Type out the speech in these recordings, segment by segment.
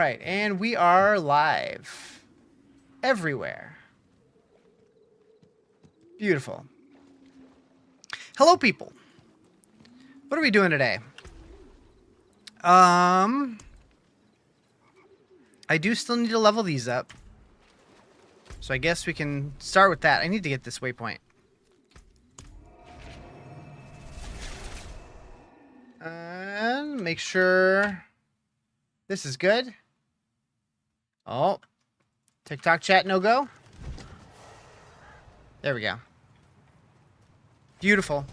Right, and we are live. Everywhere. Beautiful. Hello, people. What are we doing today? I do still need to level these up. So I guess we can start with that. I need to get this waypoint. And make sure this is good. Oh, TikTok chat no go. There we go. Beautiful.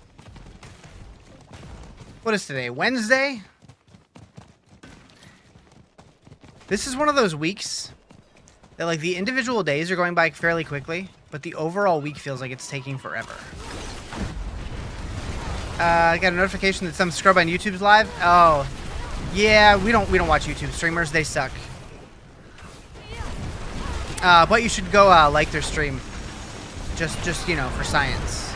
What is today? Wednesday? This is one of those weeks that, like, the individual days are going by fairly quickly, but the overall week feels like it's taking forever. I got a notification that some scrub on YouTube's live. Oh, yeah, we don't watch YouTube streamers. They suck. But you should go like their stream, just you know, for science.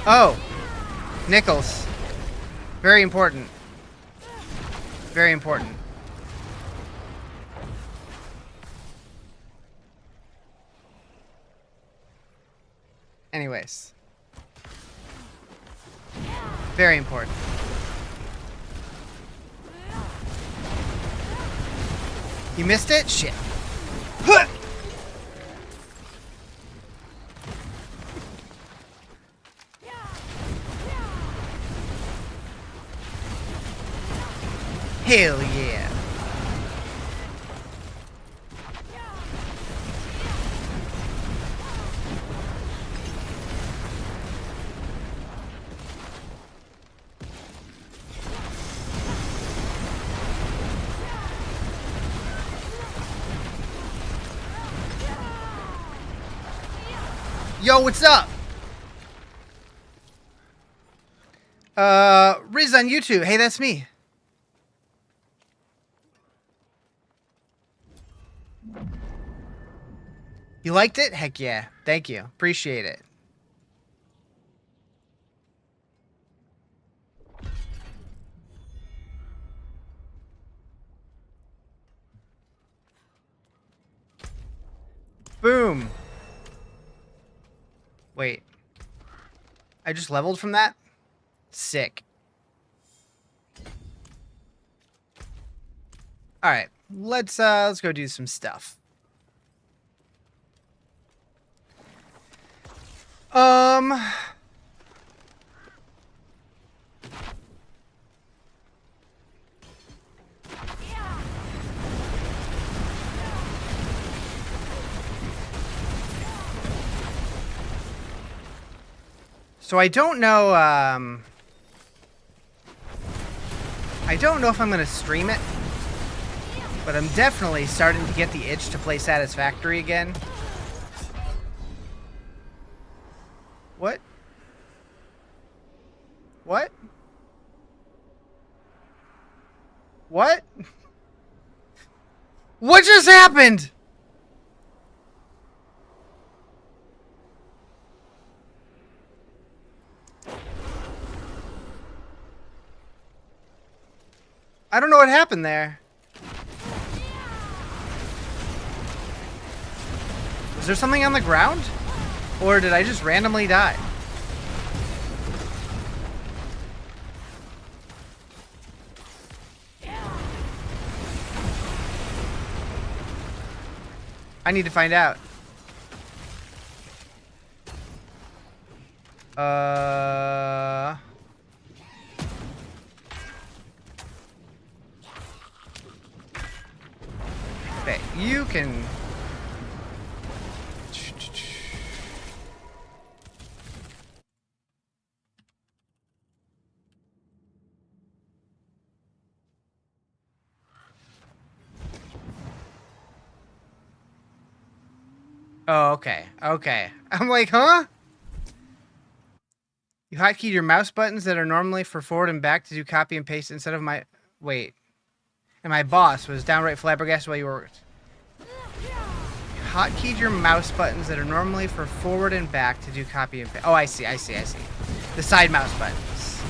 Oh, Nichols, very important. Very important. Anyways, very important. You missed it? Shit. Huh! Hell yeah. Yo, what's up? Riz on YouTube. Hey, that's me. You liked it? Heck yeah. Thank you. Appreciate it. Boom. Wait. I just leveled from that? Sick. Alright. Let's go do some stuff. So I don't know if I'm gonna stream it, but I'm definitely starting to get the itch to play Satisfactory again. What? What? What? What just happened? I don't know what happened there. Was there something on the ground? Or did I just randomly die? I need to find out. Okay, you can... Oh, okay. Okay. I'm like, huh? You hotkeyed your mouse buttons that are normally for forward and back to do copy and paste instead of my... Wait. And my boss was downright flabbergasted while you worked. Hotkeyed your mouse buttons that are normally for forward and back to do copy and paste. Oh, I see. The side mouse buttons.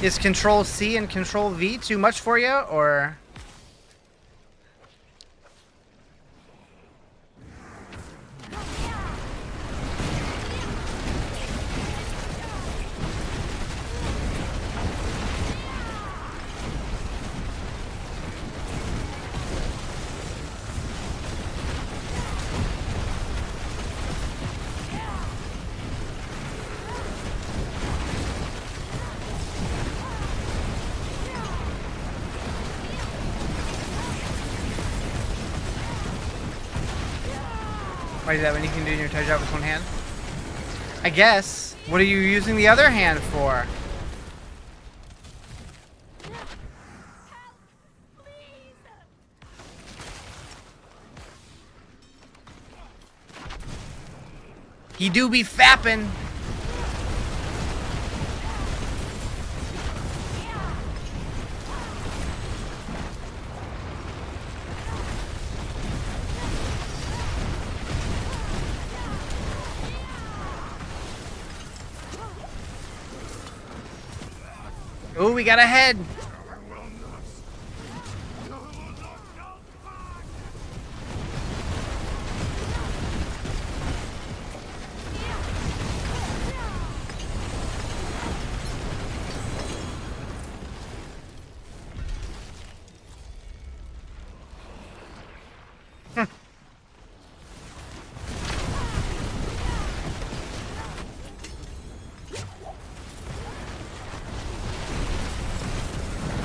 Is Control C and Control V too much for you, or? Why is that when you can do your touch out with one hand? I guess. What are you using the other hand for? He do be fapping. Oh, we got a head.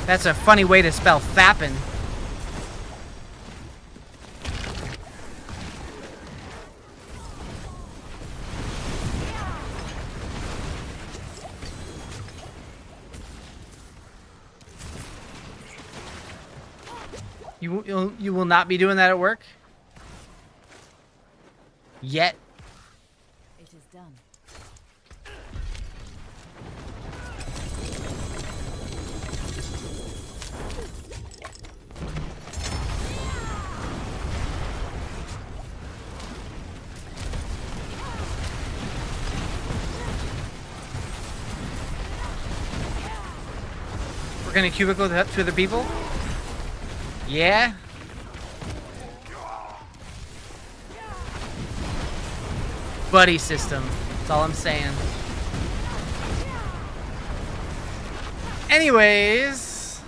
That's a funny way to spell fappin'. You will not be doing that at work? Yet? It is done. We're gonna cubicle to other people? Yeah? Buddy system. That's all I'm saying. Anyways.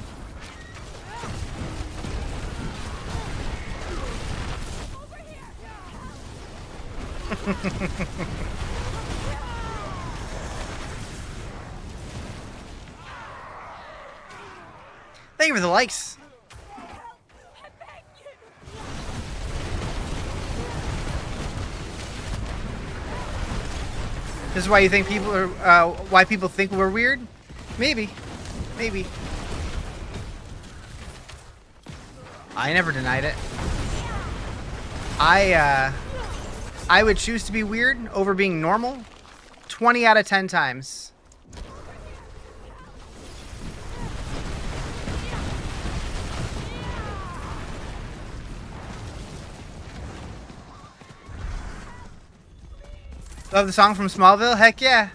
Thank you for the likes. This is why you think people are, why people think we're weird? Maybe. Maybe. I never denied it. I would choose to be weird over being normal 20 out of 10 times. Love the song from Smallville? Heck yeah.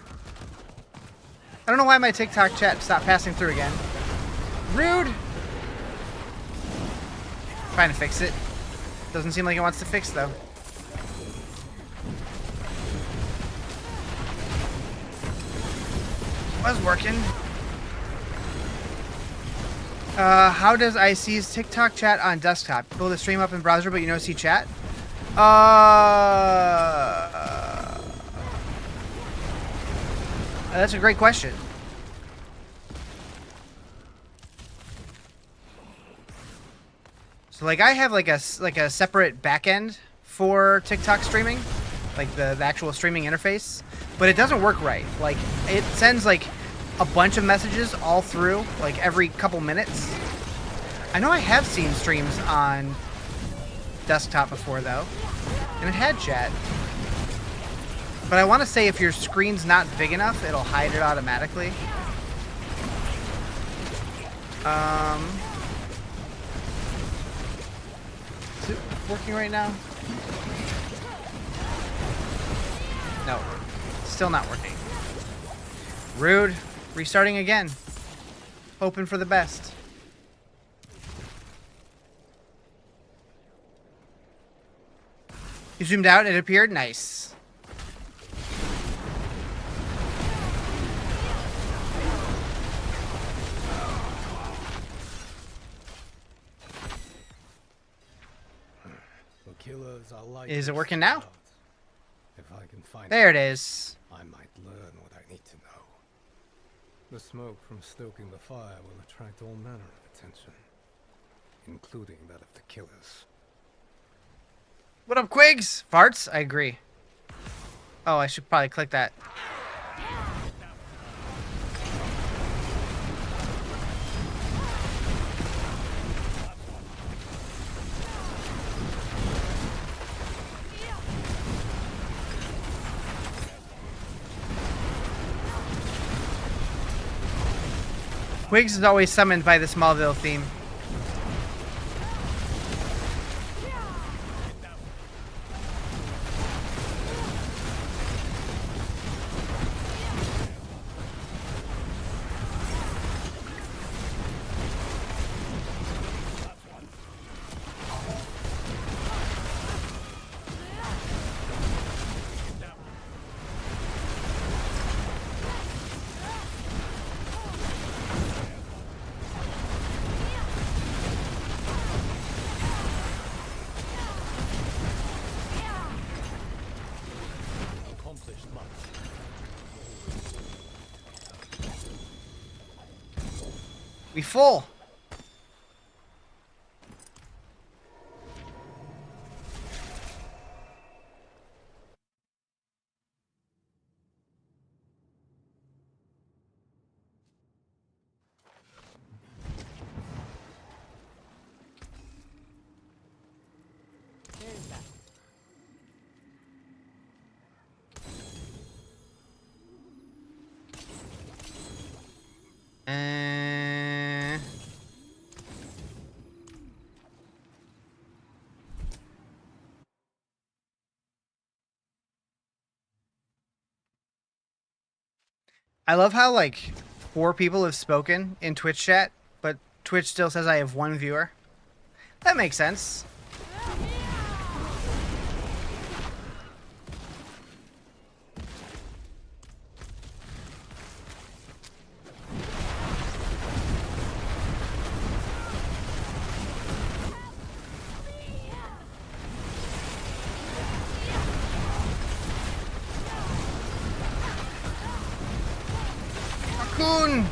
I don't know why my TikTok chat stopped passing through again. Rude. Trying to fix it. Doesn't seem like it wants to fix though. Was working. How does I see's TikTok chat on desktop? Pull the stream up in browser, but you don't see chat? That's a great question. So like I have like a separate backend for TikTok streaming, like the actual streaming interface, but it doesn't work right. Like it sends like a bunch of messages all through like every couple minutes. I know I have seen streams on desktop before though, and it had chat. But I want to say if your screen's not big enough, it'll hide it automatically. Is it working right now? No. Still not working. Rude. Restarting again. Hoping for the best. You zoomed out, it appeared. Nice. The killers are like Is it working now? If I can find There it is. I might learn what I need to know. The smoke from stoking the fire will attract all manner of attention, including that of the killers. What up, Quigs? Farts? I agree. Oh, I should probably click that. Quigs is always summoned by the Smallville theme. We full. There's that. I love how, like, 4 people have spoken in Twitch chat, but Twitch still says I have 1 viewer. That makes sense. Raccoon!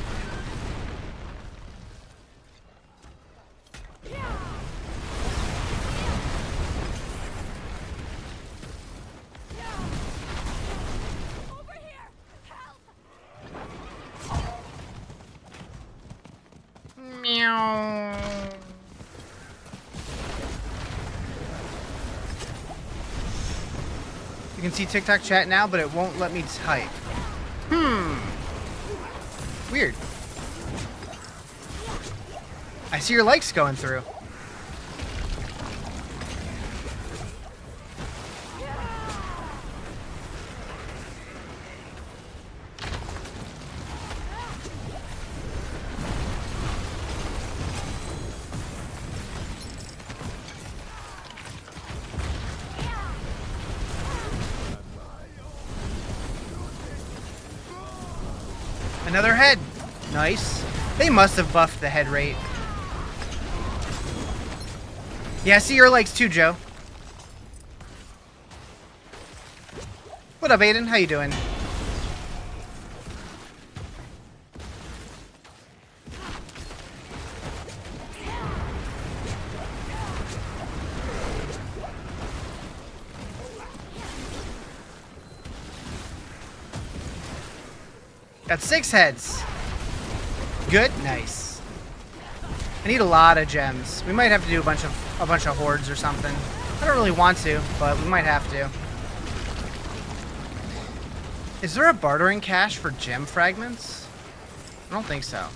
Meow. You can see TikTok chat now, but it won't let me type. Weird. I see your likes going through. Another head. Nice. They must have buffed the head rate. Yeah, I see your likes too, Joe. What up, Aiden? How you doing? Got 6 heads. Good, nice. I need a lot of gems. We might have to do a bunch of hordes or something. I don't really want to, but we might have to. Is there a bartering cache for gem fragments? I don't think so.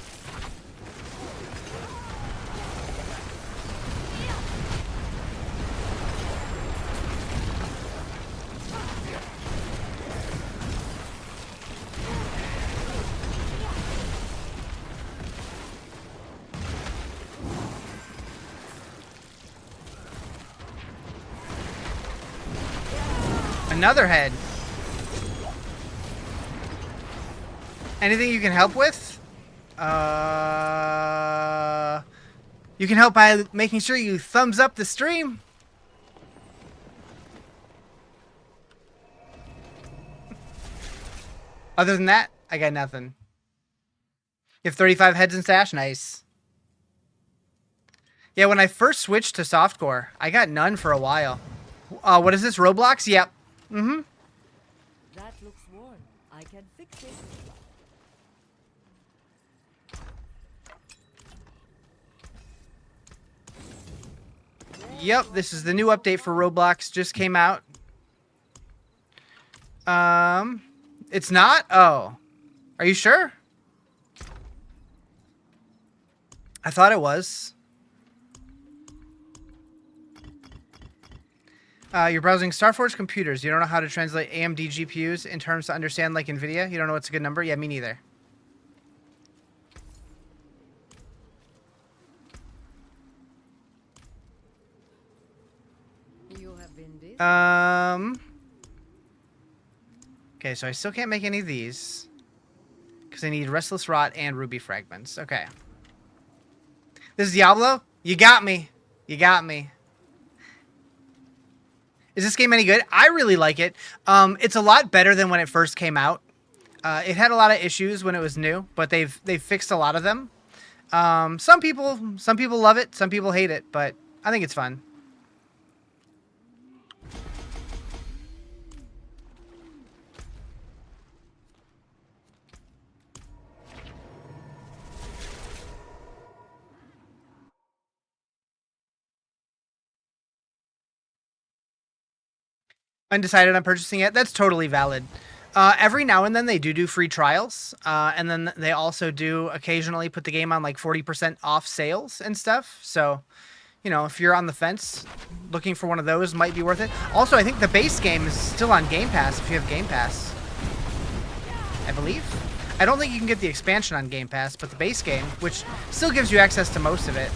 Another head. Anything you can help with? You can help by making sure you thumbs up the stream. Other than that, I got nothing. You have 35 heads in stash? Nice. Yeah, when I first switched to softcore, I got none for a while. What is this, Roblox? Yep. Mm-hmm. That looks worn. I can fix it. Yep, this is the new update for Roblox. Just came out. It's not? Oh. Are you sure? I thought it was. You're browsing Starforge computers. You don't know how to translate AMD GPUs in terms to understand like NVIDIA? You don't know what's a good number? Yeah, me neither. You have been busy. Okay, so I still can't make any of these. Because I need Restless Rot and Ruby Fragments. Okay. This is Diablo? You got me. You got me. Is this game any good? I really like it. It's a lot better than when it first came out. It had a lot of issues when it was new, but they've fixed a lot of them. Some people love it, some people hate it, but I think it's fun. Undecided on purchasing it. That's totally valid. Every now and then they do free trials, and then they also do occasionally put the game on like 40% off sales and stuff. So, you know, if you're on the fence, looking for one of those might be worth it. Also, I think the base game is still on Game Pass if you have Game Pass. I believe. I don't think you can get the expansion on Game Pass, but the base game, which still gives you access to most of it.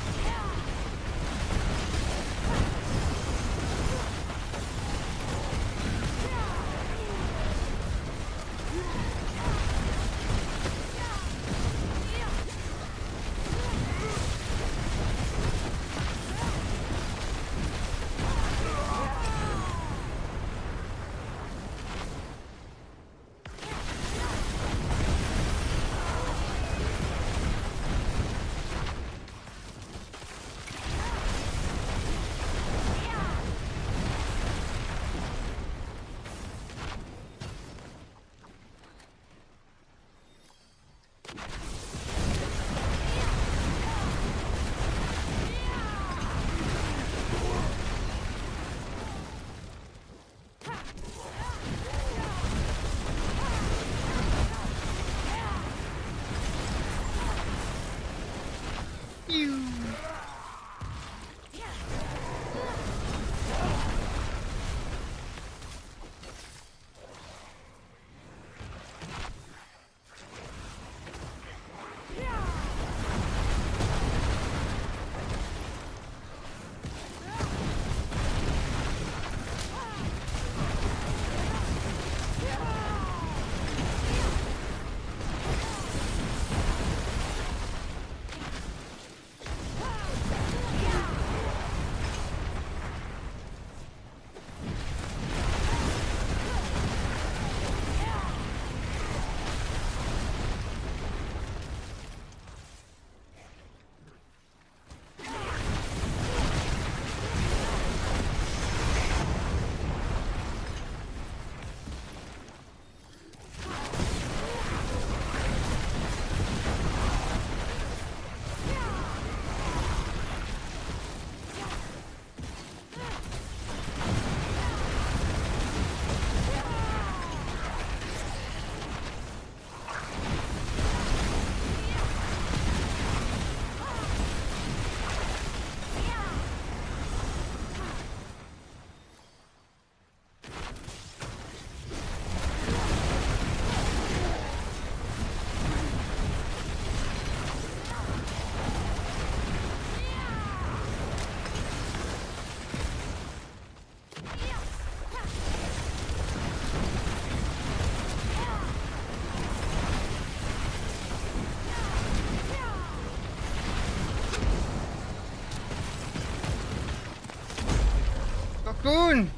spoon.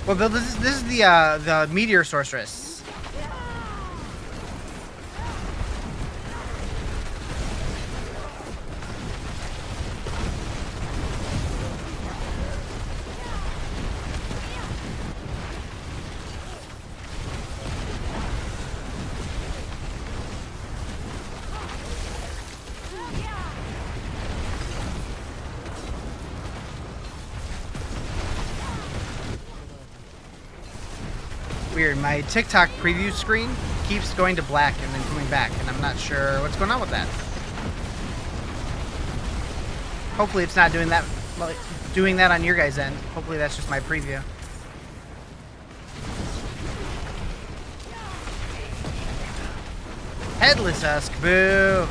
Well, Bill, this is the Meteor Sorceress. Weird, my TikTok preview screen keeps going to black and then coming back, and I'm not sure what's going on with that. Hopefully it's not doing that on your guys' end. Hopefully that's just my preview. Headless Husk, boo!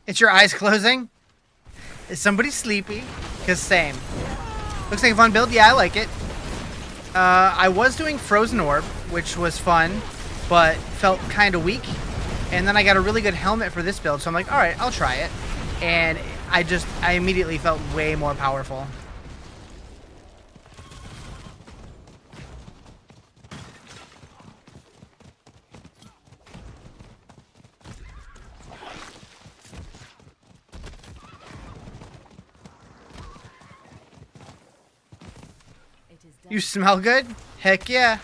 It's your eyes closing? Is somebody sleepy? Because same. Looks like a fun build. Yeah, I like it. I was doing Frozen Orb, which was fun, but felt kind of weak. And then I got a really good helmet for this build, so I'm like, alright, I'll try it. And I immediately felt way more powerful. You smell good? Heck yeah.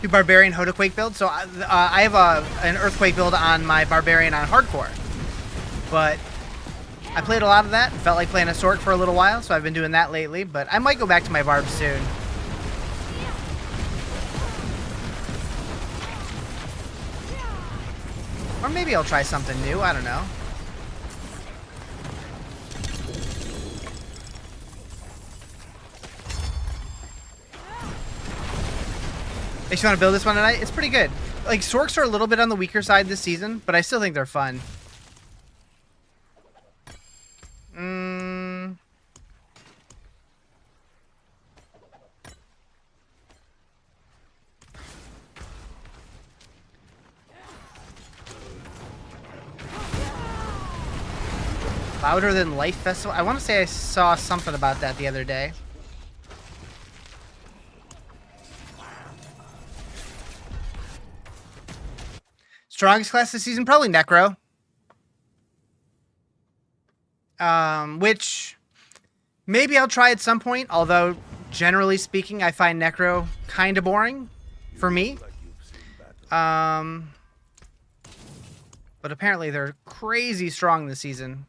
Do Barbarian Hodaquake build. So I have an Earthquake build on my Barbarian on Hardcore. But I played a lot of that. Felt like playing a Sorc for a little while, so I've been doing that lately. But I might go back to my Barb soon. Or maybe I'll try something new. I don't know. If you want to build this one tonight, it's pretty good. Like, Sorcs are a little bit on the weaker side this season, but I still think they're fun. Louder than Life Festival? I want to say I saw something about that the other day. Strongest class this season? Probably Necro. Which maybe I'll try at some point, although generally speaking, I find Necro kind of boring for me. But apparently they're crazy strong this season.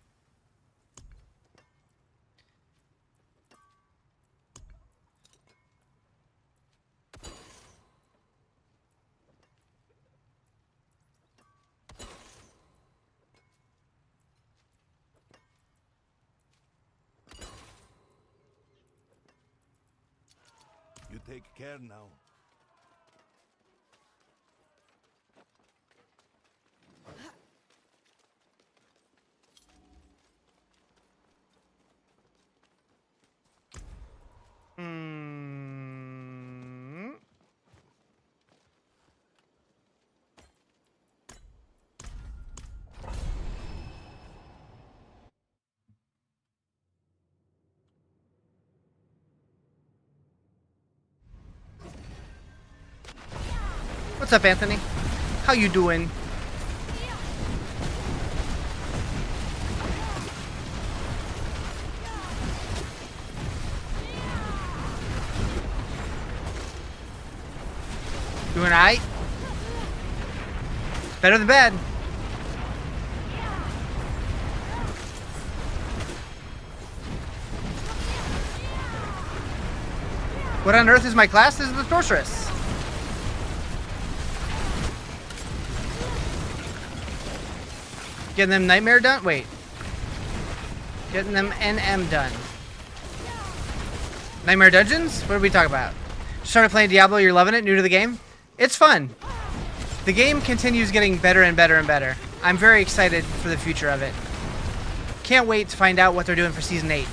You take care now. What's up, Anthony? How you doing? Doing alright? Better than bad. What on earth is my class? This is the Sorceress. Getting them Nightmare done? Wait. Getting them NM done. Nightmare Dungeons? What are we talking about? Started playing Diablo, you're loving it? New to the game? It's fun. The game continues getting better and better and better. I'm very excited for the future of it. Can't wait to find out what they're doing for Season 8.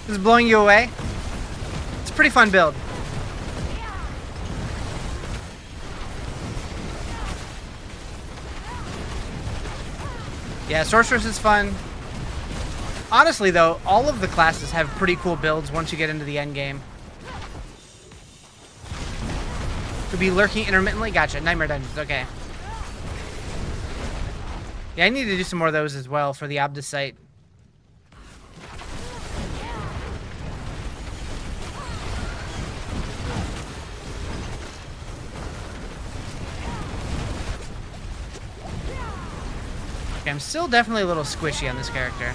This is blowing you away? It's a pretty fun build. Yeah, Sorceress is fun. Honestly, though, all of the classes have pretty cool builds once you get into the end game. Could be lurking intermittently. Gotcha. Nightmare Dungeons. Okay. Yeah, I need to do some more of those as well for the Obdus site. Okay, I'm still definitely a little squishy on this character.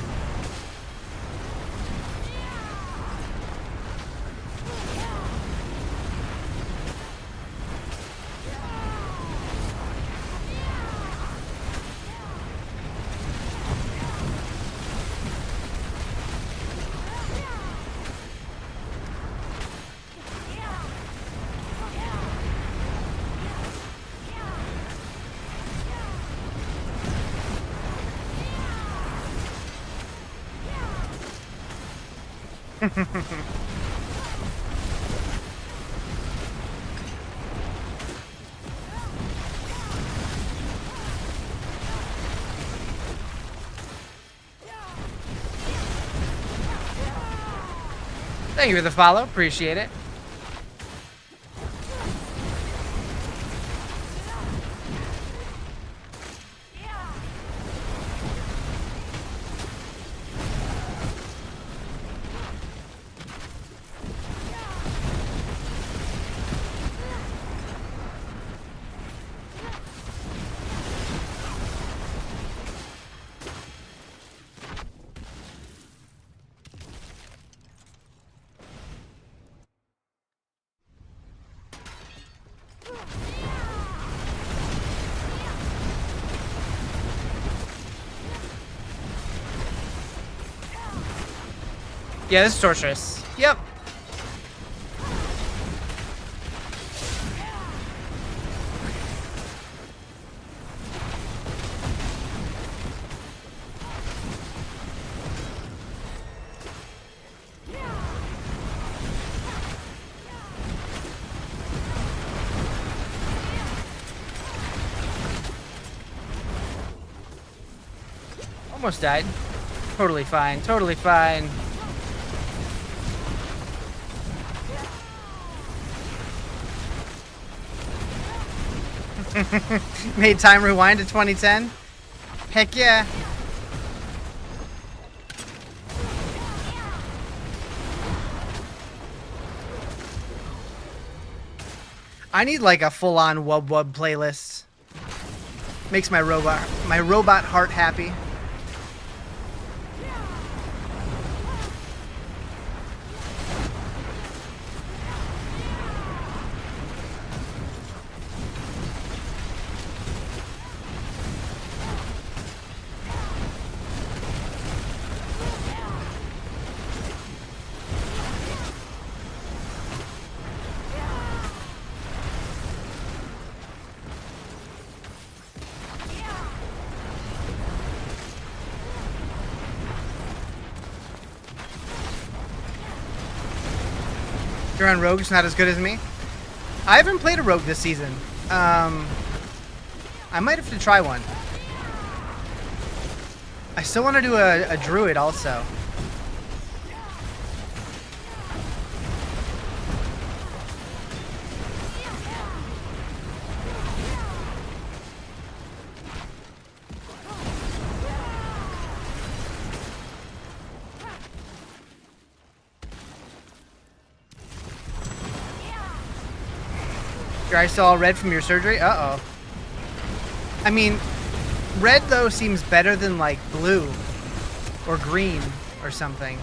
Thank you for the follow. Appreciate it. Yeah, this is Sorceress. Yep. Almost died. Totally fine. Totally fine. Made time rewind to 2010? Heck yeah. I need like a full-on wub wub playlist. Makes my robot heart happy. You're on Rogue, it's not as good as me. I haven't played a Rogue this season. I might have to try one. I still want to do a Druid also. Your eyes still all red from your surgery? Uh-oh. I mean, red, though, seems better than, like, blue or green or something.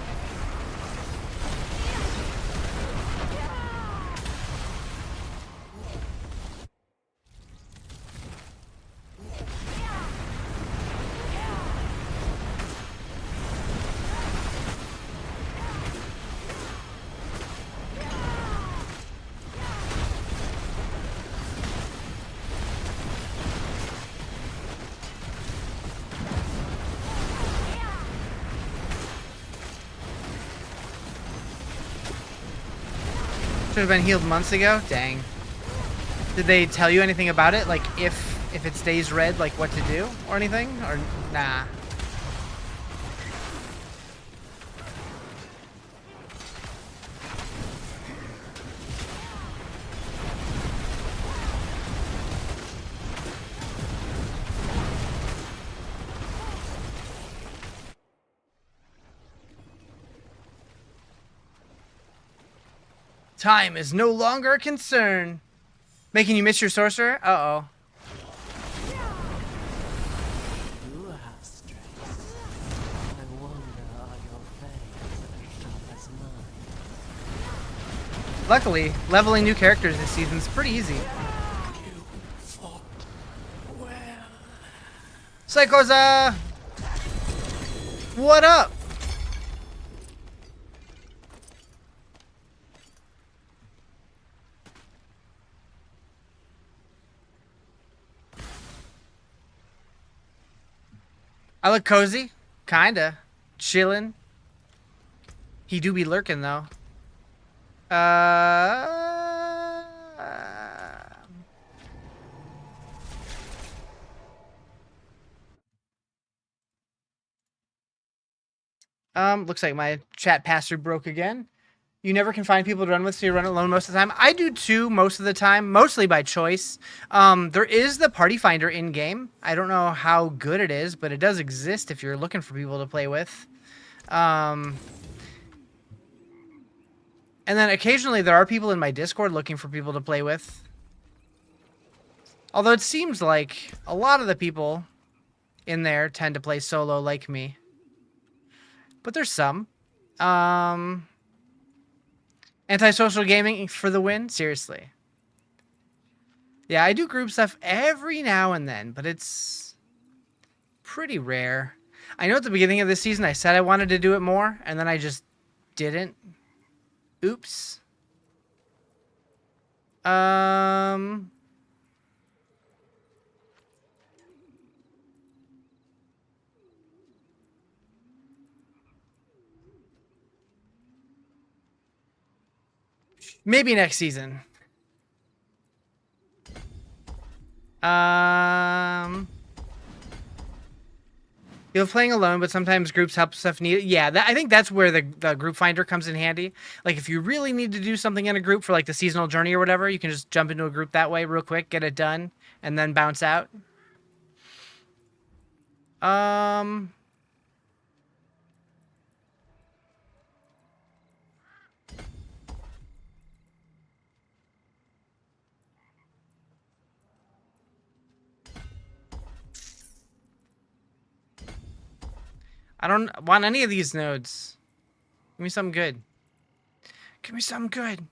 Should have been healed months ago? Dang. Did they tell you anything about it? Like, if it stays red, like what to do or anything? Or nah? Time is no longer a concern. Making you miss your sorcerer? Uh-oh. You have strength. I wonder are your fangs as sharp as mine? Luckily, leveling new characters this season is pretty easy. You fought well. Psychoza! What up? I look cozy. Kinda. Chillin'. He do be lurking, though. Looks like my chat pass-through broke again. You never can find people to run with, so you run alone most of the time. I do too, most of the time, mostly by choice. There is the party finder in-game. I don't know how good it is, but it does exist if you're looking for people to play with. And then occasionally there are people in my Discord looking for people to play with. Although it seems like a lot of the people in there tend to play solo like me. But there's some. Antisocial gaming for the win? Seriously. Yeah, I do group stuff every now and then, but it's pretty rare. I know at the beginning of this season I said I wanted to do it more, and then I just didn't. Oops. Maybe next season. You're playing alone, but sometimes groups help stuff needed. Yeah, I think that's where the group finder comes in handy. Like, if you really need to do something in a group for, like, the seasonal journey or whatever, you can just jump into a group that way real quick, get it done, and then bounce out. I don't want any of these nodes. Give me something good. Give me something good.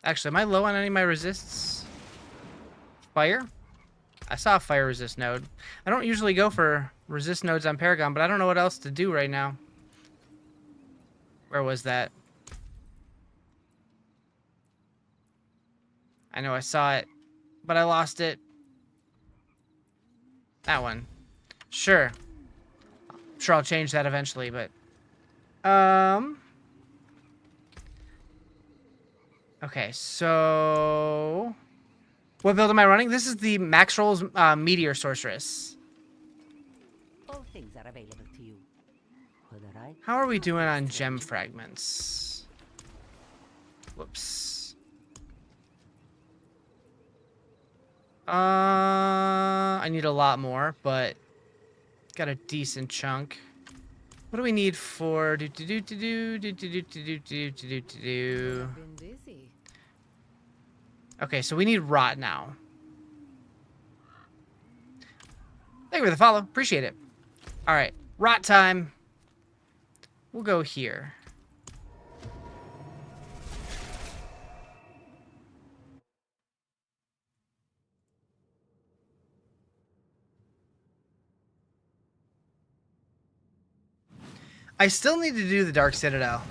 Actually, am I low on any of my resists? Fire? I saw a fire resist node. I don't usually go for resist nodes on Paragon, but I don't know what else to do right now. Where was that? I know I saw it, but I lost it. That one. Sure. I'm sure I'll change that eventually, but... Okay, so... What build am I running? This is the Max Rolls Meteor Sorceress. All things are available to you. Whether I How are we doing on gem fragments? Whoops. I need a lot more, but got a decent chunk. What do we need for been busy. Okay, so we need rot now. Thank you for the follow. Appreciate it. All right, rot time. We'll go here. I still need to do the Dark Citadel.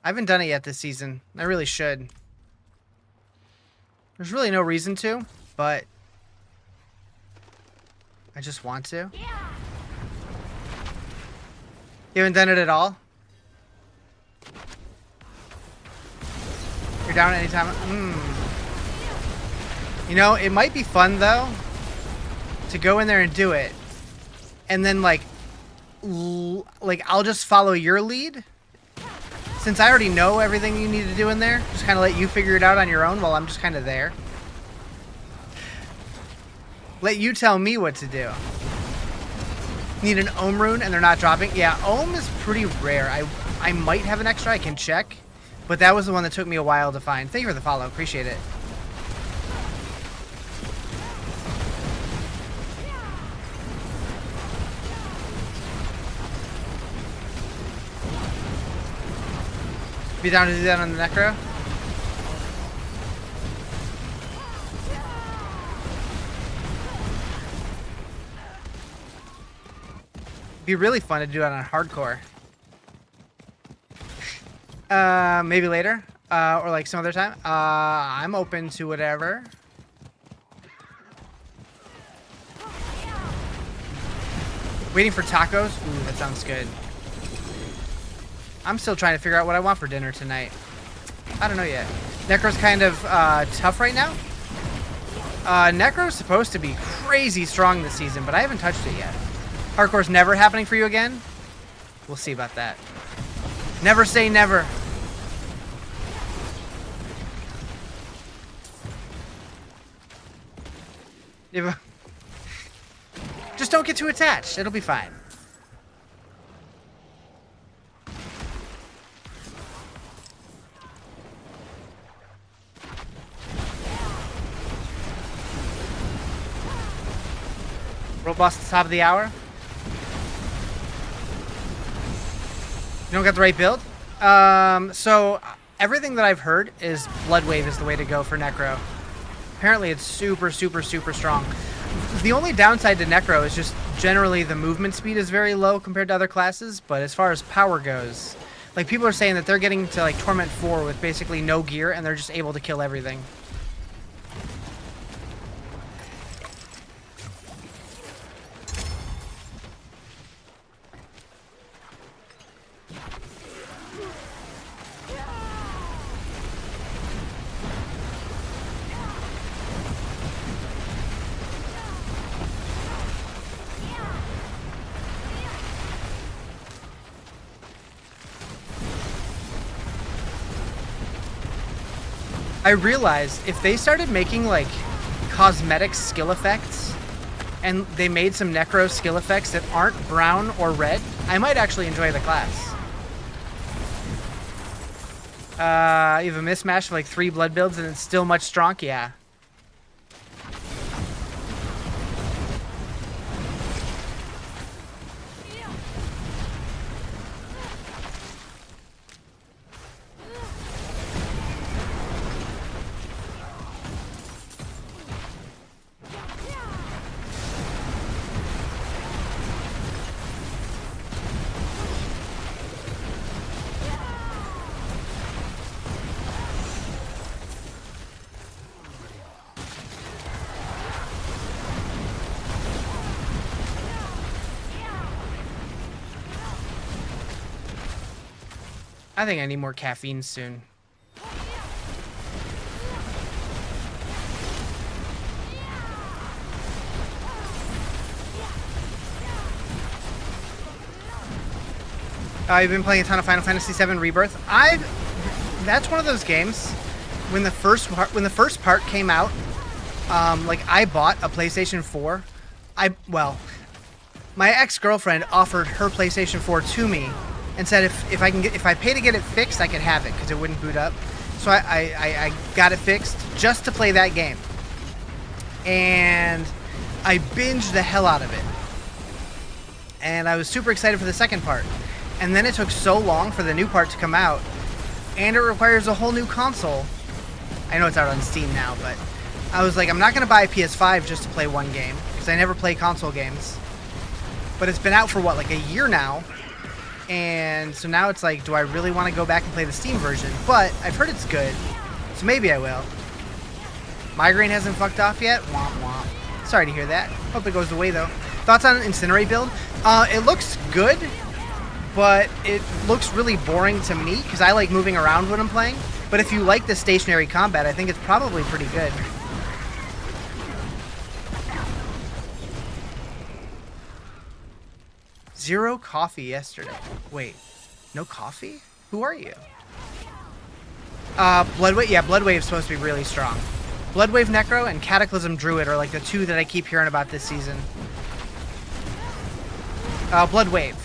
I haven't done it yet this season. I really should. There's really no reason to, but I just want to. You haven't done it at all? You're down anytime. You know, it might be fun though to go in there and do it, and then like I'll just follow your lead. Since I already know everything you need to do in there, just kind of let you figure it out on your own while I'm just kind of there. Let you tell me what to do. Need an Ohm rune and they're not dropping? Yeah, Ohm is pretty rare. I might have an extra, I can check. But that was the one that took me a while to find. Thank you for the follow, appreciate it. Be down to do that on the Necro? Be really fun to do it on hardcore. Maybe later, or like some other time. I'm open to whatever. Waiting for tacos? Ooh, that sounds good. I'm still trying to figure out what I want for dinner tonight. I don't know yet. Necro's kind of tough right now. Necro's supposed to be crazy strong this season, but I haven't touched it yet. Hardcore's never happening for you again? We'll see about that. Never say never. Just don't get too attached. It'll be fine. World boss at the top of the hour. You don't got the right build? So everything that I've heard is Blood Wave is the way to go for Necro. Apparently it's super, super, super strong. The only downside to Necro is just generally the movement speed is very low compared to other classes, but as far as power goes, like people are saying that they're getting to like Torment 4 with basically no gear and they're just able to kill everything. I realized if they started making like cosmetic skill effects and they made some Necro skill effects that aren't brown or red, I might actually enjoy the class. You have a mismatch of like 3 blood builds and it's still much strong? Yeah. I think I need more caffeine soon. You've been playing a ton of Final Fantasy VII Rebirth. That's one of those games. When the first part came out, like I bought a PlayStation 4. My ex-girlfriend offered her PlayStation 4 to me and said if I pay to get it fixed, I could have it because it wouldn't boot up. So I got it fixed just to play that game, and I binged the hell out of it. And I was super excited for the second part, and then it took so long for the new part to come out, and it requires a whole new console. I know it's out on Steam now, but I was like, I'm not gonna buy a PS5 just to play one game because I never play console games. But it's been out for what, like a year now. And so now it's like, do I really want to go back and play the Steam version? But I've heard it's good, so maybe I will. Migraine hasn't fucked off yet? Womp womp. Sorry to hear that. Hope it goes away though. Thoughts on Incinerate build? It looks good, but it looks really boring to me because I like moving around when I'm playing. But if you like the stationary combat, I think it's probably pretty good. Zero coffee yesterday. Wait, no coffee? Who are you? Bloodwave. Yeah, Bloodwave's supposed to be really strong. Bloodwave Necro and Cataclysm Druid are like the two that I keep hearing about this season. Bloodwave.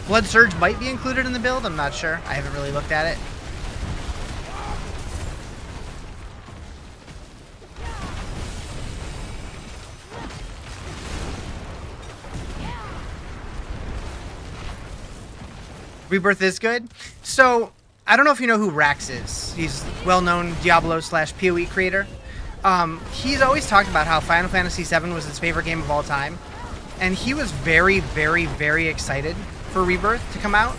Blood Surge might be included in the build. I'm not sure. I haven't really looked at it. Rebirth is good. So, I don't know if you know who Rax is. He's well-known Diablo / PoE creator. He's always talked about how Final Fantasy VII was his favorite game of all time. And he was very, very, very excited for Rebirth to come out.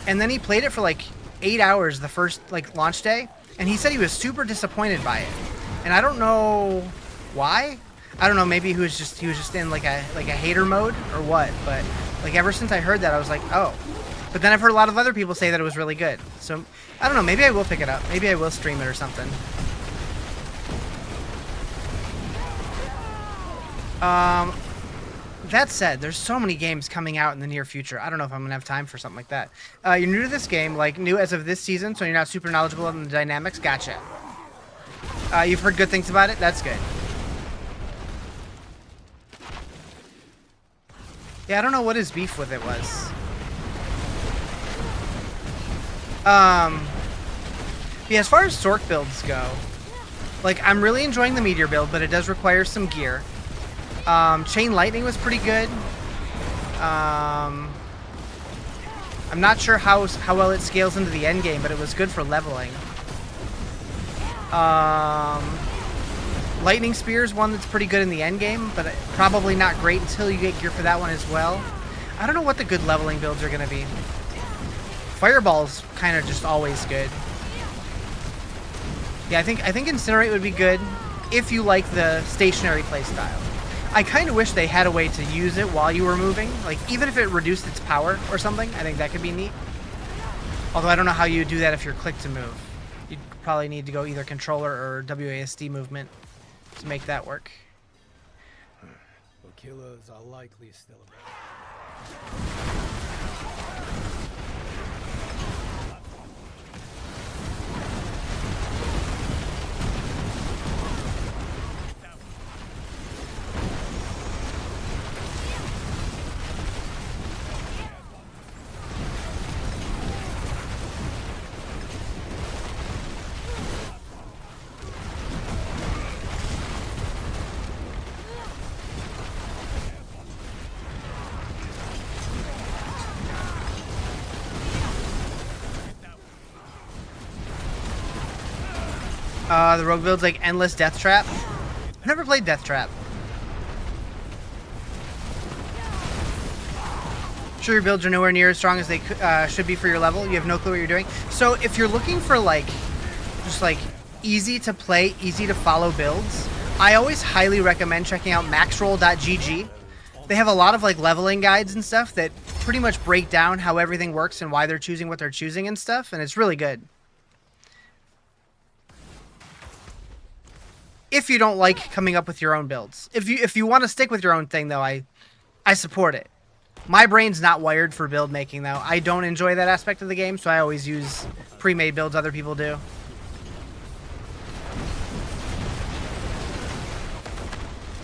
And then he played it for like 8 hours the first like launch day. And he said he was super disappointed by it. And I don't know why. I don't know, maybe he was just in like a hater mode or what. But like ever since I heard that, I was like, oh. But then I've heard a lot of other people say that it was really good. So, I don't know. Maybe I will pick it up. Maybe I will stream it or something. That said, there's so many games coming out in the near future. I don't know if I'm going to have time for something like that. You're new to this game, like new as of this season, so you're not super knowledgeable on the dynamics. Gotcha. You've heard good things about it? That's good. Yeah, I don't know what his beef with it was. Yeah, as far as Sorc builds go, like, I'm really enjoying the Meteor build, but it does require some gear. Chain Lightning was pretty good. I'm not sure how well it scales into the end game, but it was good for leveling. Lightning Spear is one that's pretty good in the end game, but probably not great until you get gear for that one as well. I don't know what the good leveling builds are going to be. Fireball's kind of just always good. Yeah, I think Incinerate would be good if you like the stationary playstyle. I kind of wish they had a way to use it while you were moving. Like, even if it reduced its power or something, I think that could be neat. Although I don't know how you do that if you're click to move. You'd probably need to go either controller or WASD movement to make that work. The killers are likely still about. The rogue build's like Endless Death Trap. I've never played Death Trap. Sure, your builds are nowhere near as strong as they should be for your level. You have no clue what you're doing. So if you're looking for like, just like easy to play, easy to follow builds, I always highly recommend checking out maxroll.gg. They have a lot of like leveling guides and stuff that pretty much break down how everything works and why they're choosing what they're choosing and stuff, and it's really good. If you don't like coming up with your own builds. If you want to stick with your own thing, though, I support it. My brain's not wired for build making, though. I don't enjoy that aspect of the game, so I always use pre-made builds other people do.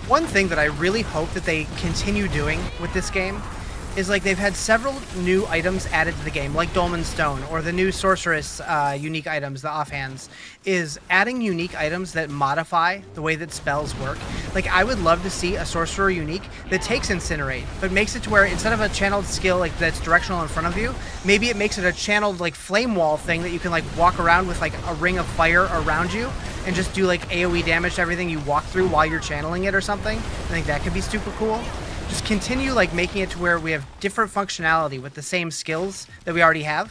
One thing that I really hope that they continue doing with this game is, like, they've had several new items added to the game, like Dolmen's Stone, or the new Sorceress unique items, the offhands, is adding unique items that modify the way that spells work. Like, I would love to see a Sorcerer unique that takes Incinerate, but makes it to where instead of a channeled skill like that's directional in front of you, maybe it makes it a channeled, like, flame wall thing that you can, like, walk around with, like, a ring of fire around you and just do, like, AoE damage to everything you walk through while you're channeling it or something. I think that could be super cool. Just continue, like, making it to where we have different functionality with the same skills that we already have.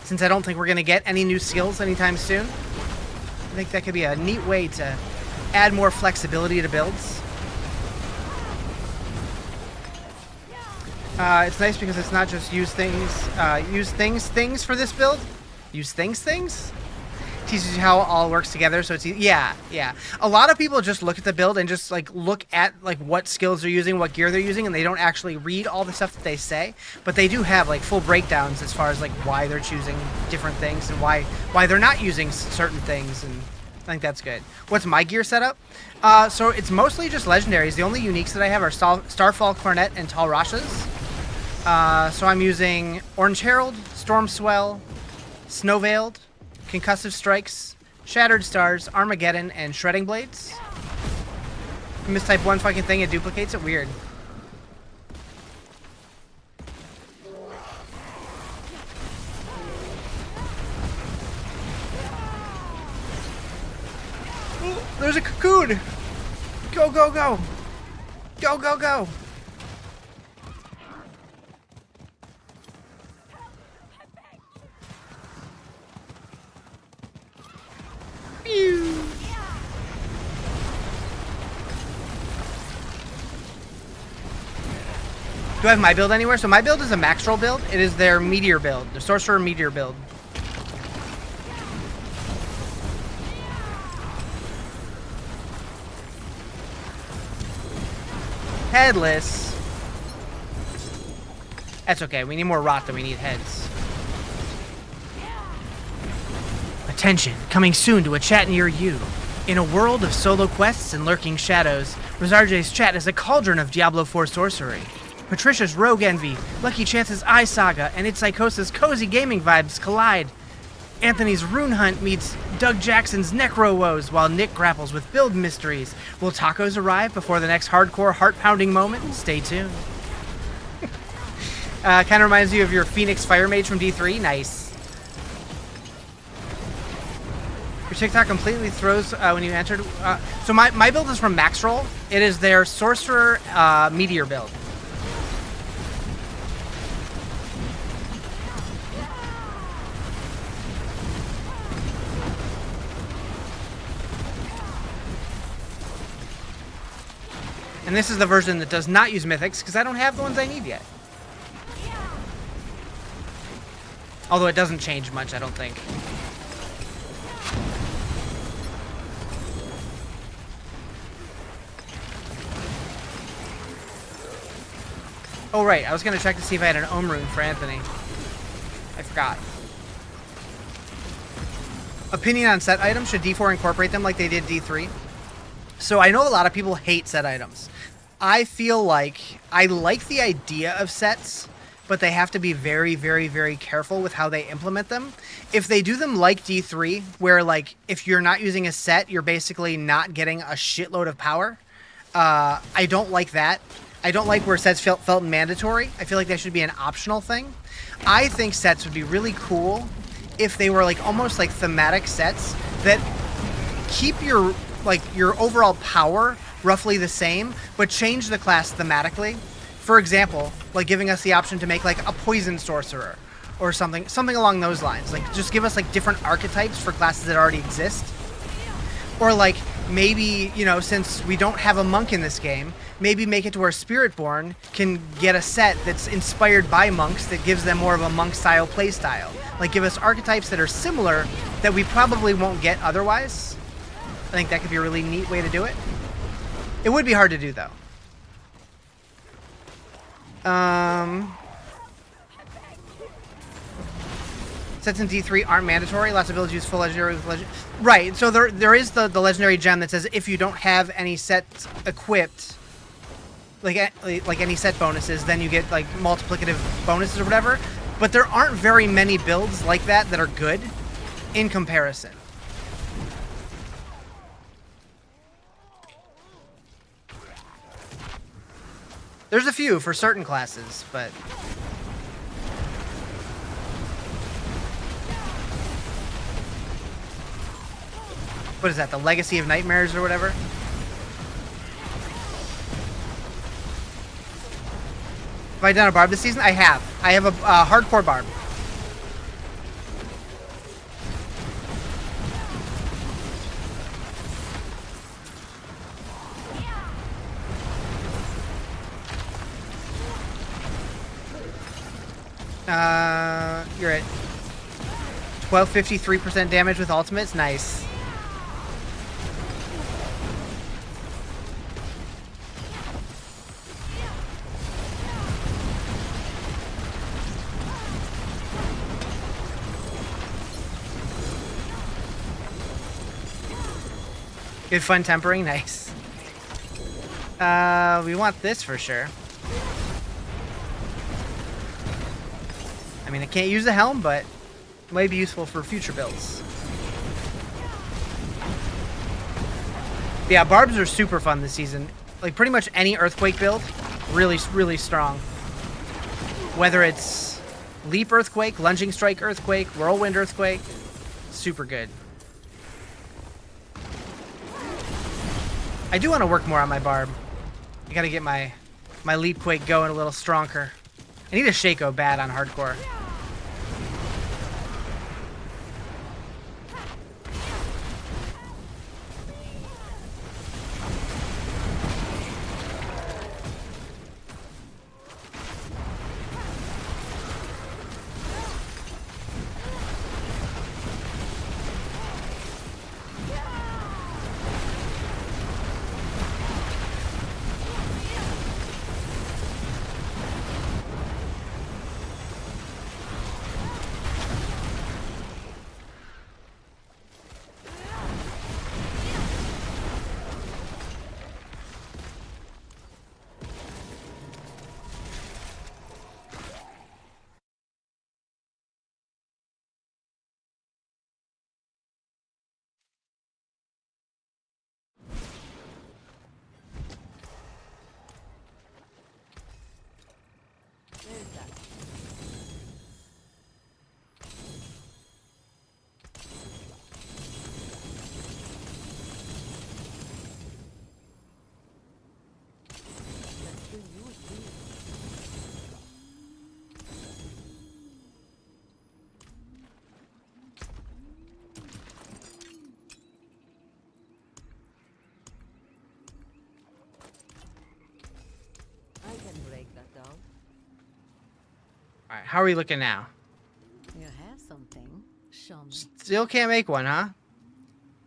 Since I don't think we're going to get any new skills anytime soon, I think that could be a neat way to add more flexibility to builds. It's nice because it's not just use things for this build. use things. Teaches you how it all works together, so it's yeah. A lot of people just look at the build and just like look at like what skills they're using, what gear they're using, and they don't actually read all the stuff that they say. But they do have like full breakdowns as far as like why they're choosing different things and why they're not using certain things, and I think that's good. What's my gear setup? So it's mostly just legendaries. The only uniques that I have are Starfall Cornet and Tall Rashas. So I'm using Orange Herald, Storm Swell, Snow Veiled, Concussive Strikes, Shattered Stars, Armageddon, and Shredding Blades. You mistype one fucking thing, it duplicates it. Weird. Ooh, there's a cocoon! Go, go, go! Go, go, go! Do I have my build anywhere? So my build is a max roll build. It is their Meteor build, the Sorcerer Meteor build. Headless. That's okay. We need more rot than we need heads. Attention, coming soon to a chat near you. In a world of solo quests and lurking shadows, Rizarjay's chat is a cauldron of Diablo 4 sorcery. Patricia's Rogue Envy, Lucky Chance's Eye Saga, and its Psychosis cozy gaming vibes collide. Anthony's Rune Hunt meets Doug Jackson's Necro Woes, while Nick grapples with build mysteries. Will tacos arrive before the next hardcore heart-pounding moment? Stay tuned. Kind of reminds you of your Phoenix Fire Mage from D3. Nice. Your TikTok completely throws when you entered. So my build is from Max Roll. It is their Sorcerer Meteor build. And this is the version that does not use mythics, because I don't have the ones I need yet. Although it doesn't change much, I don't think. Oh right, I was gonna check to see if I had an Ohm rune for Anthony. I forgot. Opinion on set items, should D4 incorporate them like they did D3? So I know a lot of people hate set items. I feel like I like the idea of sets, but they have to be very, very, very careful with how they implement them. If they do them like D3, where like if you're not using a set, you're basically not getting a shitload of power. I don't like that. I don't like where sets felt mandatory. I feel like that should be an optional thing. I think sets would be really cool if they were like almost like thematic sets that keep your overall power roughly the same, but change the class thematically. For example, like giving us the option to make like a poison sorcerer or something along those lines. Like just give us like different archetypes for classes that already exist. Or like maybe, you know, since we don't have a monk in this game, maybe make it to where Spiritborn can get a set that's inspired by monks that gives them more of a monk style play style. Like give us archetypes that are similar that we probably won't get otherwise. I think that could be a really neat way to do it. It would be hard to do though. Sets in D3 aren't mandatory. Lots of builds use full legendary with legend. Right, so there is the legendary gem that says if you don't have any sets equipped, like any set bonuses, then you get like multiplicative bonuses or whatever. But there aren't very many builds like that that are good in comparison. There's a few for certain classes, but what is that? The Legacy of Nightmares or whatever? Have I done a barb this season? I have. I have a hardcore barb. You're at 1253% damage with ultimates. Nice. Good fun tempering. Nice. We want this for sure. I mean, I can't use the helm, but it might be useful for future builds. But yeah, barbs are super fun this season. Like, pretty much any Earthquake build, really, really strong. Whether it's Leap Earthquake, Lunging Strike Earthquake, Whirlwind Earthquake, super good. I do want to work more on my barb. I gotta get my Leap Quake going a little stronger. I need a Shaco bad on hardcore. Alright, how are we looking now? You have something. Show me. Still can't make one, huh?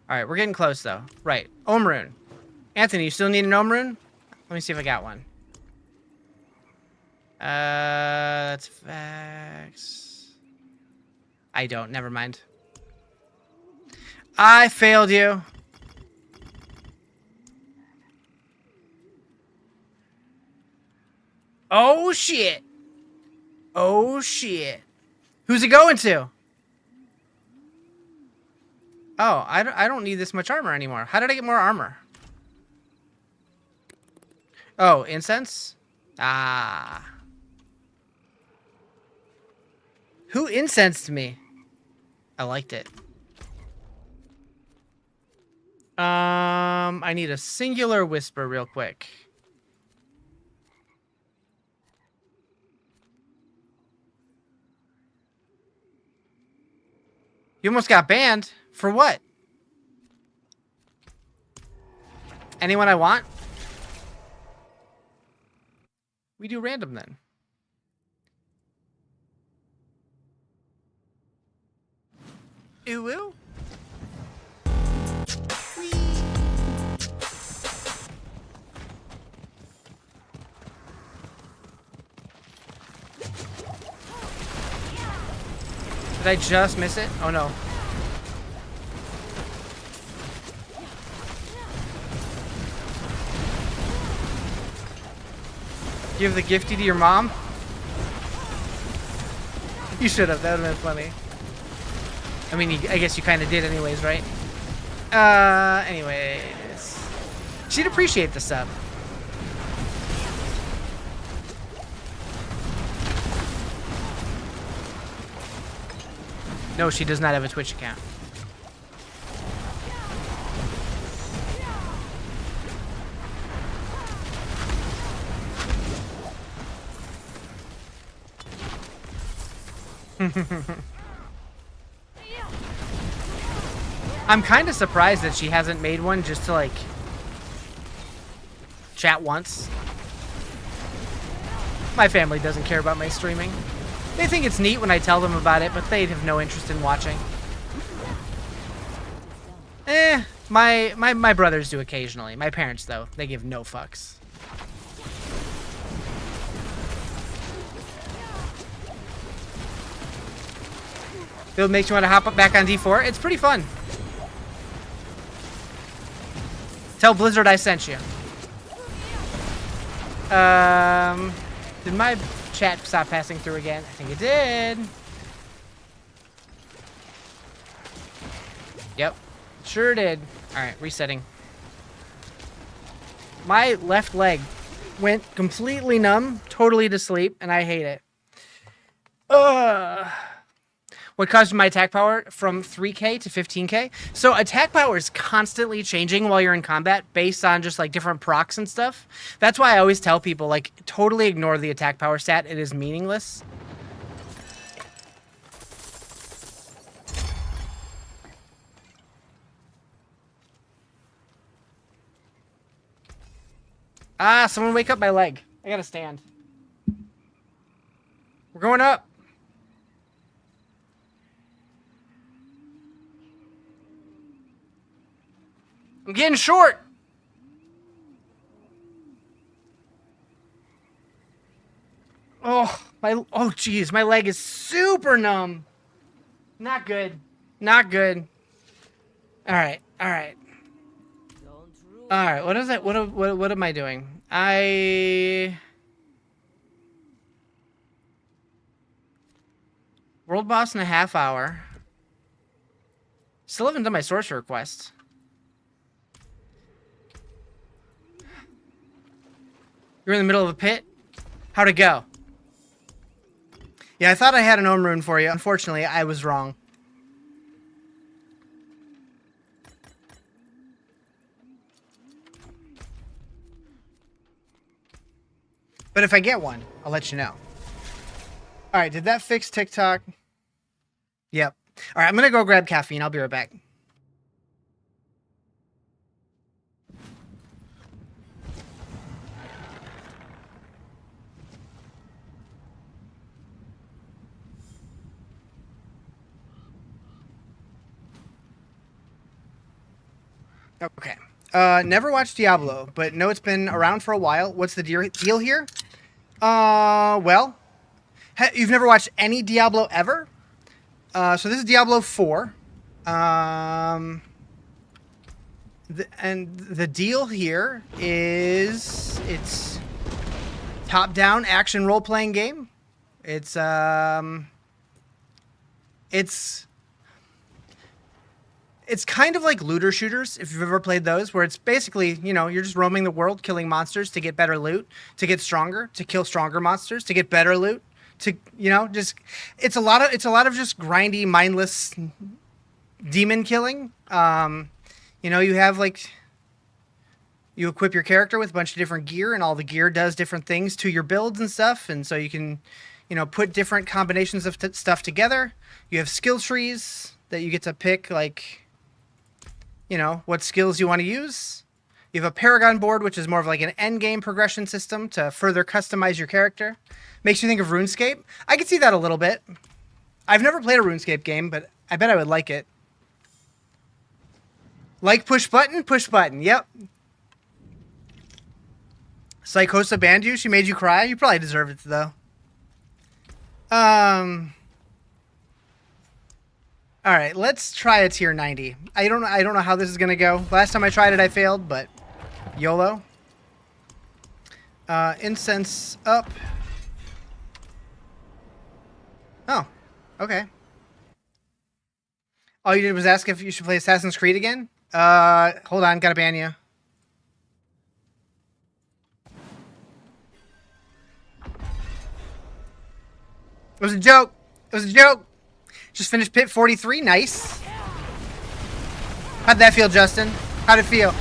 Alright, we're getting close, though. Right. Ohm Rune. Anthony, you still need an Ohm Rune? Let me see if I got one. That's facts. I don't. Never mind. I failed you. Oh, shit. Oh, shit. Who's it going to? Oh, I don't need this much armor anymore. How did I get more armor? Oh, incense? Ah. Who incensed me? I liked it. I need a singular whisper real quick. You almost got banned. For what? Anyone I want? We do random then. Ooh, ooh. Did I just miss it? Oh no. Give the gifty to your mom? You should have. That would have been funny. I mean, I guess you kind of did anyways, right? Anyways. She'd appreciate the sub. No, she does not have a Twitch account. I'm kind of surprised that she hasn't made one just to, like, chat once. My family doesn't care about my streaming. They think it's neat when I tell them about it, but they have no interest in watching. My brothers do occasionally. My parents, though, they give no fucks. Build makes you want to hop up back on D4. It's pretty fun. Tell Blizzard I sent you. Did my chat stop passing through again? I think it did. Yep. Sure did. Alright, resetting. My left leg went completely numb, totally to sleep, and I hate it. What caused my attack power from 3k to 15k? So attack power is constantly changing while you're in combat based on just like different procs and stuff. That's why I always tell people, like, totally ignore the attack power stat. It is meaningless. Ah, someone wake up my leg. I gotta stand. We're going up. I'm getting short. Oh geez, my leg is super numb. Not good. Not good. All right. What is that? What am I doing? World boss in a half hour. Still haven't done my sorcerer quest. You're in the middle of a pit? How'd it go? Yeah, I thought I had an Ohm rune for you. Unfortunately, I was wrong. But if I get one, I'll let you know. Alright, did that fix TikTok? Yep. Alright, I'm gonna go grab caffeine. I'll be right back. Okay. Never watched Diablo, but know it's been around for a while. What's the deal here? Well, you've never watched any Diablo ever? So this is Diablo 4. And the deal here is it's top-down action role-playing game. It's kind of like looter shooters, if you've ever played those, where it's basically, you know, you're just roaming the world, killing monsters to get better loot, to get stronger, to kill stronger monsters, to get better loot, to, you know, just, it's a lot of just grindy, mindless demon killing. You know, you have like, you equip your character with a bunch of different gear, and all the gear does different things to your builds and stuff, and so you can, you know, put different combinations of stuff together. You have skill trees that you get to pick, like, you know, what skills you want to use. You have a Paragon board, which is more of like an end game progression system to further customize your character. Makes you think of RuneScape. I could see that a little bit. I've never played a RuneScape game, but I bet I would like it. Like push button? Push button, yep. Psychosa banned you? She made you cry? You probably deserved it, though. All right, let's try a tier 90. I don't know how this is gonna go. Last time I tried it, I failed, but YOLO. Incense up. Oh, okay. All you did was ask if you should play Assassin's Creed again. Hold on, gotta ban you. It was a joke. It was a joke. Just finished pit 43. Nice. How'd that feel, Justin? How'd it feel?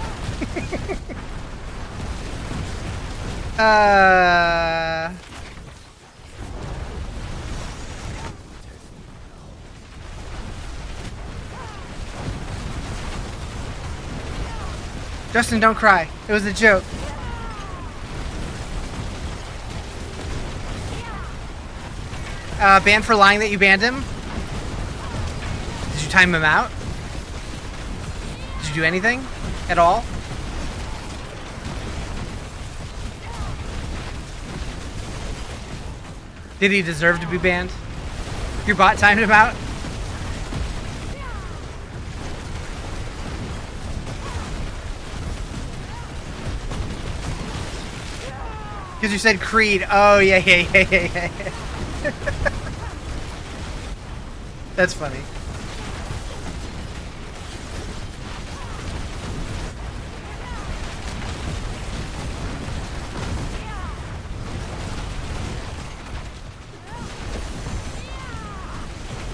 Justin, don't cry. It was a joke. Banned for lying that you banned him? Did you time him out? Did you do anything at all? Did he deserve to be banned? Your bot timed him out? Because you said Creed. Oh, yeah. That's funny.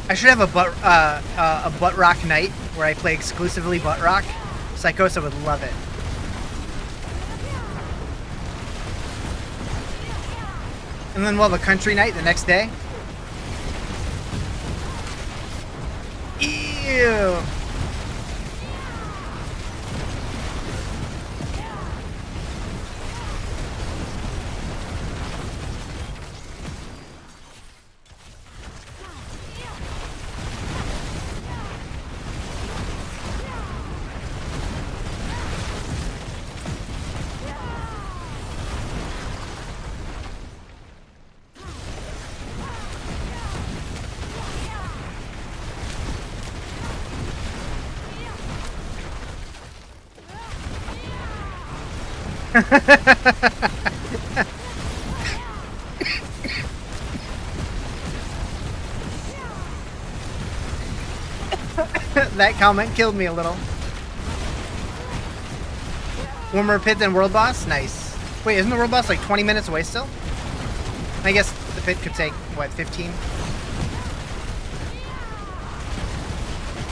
I should have a butt rock night where I play exclusively butt rock. Psychosa would love it. And then we'll have a country night the next day. Ew. That comment killed me a little. One more pit than world boss? Nice. Wait, isn't the world boss like 20 minutes away still? I guess the pit could take, what, 15?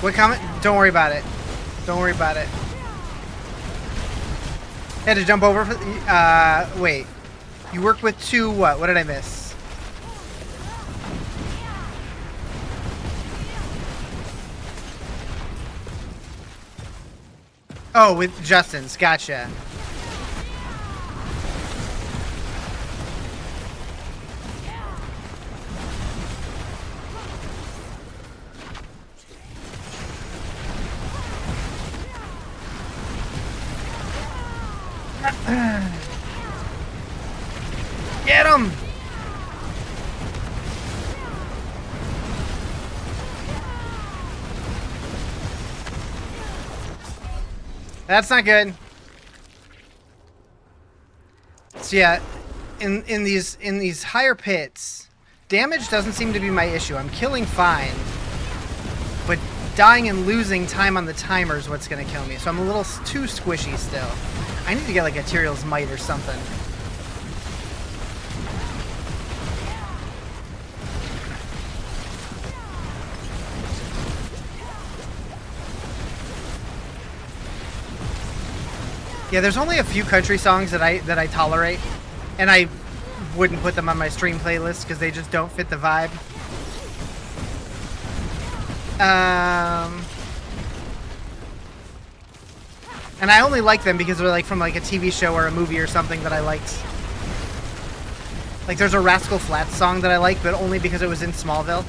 What comment? Don't worry about it. Don't worry about it. Had to jump over for, wait. You work with two what? What did I miss? Oh, with Justin's. Gotcha. Get him! That's not good. So yeah, in these higher pits, damage doesn't seem to be my issue. I'm killing fine, but dying and losing time on the timer is what's gonna kill me. So I'm a little too squishy still. I need to get like a Tyrael's Might or something. Yeah, there's only a few country songs that I tolerate, and I wouldn't put them on my stream playlist because they just don't fit the vibe. And I only like them because they're like from like a TV show or a movie or something that I liked. Like there's a Rascal Flatts song that I like, but only because it was in Smallville.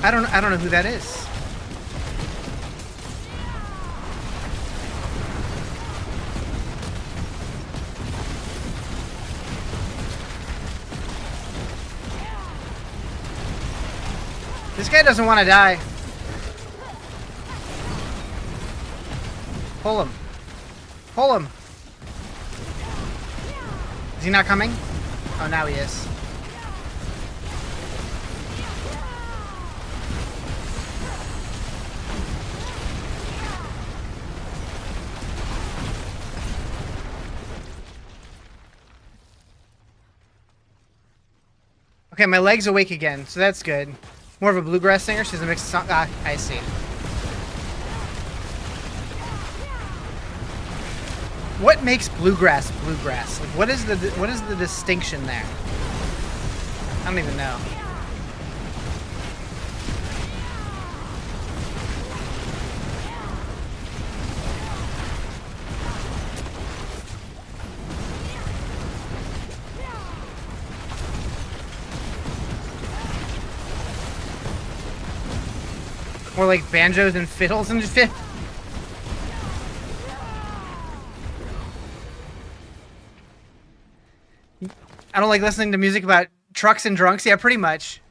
I don't know who that is. This guy doesn't want to die. Pull him. Pull him. Is he not coming? Oh, now he is. Okay, my leg's awake again, so that's good. More of a bluegrass singer? She's a mixed song. Ah, I see. What makes bluegrass bluegrass? Like, what is the distinction there? I don't even know. More like banjos and fiddles and shit. I don't like listening to music about trucks and drunks. Yeah, pretty much.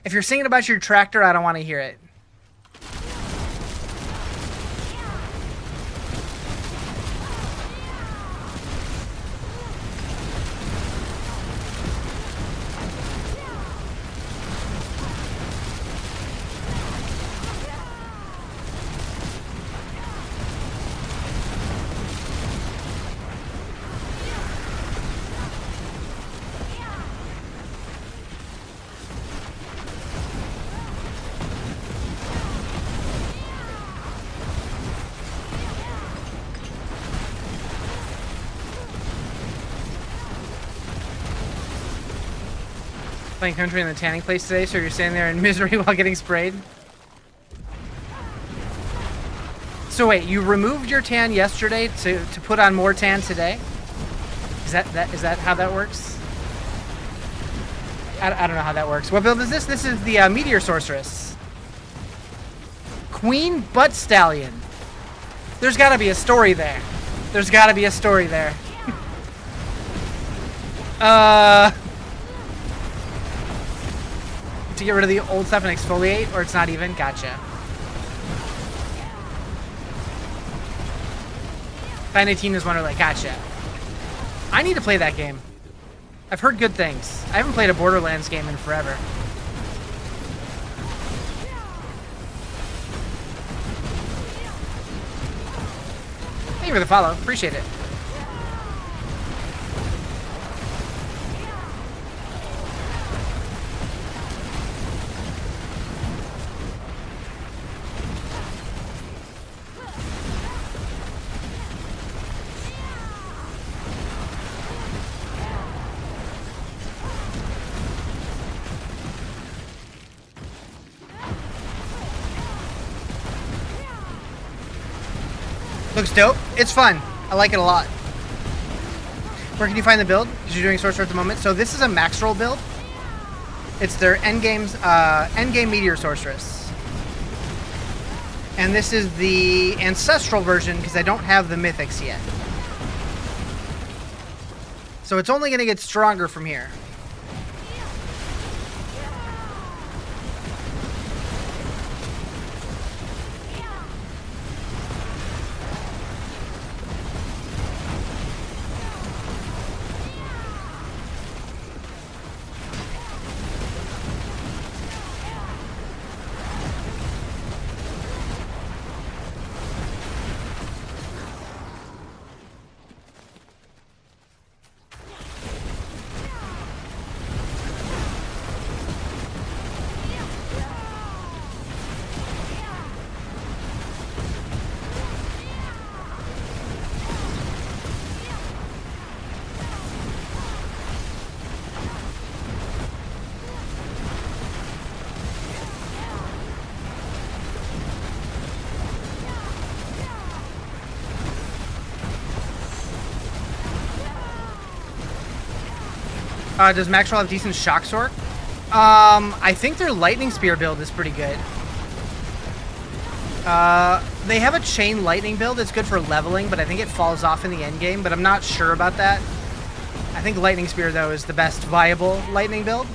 If you're singing about your tractor, I don't want to hear it. Playing country in the tanning place today, so you're standing there in misery while getting sprayed. So wait, you removed your tan yesterday to put on more tan today? Is that how that works? I don't know how that works. What build is this? This is the Meteor Sorceress. Queen Butt Stallion. There's got to be a story there. There's got to be a story there. To get rid of the old stuff and exfoliate, or it's not even? Gotcha. Final 18 is one like, gotcha. I need to play that game. I've heard good things. I haven't played a Borderlands game in forever. Thank you for the follow. Appreciate it. Looks dope. It's fun. I like it a lot. Where can you find the build? Because you're doing Sorcerer at the moment. So this is a max roll build. It's their endgame Meteor Sorceress. And this is the ancestral version because I don't have the mythics yet. So it's only going to get stronger from here. Does Maxwell have decent shock sword? I think their lightning spear build is pretty good. They have a chain lightning build that's good for leveling, but I think it falls off in the end game, but I'm not sure about that. I think lightning spear though is the best viable lightning build.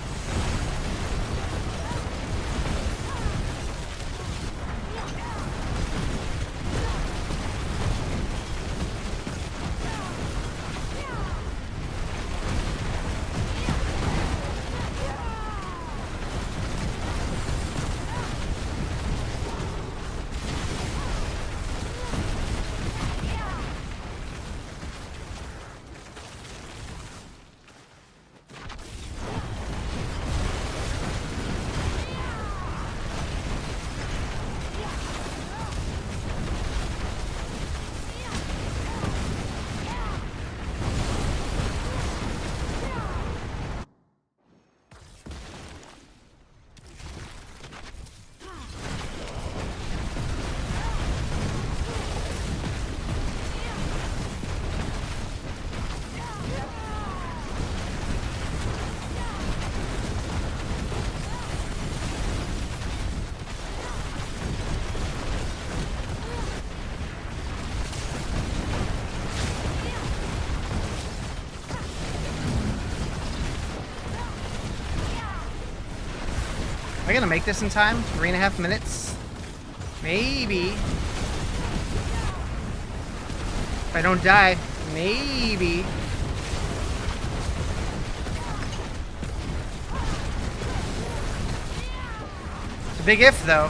I gonna make this in time? 3.5 minutes? Maybe. If I don't die, maybe. It's a big if, though.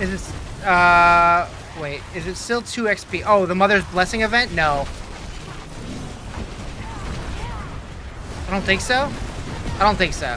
Is it, wait, is it still 2 XP? Oh, the Mother's Blessing event? No. I don't think so. I don't think so.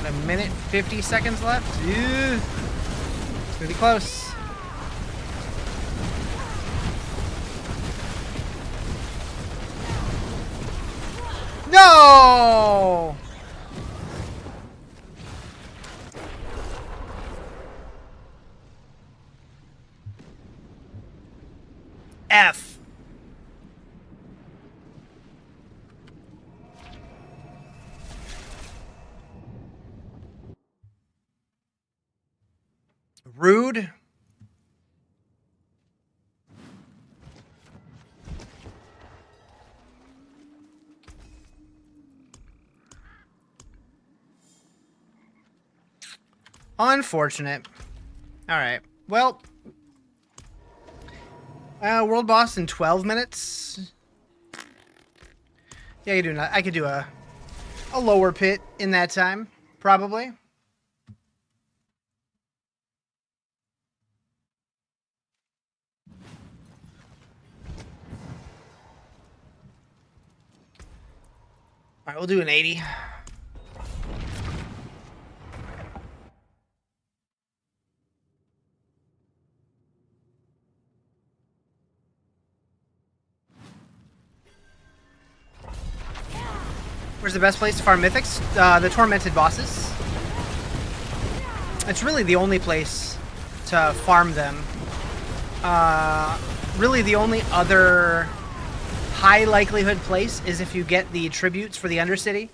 A minute 50 seconds left. Ew. It's gonna be close. No! F. Rude. Unfortunate. All right. Well, world boss in 12 minutes. Yeah, I could do a lower pit in that time, probably. All right, we'll do an 80. Where's the best place to farm mythics? The tormented bosses. It's really the only place to farm them. Really the only other high likelihood place is if you get the tributes for the Undercity.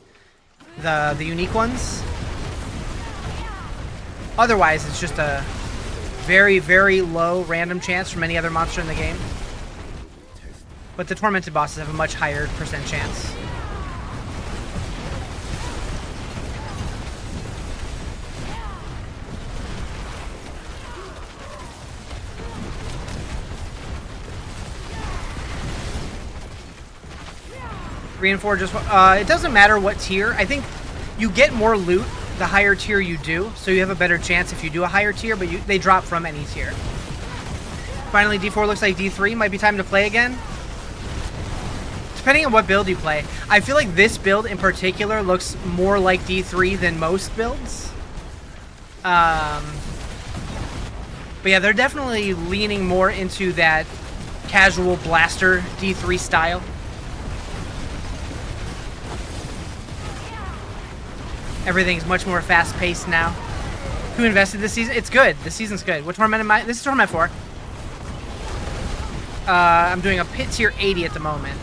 The unique ones. Otherwise, it's just a very, very low random chance from any other monster in the game. But the tormented bosses have a much higher % chance. Three and 4 just it doesn't matter what tier. I think you get more loot the higher tier you do, so you have a better chance if you do a higher tier, but they drop from any tier. Finally, D4 looks like D3. Might be time to play again. Depending on what build you play. I feel like this build in particular looks more like D3 than most builds. But yeah, they're definitely leaning more into that casual blaster D3 style. Everything's much more fast-paced now. Who invested this season? It's good. This season's good. What tournament am I? This is tournament 4. I'm doing a pit tier 80 at the moment.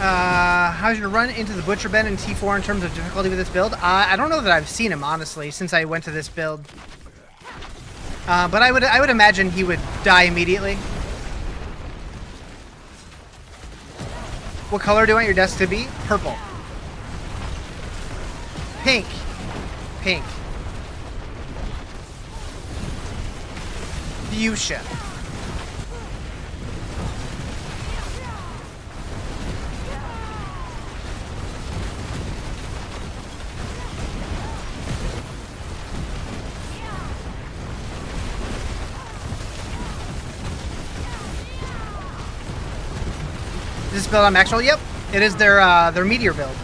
How's your run into the Butcher been in T4 in terms of difficulty with this build? I don't know that I've seen him, honestly, since I went to this build. But I would imagine he would die immediately. What color do you want your desk to be? Purple. Pink. Pink. Fuchsia. This build on Maxwell? Yep. It is their Meteor build.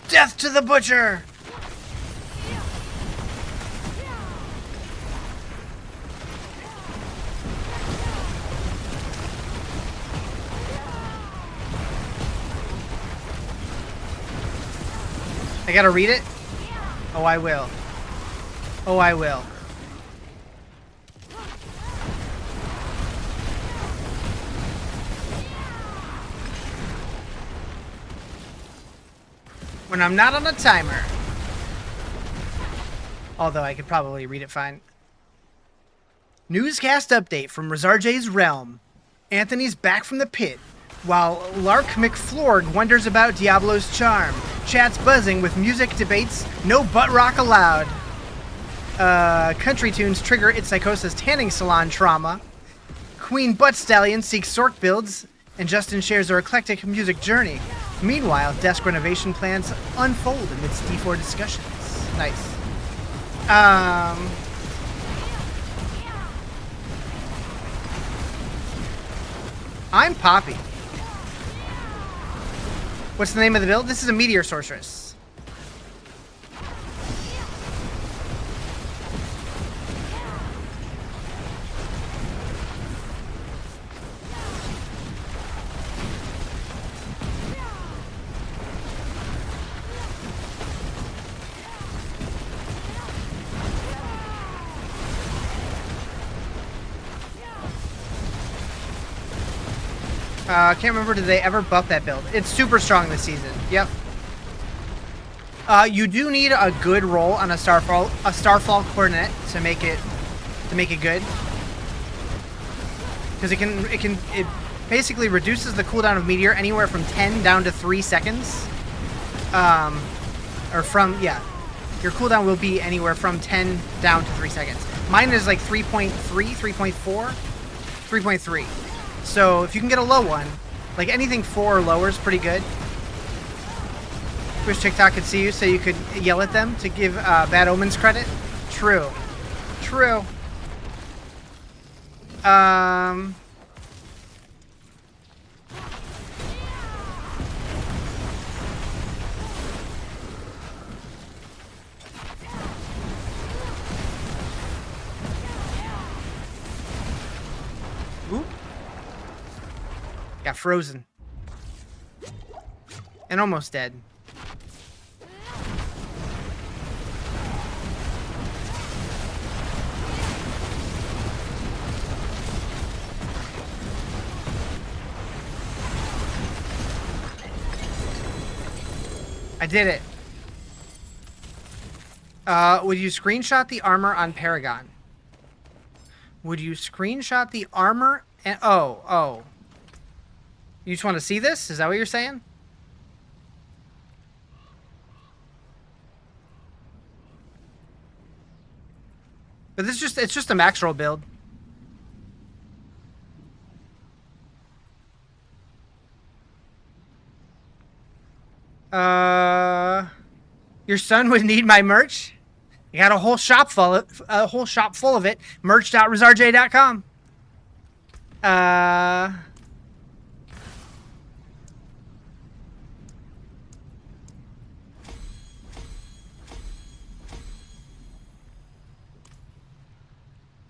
Death to the Butcher! I gotta read it? Oh, I will. Oh, I will. When I'm not on a timer. Although I could probably read it fine. Newscast update from Rizarjay's realm. Anthony's back from the pit, while Lark McFlord wonders about Diablo's charm. Chat's buzzing with music debates, no butt rock allowed. Country tunes trigger its psychosis tanning salon trauma. Queen Butt Stallion seeks Sork builds, and Justin shares their eclectic music journey. Meanwhile, desk renovation plans unfold amidst D4 discussions. Nice. I'm Poppy. What's the name of the build? This is a Meteor Sorceress. I can't remember, did they ever buff that build? It's super strong this season. Yep. You do need a good roll on a Starfall Coronet to make it good. Because it basically reduces the cooldown of Meteor anywhere from 10 down to 3 seconds. Your cooldown will be anywhere from 10 down to 3 seconds. Mine is like 3.3, 3.4, 3.3. So if you can get a low one, like anything 4 or lower is pretty good. Wish TikTok could see you so you could yell at them to give Bad Omens credit. True. True. Ooh. Got frozen. And almost dead. I did it. Would you screenshot the armor on Paragon? Would you screenshot the armor and... Oh. You just want to see this? Is that what you're saying? But it's just a max roll build. Your son would need my merch. You got a whole shop full of it. Merch.rizarjay.com.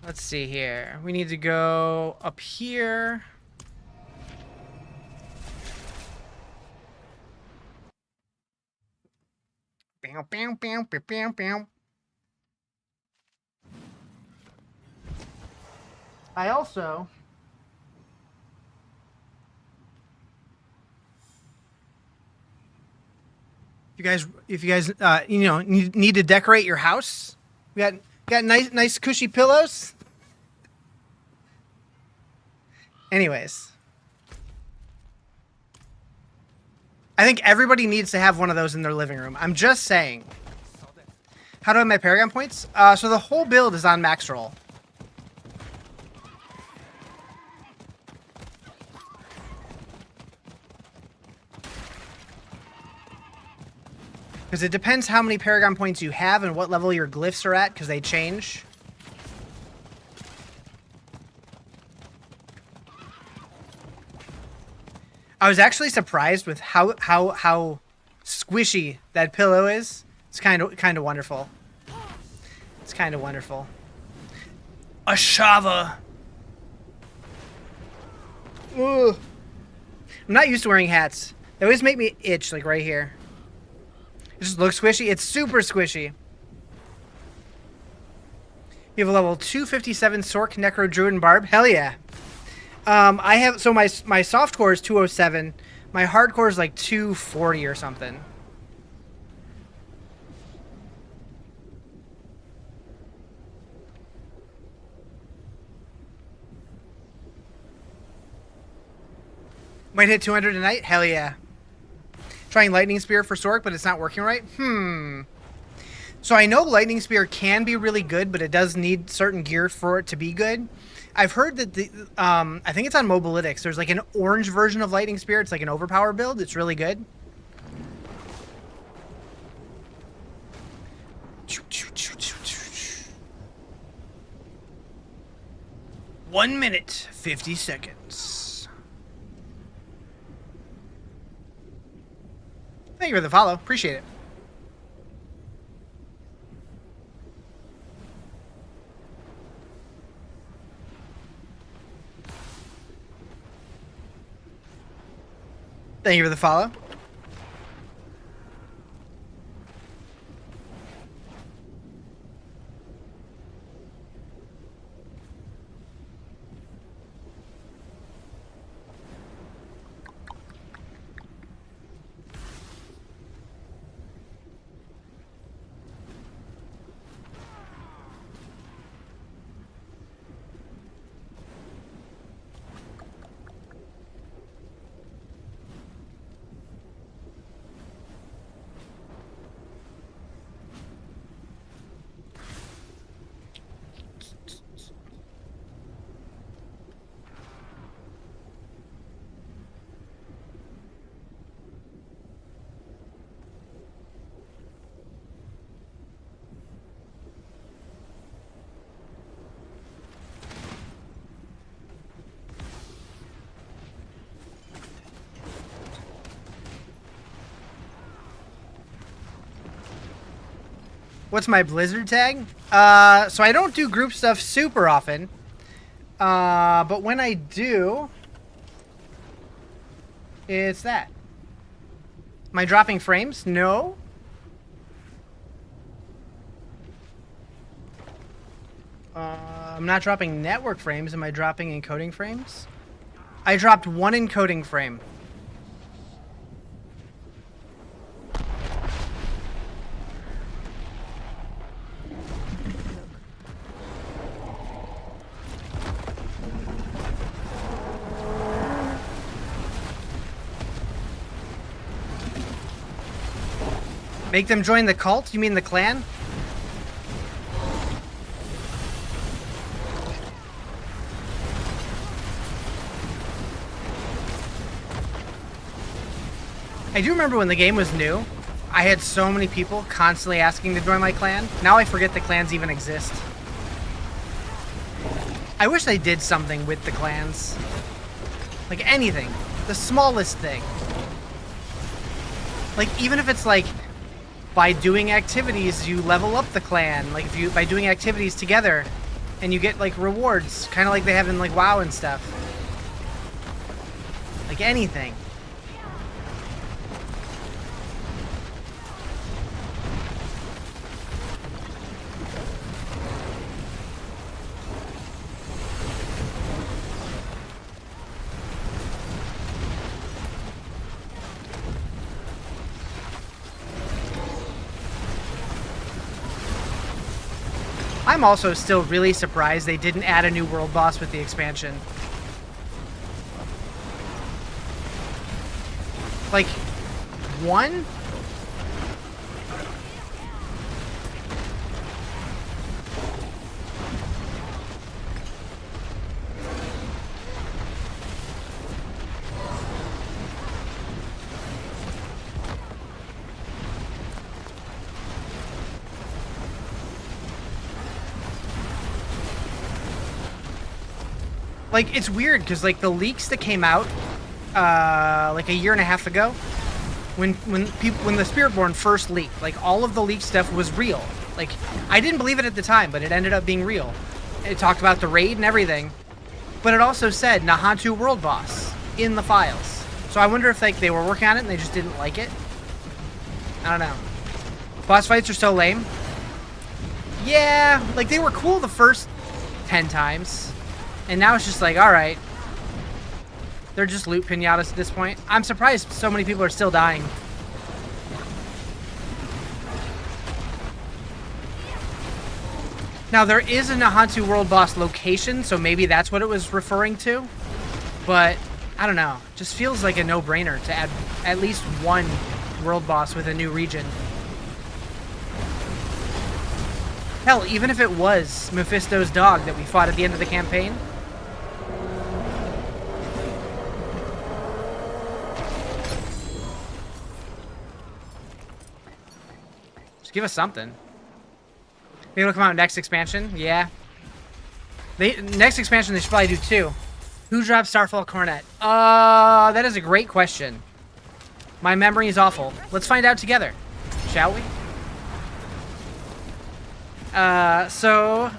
Let's see here. We need to go up here. Bow, bow, bow, bow, bow, bow. I if you guys, you know, need to decorate your house, we got nice cushy pillows. Anyways, I think everybody needs to have one of those in their living room. I'm just saying. How do I have my Paragon points? So the whole build is on max roll. Because it depends how many Paragon points you have and what level your glyphs are at, because they change. I was actually surprised with how squishy that pillow is. It's kind of wonderful. It's kind of wonderful. Ashava. Ugh. I'm not used to wearing hats. They always make me itch, like right here. It just looks squishy. It's super squishy. You have a level 257 Sorc, Necro, Druid, and Barb. Hell yeah. I have, so my soft core is 207. My hardcore is like 240 or something. Might hit 200 tonight? Hell yeah. Trying Lightning Spear for Sorc, but it's not working right? So I know Lightning Spear can be really good, but it does need certain gear for it to be good. I've heard that the, I think it's on Mobilytics. There's like an orange version of Lightning Spear. It's like an overpower build. It's really good. One minute, 50 seconds. Thank you for the follow. Appreciate it. Thank you for the follow. What's my Blizzard tag? So I don't do group stuff super often. But when I do, it's that. Am I dropping frames? No. I'm not dropping network frames. Am I dropping encoding frames? I dropped one encoding frame. Make them join the cult? You mean the clan? I do remember when the game was new, I had so many people constantly asking to join my clan. Now I forget the clans even exist. I wish they did something with the clans. Like anything. The smallest thing. Like even if it's like, by doing activities, you level up the clan. Like if you, by doing activities together, and you get like rewards, kind of like they have in like WoW and stuff. Like anything. I'm also still really surprised they didn't add a new world boss with the expansion. Like, one? Like, it's weird, because, like, the leaks that came out, like, a year and a half ago, when the Spiritborn first leaked, like, all of the leaked stuff was real. Like, I didn't believe it at the time, but it ended up being real. It talked about the raid and everything, but it also said Nahantu World Boss in the files. So I wonder if, like, they were working on it and they just didn't like it. I don't know. Boss fights are so lame. Yeah, like, they were cool the first 10 times. And now it's just like, alright. They're just loot pinatas at this point. I'm surprised so many people are still dying. Now, there is a Nahantu World Boss location, so maybe that's what it was referring to. But, I don't know. Just feels like a no-brainer to add at least one World Boss with a new region. Hell, even if it was Mephisto's dog that we fought at the end of the campaign. Just give us something. Maybe it'll come out next expansion. Yeah. Next expansion, they should probably do 2. Who dropped Starfall Cornet? That is a great question. My memory is awful. Let's find out together, shall we? So...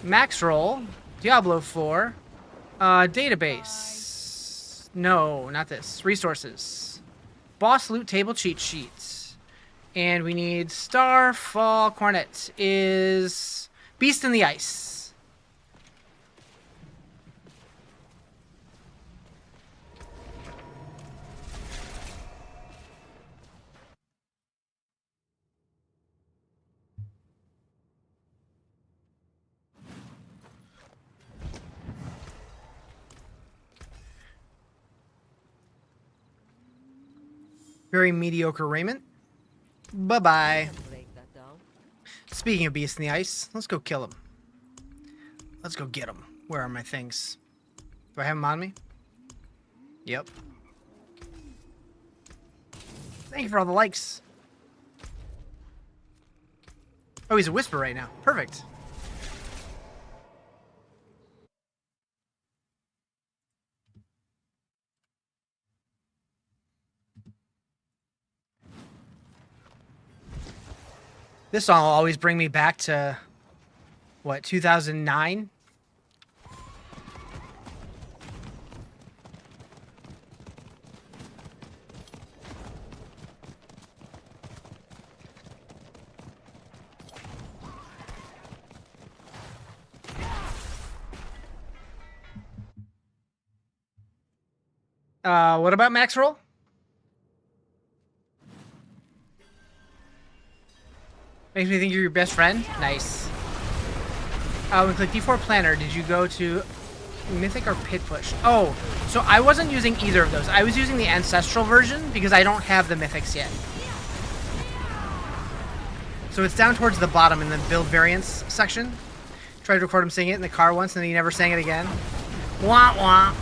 Max roll. Diablo 4. Database. No, not this. Resources. Boss loot table cheat sheets. And we need Starfall Cornet is Beast in the Ice. Very mediocre raiment. Bye-bye. Speaking of Beast in the Ice, let's go kill him. Let's go get him. Where are my things? Do I have him on me? Yep. Thank you for all the likes. Oh, he's a Whisper right now. Perfect. This song will always bring me back to, what, 2009? What about Max Roll? Makes me think you're your best friend. Nice. When click D4 Planner, did you go to Mythic or Pit Push? Oh, so I wasn't using either of those. I was using the Ancestral version because I don't have the Mythics yet. So it's down towards the bottom in the build variants section. Tried to record him singing it in the car once and then he never sang it again. Wah wah.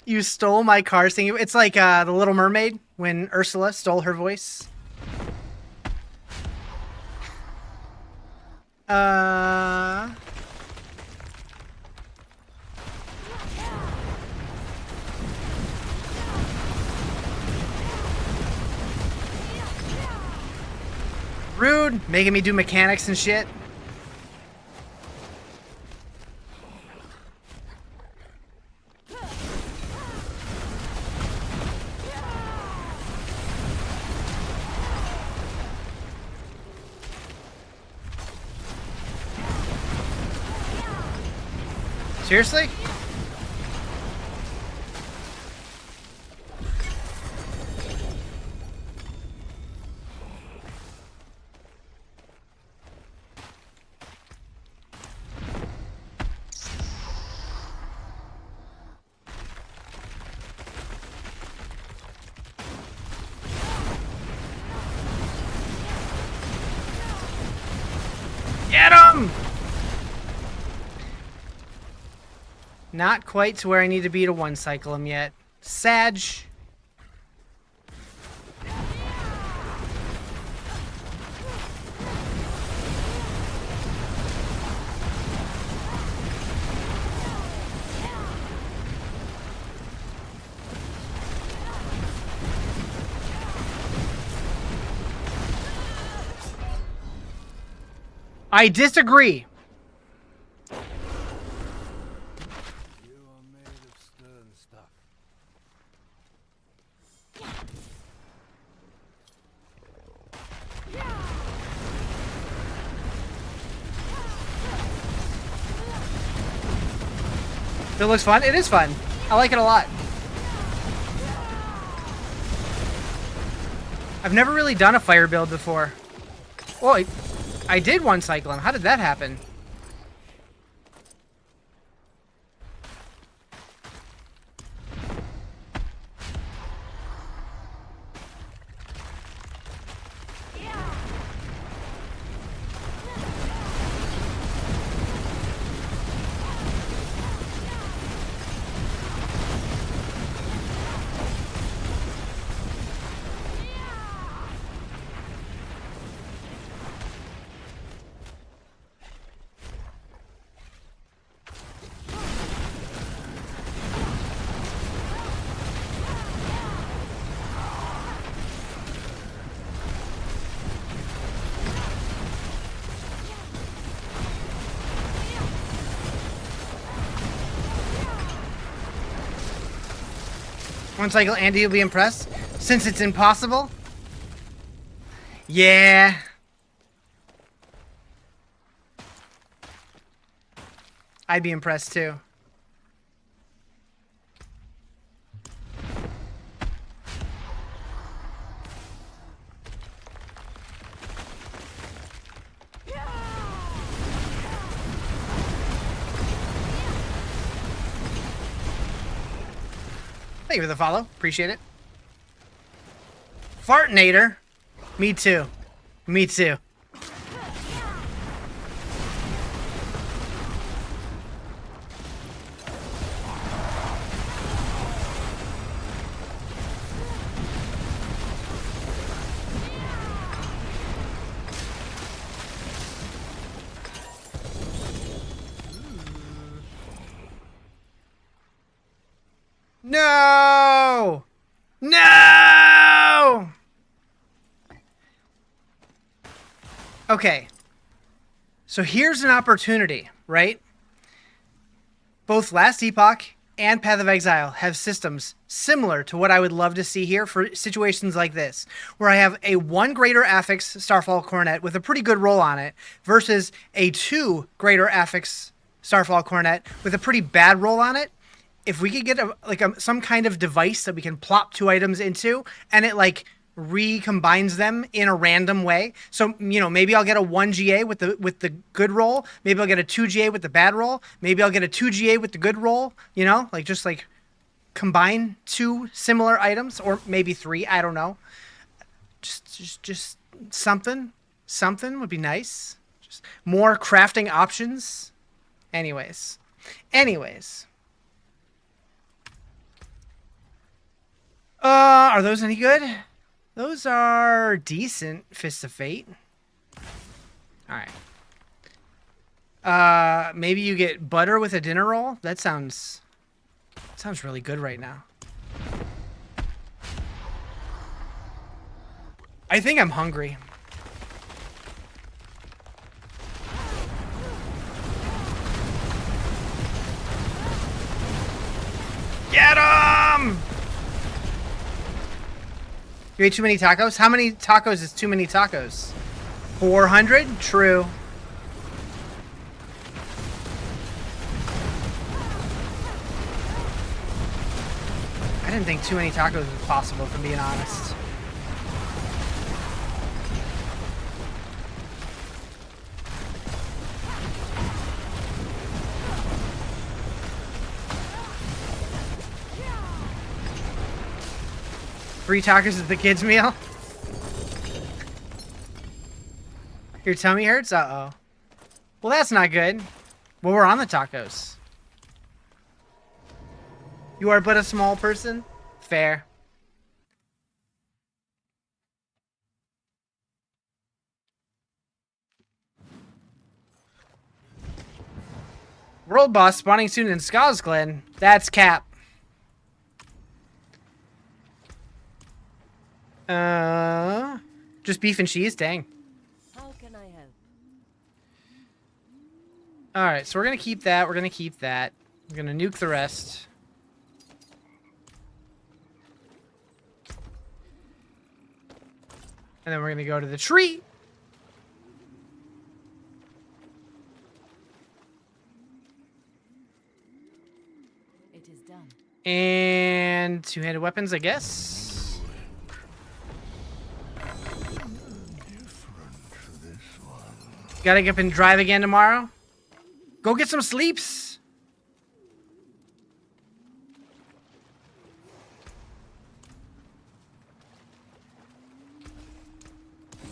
You stole my car singing. It's like The Little Mermaid when Ursula stole her voice. Rude, making me do mechanics and shit. Seriously? Not quite to where I need to be to one cycle him yet. Sag. I disagree. You are made of stern stuff. It looks fun. It is fun. I like it a lot. I've never really done a fire build before. Oh, I did one cycle him. How did that happen? One cycle, Andy will be impressed. Since it's impossible? Yeah. I'd be impressed too. Thank you for the follow. Appreciate it. Fartinator. Me too. Me too. No! No! Okay. So here's an opportunity, right? Both Last Epoch and Path of Exile have systems similar to what I would love to see here for situations like this, where I have a 1 greater affix Starfall Coronet with a pretty good roll on it versus a 2 greater affix Starfall Coronet with a pretty bad roll on it. If we could get some kind of device that we can plop 2 items into and it like recombines them in a random way. So, you know, maybe I'll get a 1 GA with the good roll. Maybe I'll get a 2 GA with the bad roll. Maybe I'll get a 2 GA with the good roll, you know, like just like combine 2 similar items or maybe 3. I don't know. Just something would be nice. Just more crafting options. Anyways. Are those any good? Those are decent. Fists of Fate. Alright. Maybe you get butter with a dinner roll? That sounds really good right now. I think I'm hungry. Get him! You ate too many tacos? How many tacos is too many tacos? 400? True. I didn't think too many tacos was possible, if I'm being honest. Free tacos is the kids' meal? Your tummy hurts? Uh-oh. Well, that's not good. Well, we're on the tacos. You are but a small person? Fair. World boss spawning soon in Skosglen. That's cap. Just beef and cheese? Dang. How can I help? Alright, so we're gonna keep that. We're gonna keep that. We're gonna nuke the rest. And then we're gonna go to the tree. It is done. And two-handed weapons, I guess. Gotta get up and drive again tomorrow. Go get some sleeps.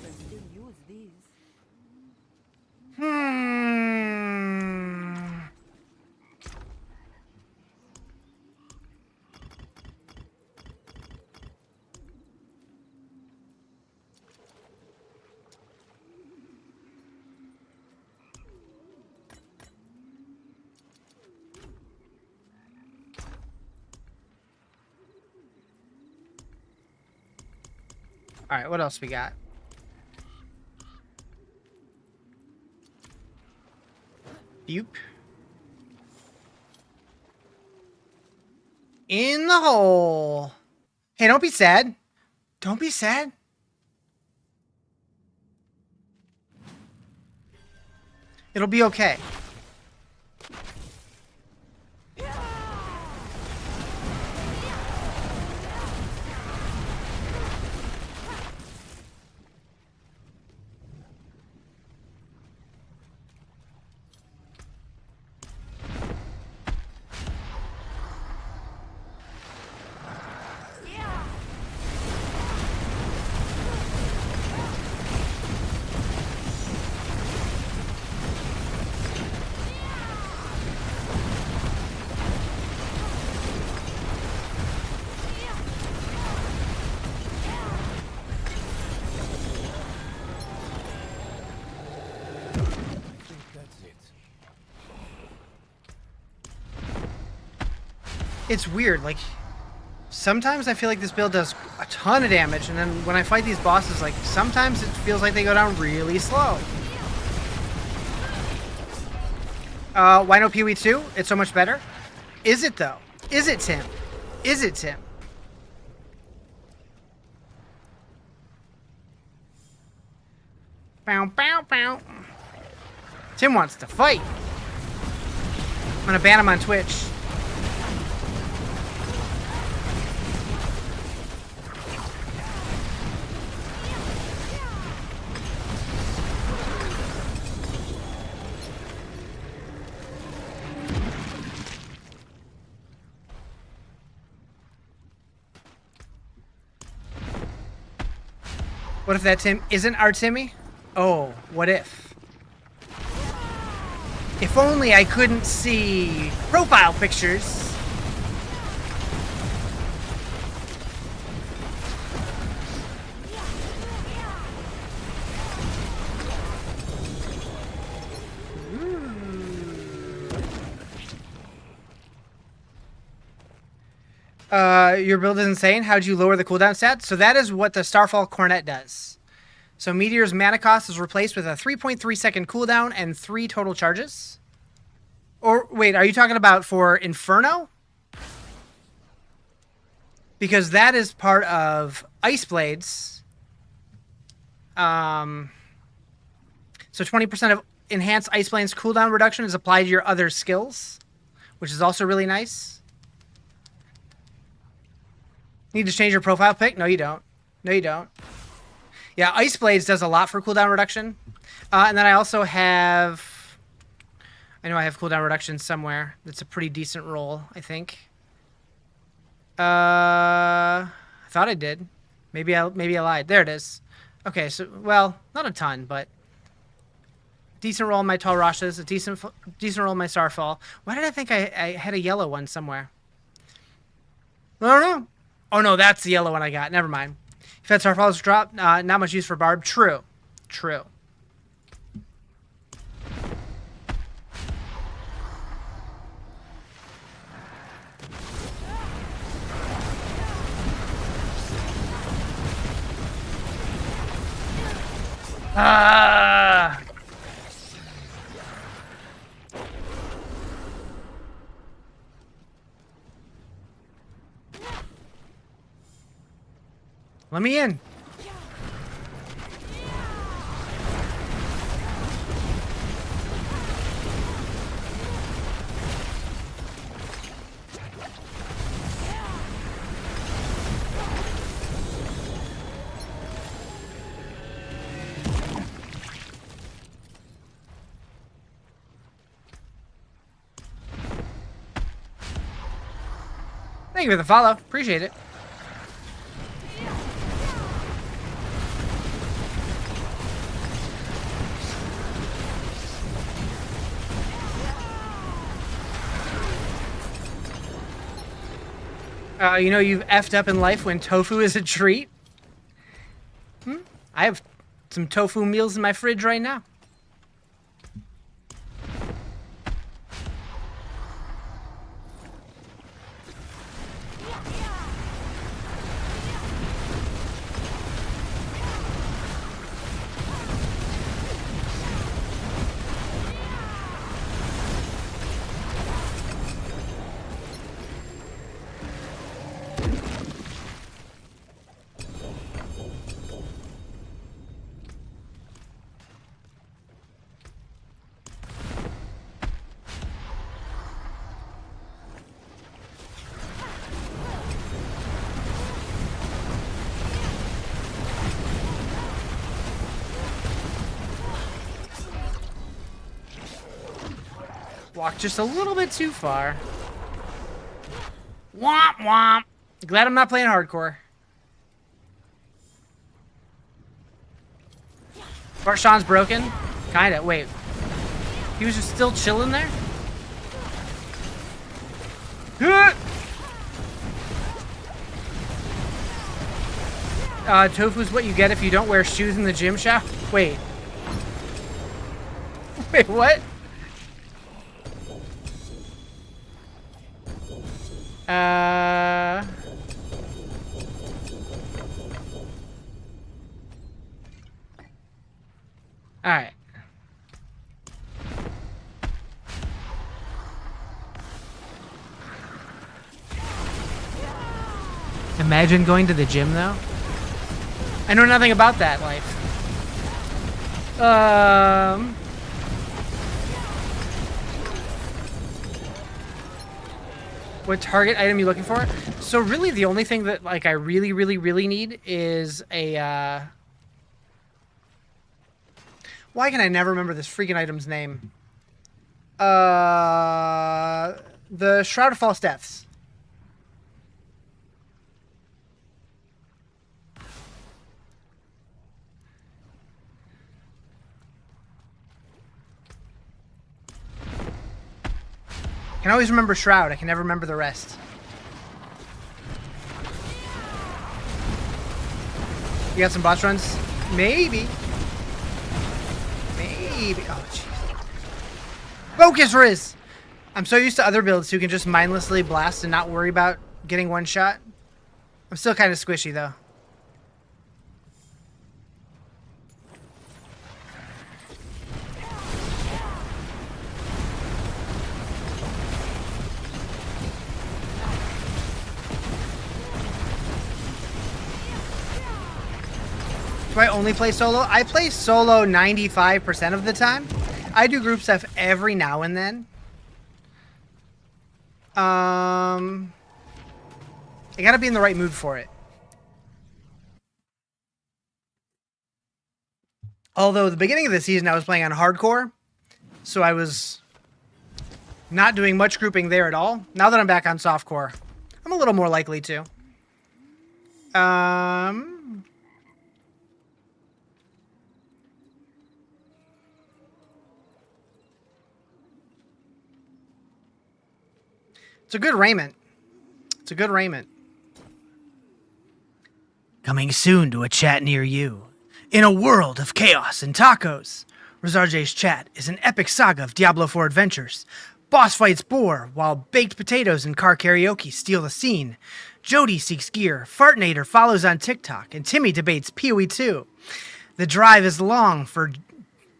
But still use these. All right, what else we got? Bupe. In the hole. Hey, don't be sad. Don't be sad. It'll be okay. It's weird, like, sometimes I feel like this build does a ton of damage, and then when I fight these bosses, like, sometimes it feels like they go down really slow. Why no Pee-wee 2? It's so much better? Is it, though? Is it, Tim? Is it, Tim? Bow, bow, bow. Tim wants to fight. I'm gonna ban him on Twitch. What if that Tim isn't our Timmy? Oh, what if? If only I couldn't see profile pictures. Your build is insane. How'd you lower the cooldown stats? So that is what the Starfall Cornet does. So Meteor's mana cost is replaced with a 3.3 second cooldown and 3 total charges. Or wait, are you talking about for Inferno? Because that is part of Ice Blades. So 20% of enhanced Ice Blades cooldown reduction is applied to your other skills, which is also really nice. Need to change your profile pic? No, you don't. No, you don't. Yeah, Ice Blades does a lot for cooldown reduction. And then I also have... I know I have cooldown reduction somewhere. That's a pretty decent roll, I think. I thought I did. Maybe I lied. There it is. Okay, so, well, not a ton, but... Decent roll in my Tall Rashas, a decent roll in my Starfall. Why did I think I had a yellow one somewhere? I don't know. Oh no, that's the yellow one I got. Never mind. You've had Starfall's drop. Not much use for Barb. True. True. Ah! Let me in. Thank you for the follow. Appreciate it. You know you've effed up in life when tofu is a treat? I have some tofu meals in my fridge right now. Walk just a little bit too far. Womp womp. Glad I'm not playing hardcore. Barshan's broken? Kinda. Wait. He was just still chilling there? Tofu's what you get if you don't wear shoes in the gym shop? Wait. Wait, what? Alright. Imagine going to the gym, though. I know nothing about that life. What target item are you looking for? So really the only thing that like I really need is a why can I never remember this freaking item's name? The Shroud of False Deaths. I can always remember Shroud. I can never remember the rest. You got some boss runs? Maybe. Maybe. Oh, jeez. Focus, Riz! I'm so used to other builds who can just mindlessly blast and not worry about getting one shot. I'm still kind of squishy, though. Do I only play solo? I play solo 95% of the time. I do group stuff every now and then. I gotta be in the right mood for it. Although the beginning of the season I was playing on hardcore, so I was not doing much grouping there at all. Now that I'm back on softcore, I'm a little more likely to. It's a good raiment. It's a good raiment. Coming soon to a chat near you. In a world of chaos and tacos, Rizarjay's chat is an epic saga of Diablo 4 adventures. Boss fights boar, while baked potatoes and car karaoke steal the scene. Jody seeks gear, Fartinator follows on TikTok, and Timmy debates PoE 2. The drive is long for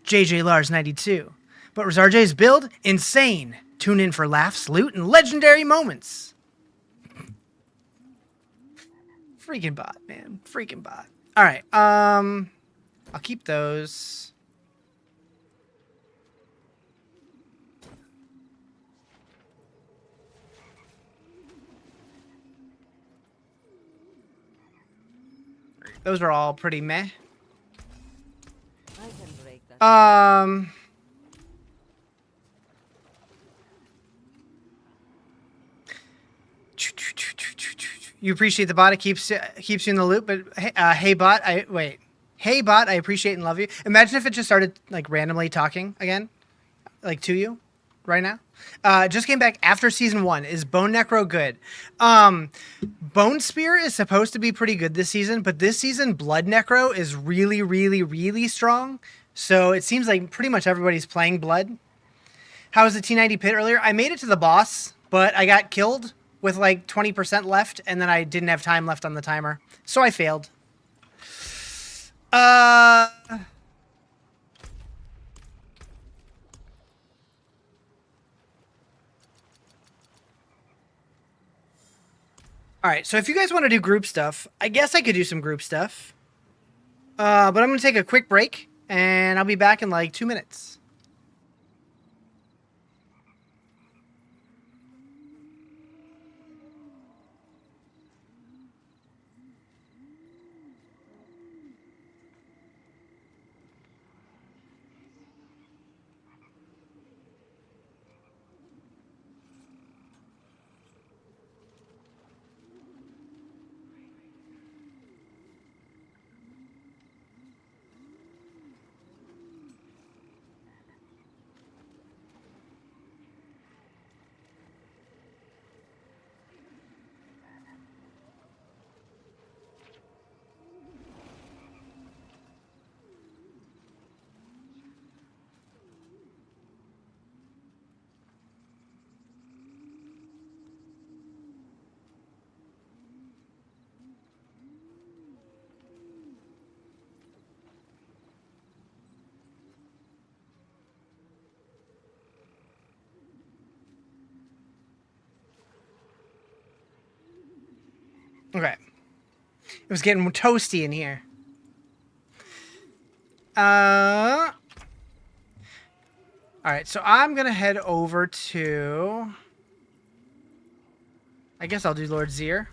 JJ Lars 92, but Rizarjay's build, insane. Tune in for laughs, loot, and legendary moments. Freaking bot, man. Freaking bot. All right. I'll keep those. Those are all pretty meh. I can break that. You appreciate the bot. It keeps you in the loop. But hey bot, Hey bot, I appreciate and love you. Imagine if it just started like randomly talking again, like to you, right now. Just came back after season 1. Is Bone Necro good? Bone Spear is supposed to be pretty good this season, but this season Blood Necro is really, really, really strong. So it seems like pretty much everybody's playing Blood. How was the T90 pit earlier? I made it to the boss, but I got killed with like 20% left, and then I didn't have time left on the timer. So I failed. All right, so if you guys want to do group stuff, I guess I could do some group stuff. But I'm going to take a quick break, and I'll be back in like 2 minutes. Okay. It was getting toasty in here. Alright, so I'm gonna head over to... I guess I'll do Lord Zir.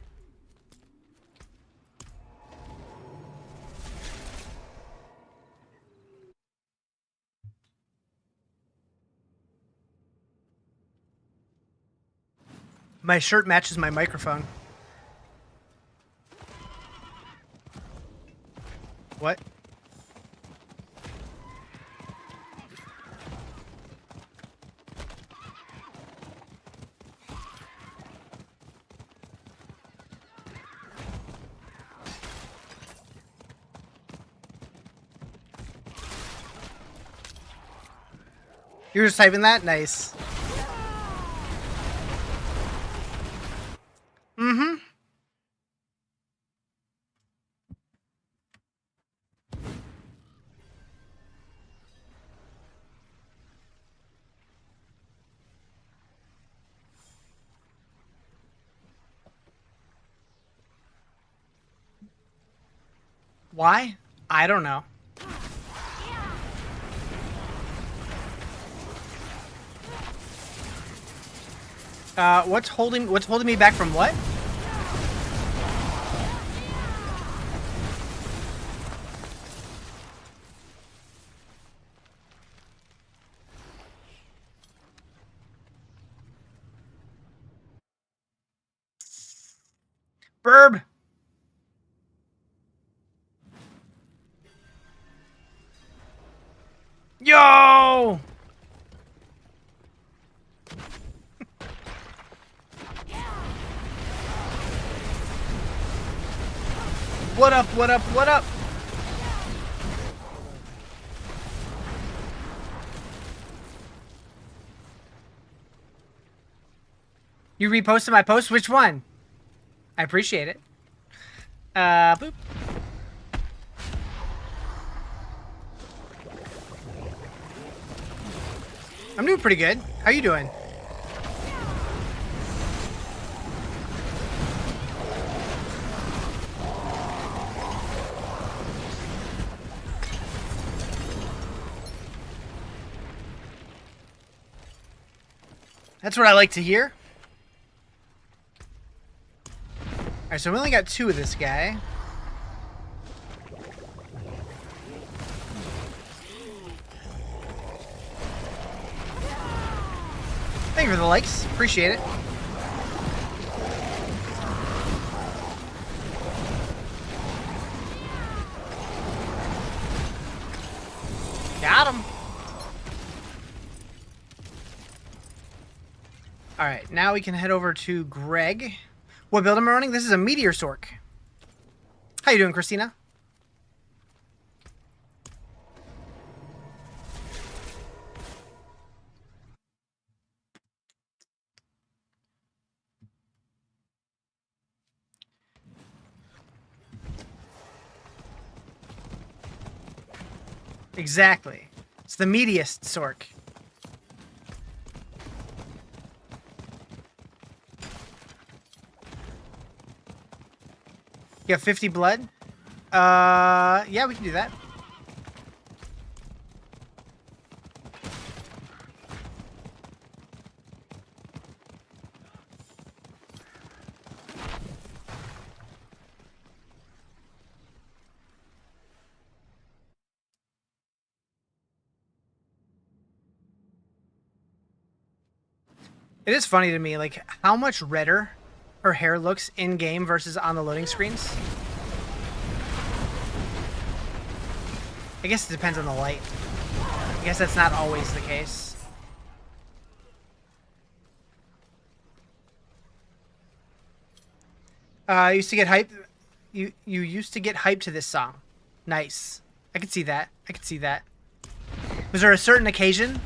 My shirt matches my microphone. What? You were just typing that? Nice. Mm-hmm. Why? I don't know. What's holding me back from what? Burb. Yo! What up, what up, what up? You reposted my post? Which one? I appreciate it. Boop. I'm doing pretty good. How you doing? That's what I like to hear. Alright, so we only got 2 of this guy. Thank you for the likes. Appreciate it. Got him. Alright, now we can head over to Greg. What build am I running? This is a Meteor Sork. How you doing, Christina? Exactly. It's the meatiest Sork. You have 50 blood? Yeah, we can do that. It is funny to me, like, how much redder her hair looks in-game versus on the loading screens. I guess it depends on the light. I guess that's not always the case. I used to get hyped. You used to get hyped to this song. Nice. I could see that. I could see that. Was there a certain occasion?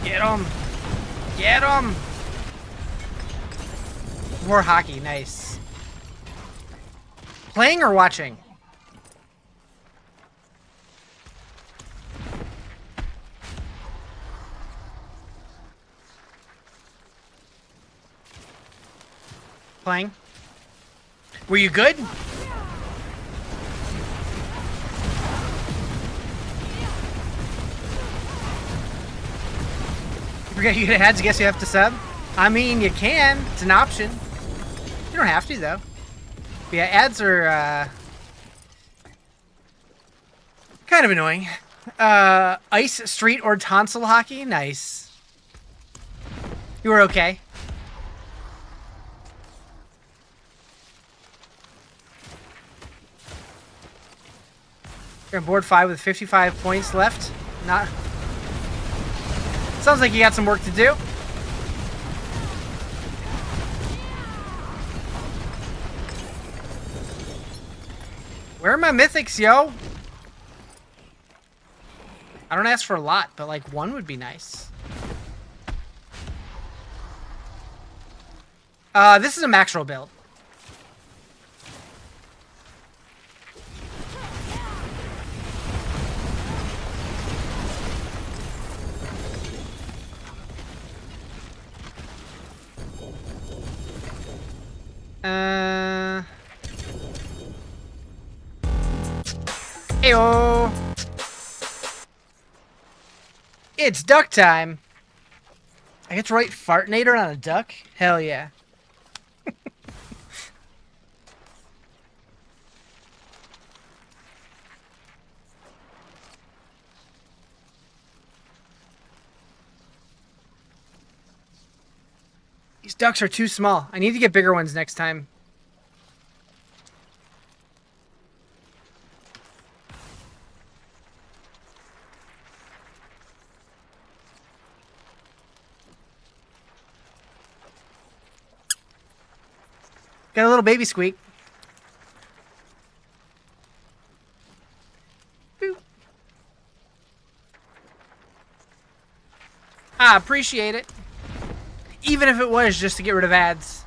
Get him! Get him! More hockey, nice. Playing or watching? Playing. Were you good? Forget you get ads, guess you have to sub? I mean, you can. It's an option. You don't have to, though. But yeah, ads are, kind of annoying. Ice, street, or tonsil hockey? Nice. You were okay. You're on board 5 with 55 points left. Not... Sounds like you got some work to do. Where are my mythics, yo? I don't ask for a lot, but like 1 would be nice. This is a max roll build. Ayo! It's duck time! I get to write Fartinator on a duck? Hell yeah. These ducks are too small. I need to get bigger ones next time. Got a little baby squeak. Boop. I appreciate it. Even if it was just to get rid of ads.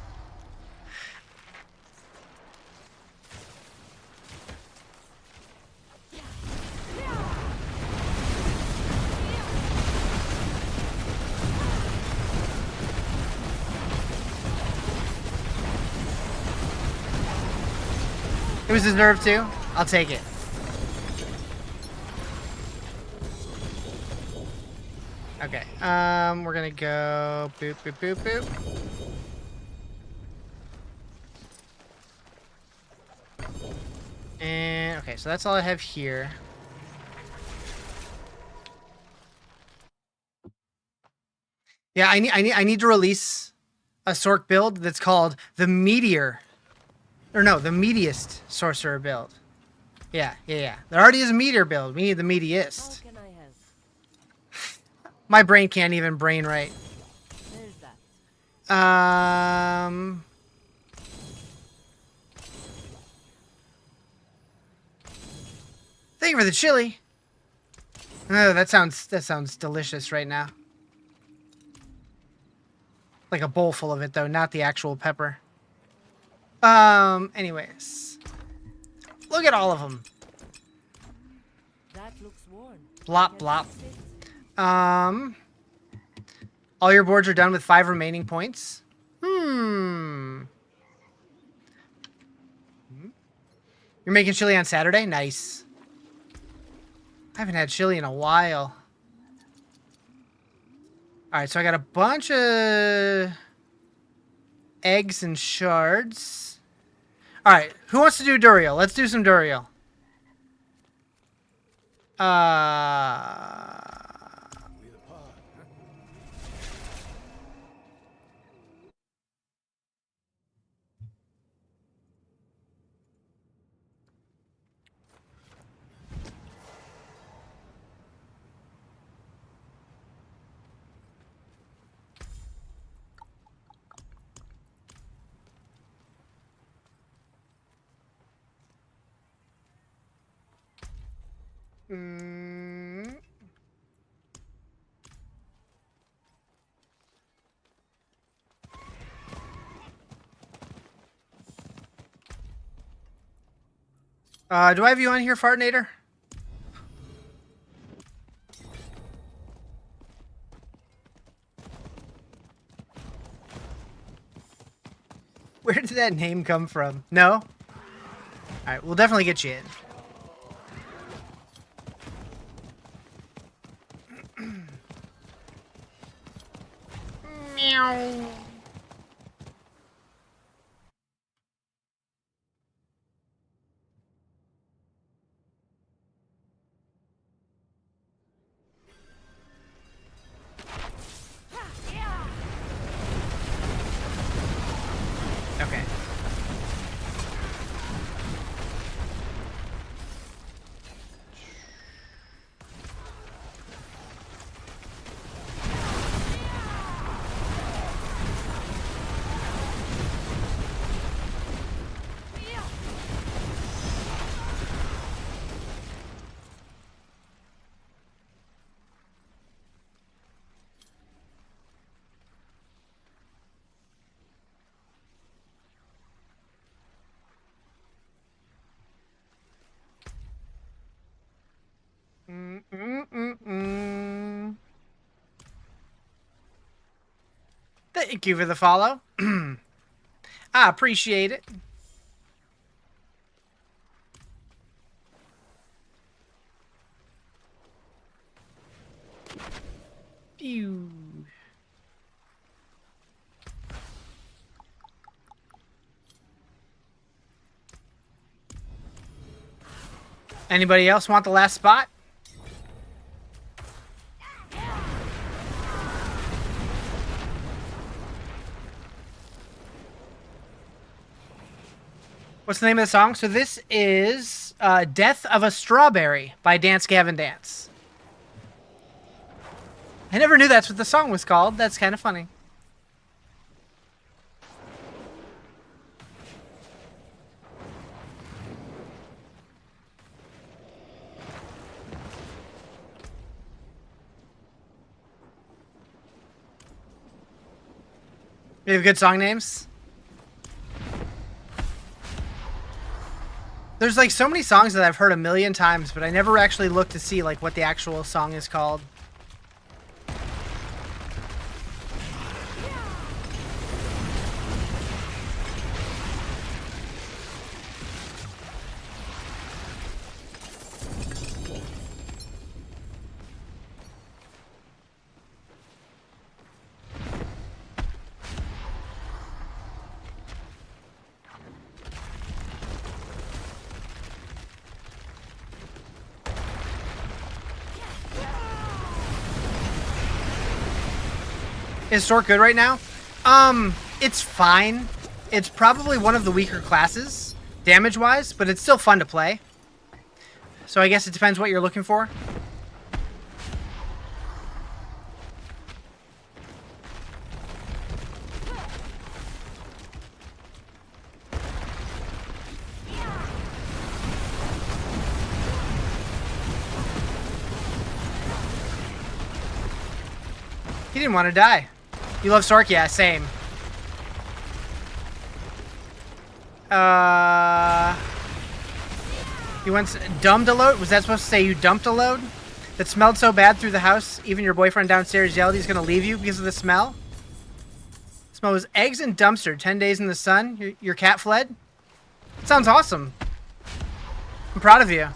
It was deserved too. I'll take it. Okay. We're gonna go boop boop boop boop. And okay, so that's all I have here. Yeah, I need to release a Sorc build that's called the Meteor. Or no, the Meatiest Sorcerer build. Yeah. There already is a Meteor build. We need the Meatiest. How can I help? My brain can't even brain right. There's that. Thank you for the chili. Oh, that sounds delicious right now. Like a bowl full of it though, not the actual pepper. Anyways. Look at all of them. That looks worn. Blop, Can blop. I sit? All your boards are done with 5 remaining points. You're making chili on Saturday? Nice. I haven't had chili in a while. Alright, so I got a bunch of eggs and shards. Alright, who wants to do Duriel? Let's do some Duriel. Do I have you on here, Fartinator? Where did that name come from? No? Alright, we'll definitely get you in. Meow. Okay. Thank you for the follow. I appreciate it. Pew. Anybody else want the last spot? What's the name of the song? So this is Death of a Strawberry by Dance Gavin Dance. I never knew that's what the song was called. That's kind of funny. We have good song names. There's like so many songs that I've heard a million times, but I never actually looked to see like what the actual song is called. Is Stork good right now? It's fine. It's probably one of the weaker classes, damage-wise, but it's still fun to play. So I guess it depends what you're looking for. He didn't want to die. You love Stork? Yeah, same. You once dumped a load? Was that supposed to say you dumped a load? That smelled so bad through the house, even your boyfriend downstairs yelled he's gonna leave you because of the smell? The smell was eggs and dumpster, 10 days in the sun. Your cat fled? Sounds awesome. I'm proud of you.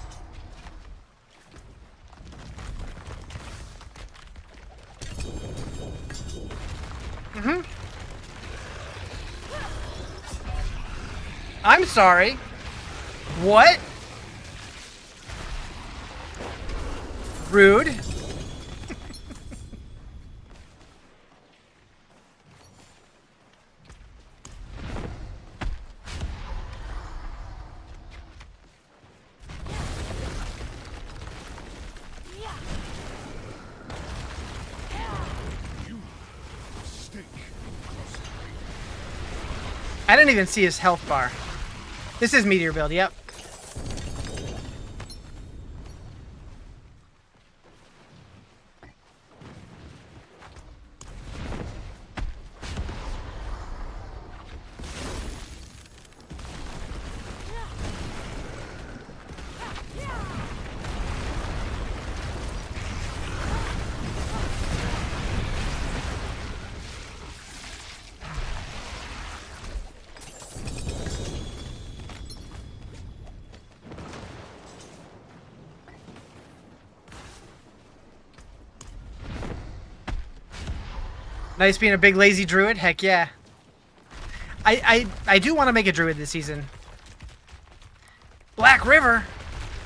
Mm-hmm. I'm sorry. What? Rude. I didn't even see his health bar. This is Meteor build, yep. Nice being a big lazy druid? Heck yeah. I do want to make a druid this season. Black River?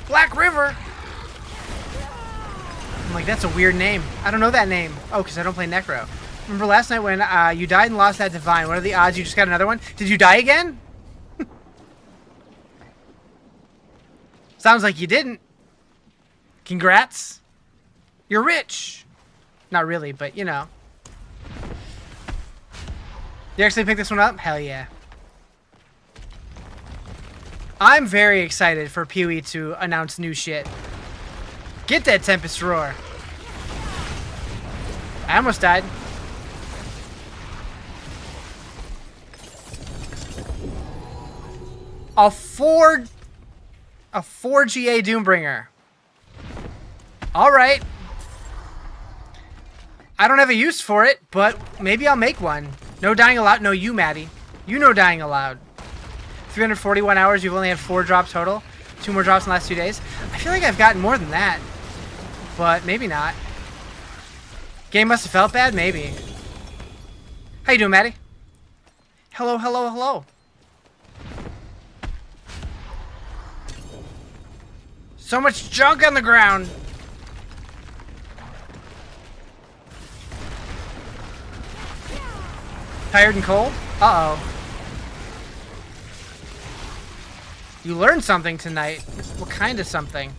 Black River? I'm like, that's a weird name. I don't know that name. Oh, because I don't play Necro. Remember last night when you died and lost that Divine? What are the odds you just got another one? Did you die again? Sounds like you didn't. Congrats. You're rich. Not really, but you know. You actually picked this one up? Hell yeah. I'm very excited for Pee-wee to announce new shit. Get that Tempest Roar. I almost died. A 4 GA Doombringer. Alright. I don't have a use for it, but maybe I'll make one. No dying allowed. No, you, Maddie. You know dying allowed. 341 hours. You've only had 4 drops total. 2 more drops in the last 2 days. I feel like I've gotten more than that. But maybe not. Game must have felt bad? Maybe. How you doing, Maddie? Hello, hello, hello. So much junk on the ground. Tired and cold? Uh-oh. You learned something tonight. What kind of something?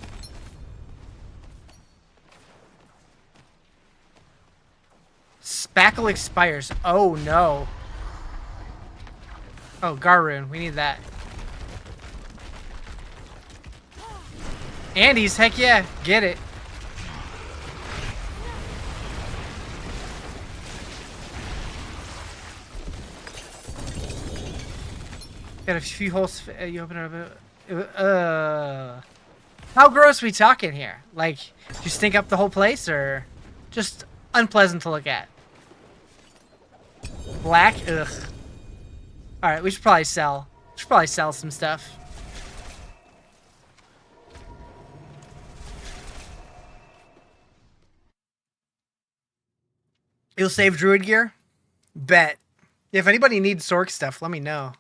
Spackle expires. Oh, no. Oh, Garoon. We need that. Andes, heck yeah. Get it. Got a few holes. You open it up. How gross are we talking here? Like, do you stink up the whole place, or just unpleasant to look at? Black? Ugh. Alright, we should probably sell. We should probably sell some stuff. You'll save druid gear? Bet. If anybody needs Sorc stuff, let me know.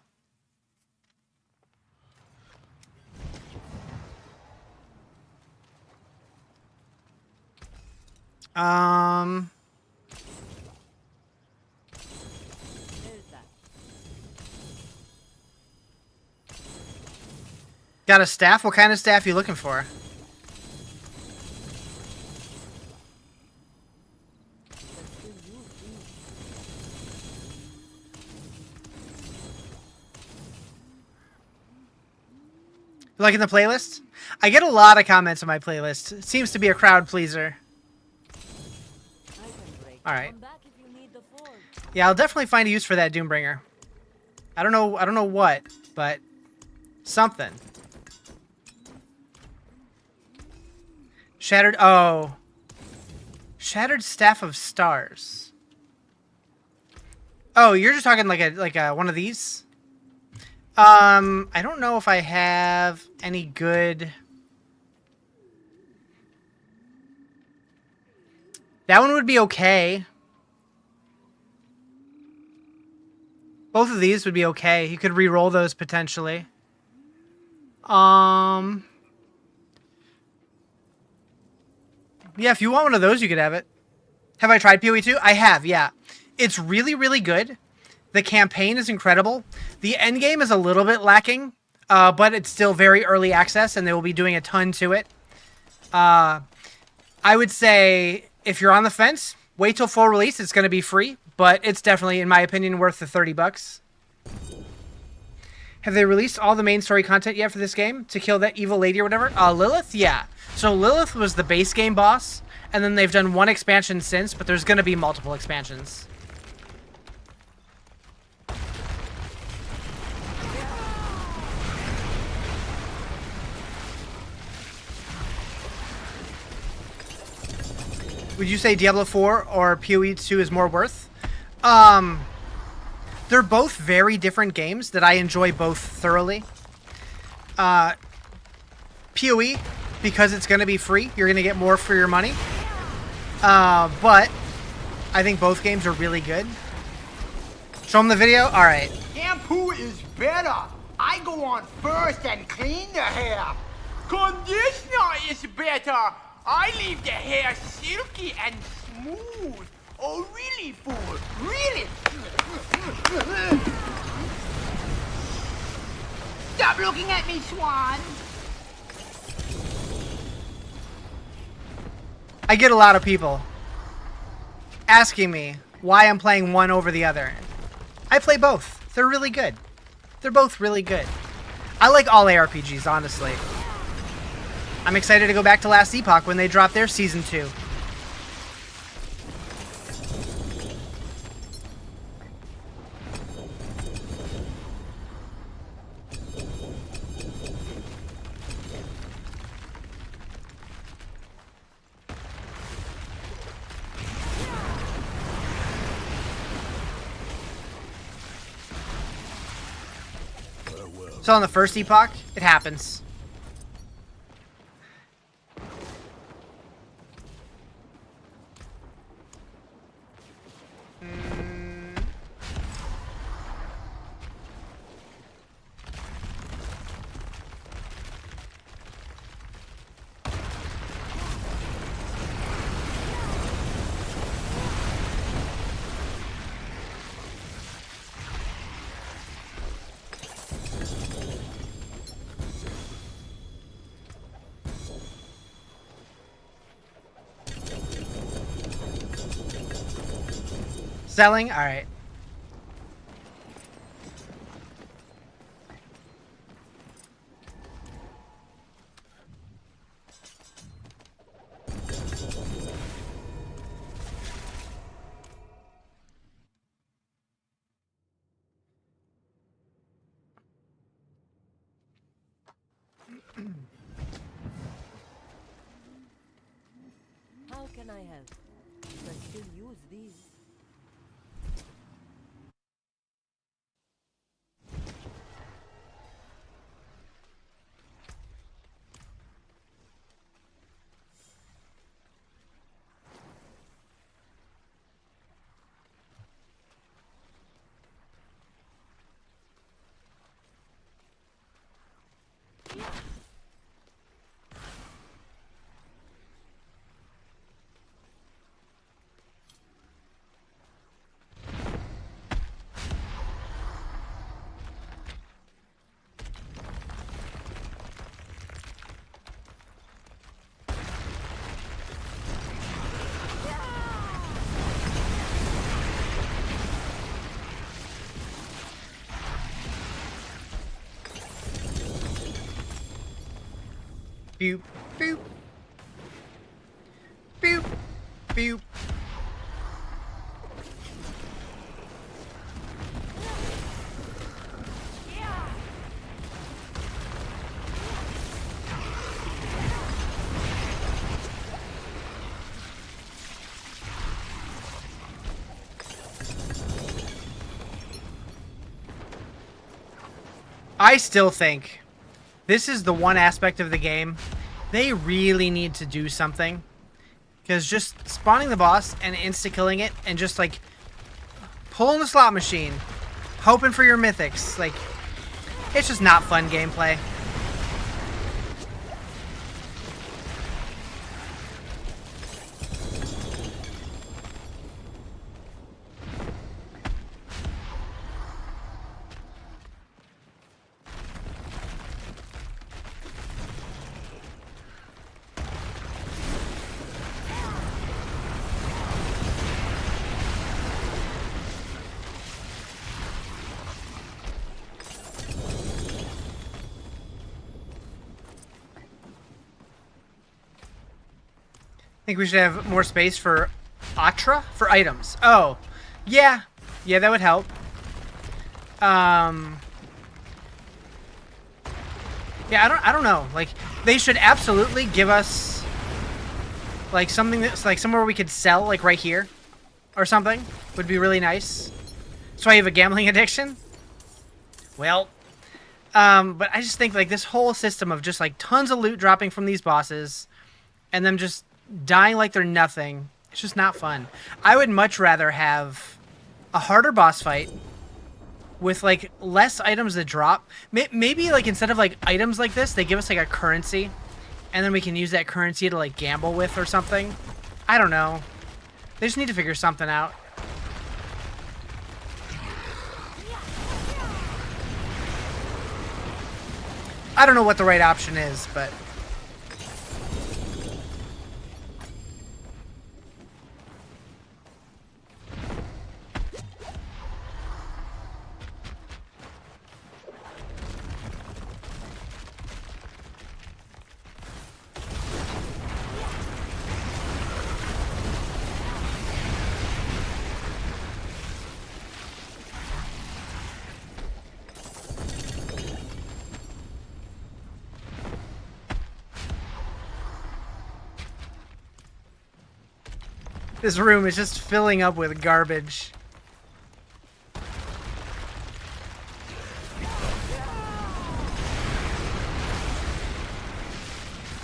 There's that. Got a staff? What kind of staff you looking for? You liking the playlist? I get a lot of comments on my playlist. It seems to be a crowd pleaser. I can break. Alright. Come back if you need the forge. Yeah, I'll definitely find a use for that Doombringer. I don't know what, but something. Shattered Shattered Staff of Stars. Oh, you're just talking like a one of these? I don't know if I have any good. That one would be okay. Both of these would be okay. You could re-roll those potentially. Yeah, if you want one of those, you could have it. Have I tried PoE 2? I have, yeah. It's really, really good. The campaign is incredible. The end game is a little bit lacking, but it's still very early access, and they will be doing a ton to it. I would say if you're on the fence, wait till full release. It's going to be free, but it's definitely, in my opinion, worth the $30. Have they released all the main story content yet for this game to kill that evil lady or whatever? Lilith? Yeah. So Lilith was the base game boss, and then they've done one expansion since, but there's going to be multiple expansions. Would you say Diablo 4 or PoE 2 is more worth? They're both very different games that I enjoy both thoroughly. PoE, because it's going to be free, you're going to get more for your money. But I think both games are really good. Show them the video? Alright. Shampoo is better. I go on first and clean the hair. Conditioner is better. I leave the hair silky and smooth. Oh, really, fool? Really? Stop looking at me, Swan. I get a lot of people asking me why I'm playing one over the other. I play both. They're really good. They're both really good. I like all ARPGs, honestly. I'm excited to go back to Last Epoch when they drop their Season 2. So on the first Epoch, it happens. Selling? Alright. can I help? I still use these. Boop, boop. Boop, boop. I still think this is the one aspect of the game they really need to do something. Because just spawning the boss and insta-killing it and just, like, pulling the slot machine, hoping for your mythics, like, it's just not fun gameplay. I think we should have more space for Atra? For items. Oh. Yeah. Yeah, that would help. Yeah, I don't know. Like, they should absolutely give us, like, something that's, like, somewhere we could sell, like, right here. Or something. Would be really nice. So I have a gambling addiction? Well. But I just think, like, this whole system of just, like, tons of loot dropping from these bosses. And them just dying like they're nothing. It's just not fun. I would much rather have a harder boss fight with, like, less items that drop. Maybe, like, instead of, like, items like this, they give us, like, a currency. And then we can use that currency to, like, gamble with or something. I don't know. They just need to figure something out. I don't know what the right option is, but... This room is just filling up with garbage.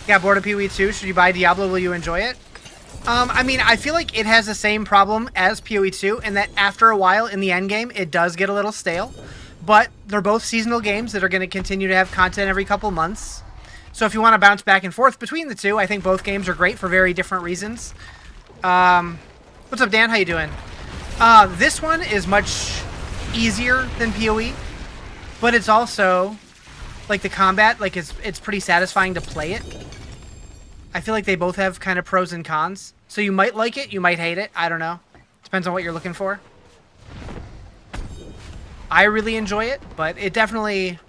Got bored of PoE 2? Should you buy Diablo? Will you enjoy it? I mean, I feel like it has the same problem as PoE 2 in that after a while in the end game, it does get a little stale. But they're both seasonal games that are going to continue to have content every couple months. So if you want to bounce back and forth between the two, I think both games are great for very different reasons. What's up, Dan? How you doing? This one is much easier than PoE, but it's also, like, the combat, like, it's pretty satisfying to play it. I feel like they both have kind of pros and cons. So you might like it, you might hate it. I don't know. Depends on what you're looking for. I really enjoy it, but it definitely...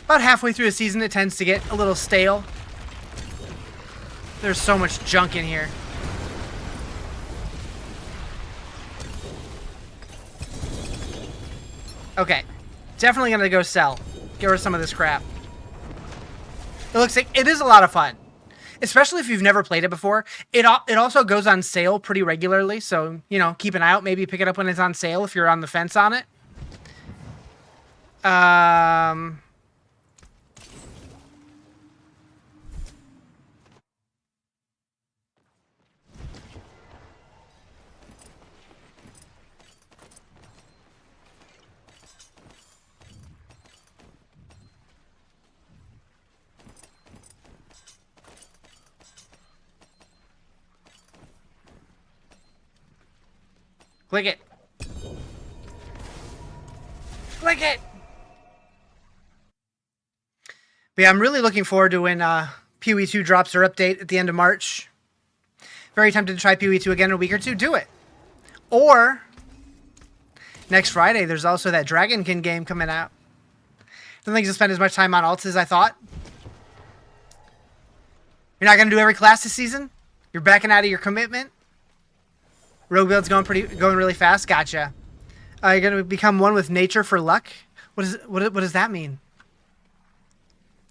About halfway through the season, it tends to get a little stale. There's so much junk in here. Okay. Definitely gonna go sell. Get rid of some of this crap. It looks like it is a lot of fun. especially if you've never played it before. It also goes on sale pretty regularly, so you know, keep an eye out. Maybe pick it up when it's on sale if you're on the fence on it. Click it. Click it. But yeah, I'm really looking forward to when PoE 2 drops their update at the end of March. Very tempted to try PoE 2 again in a week or two. Do it. Or next Friday, there's also that Dragonkin game coming out. Don't think you'll spend as much time on alts as I thought. You're not going to do every class this season? You're backing out of your commitment? Rogue build's going really fast. Gotcha. You're going to become one with nature for luck? What does that mean?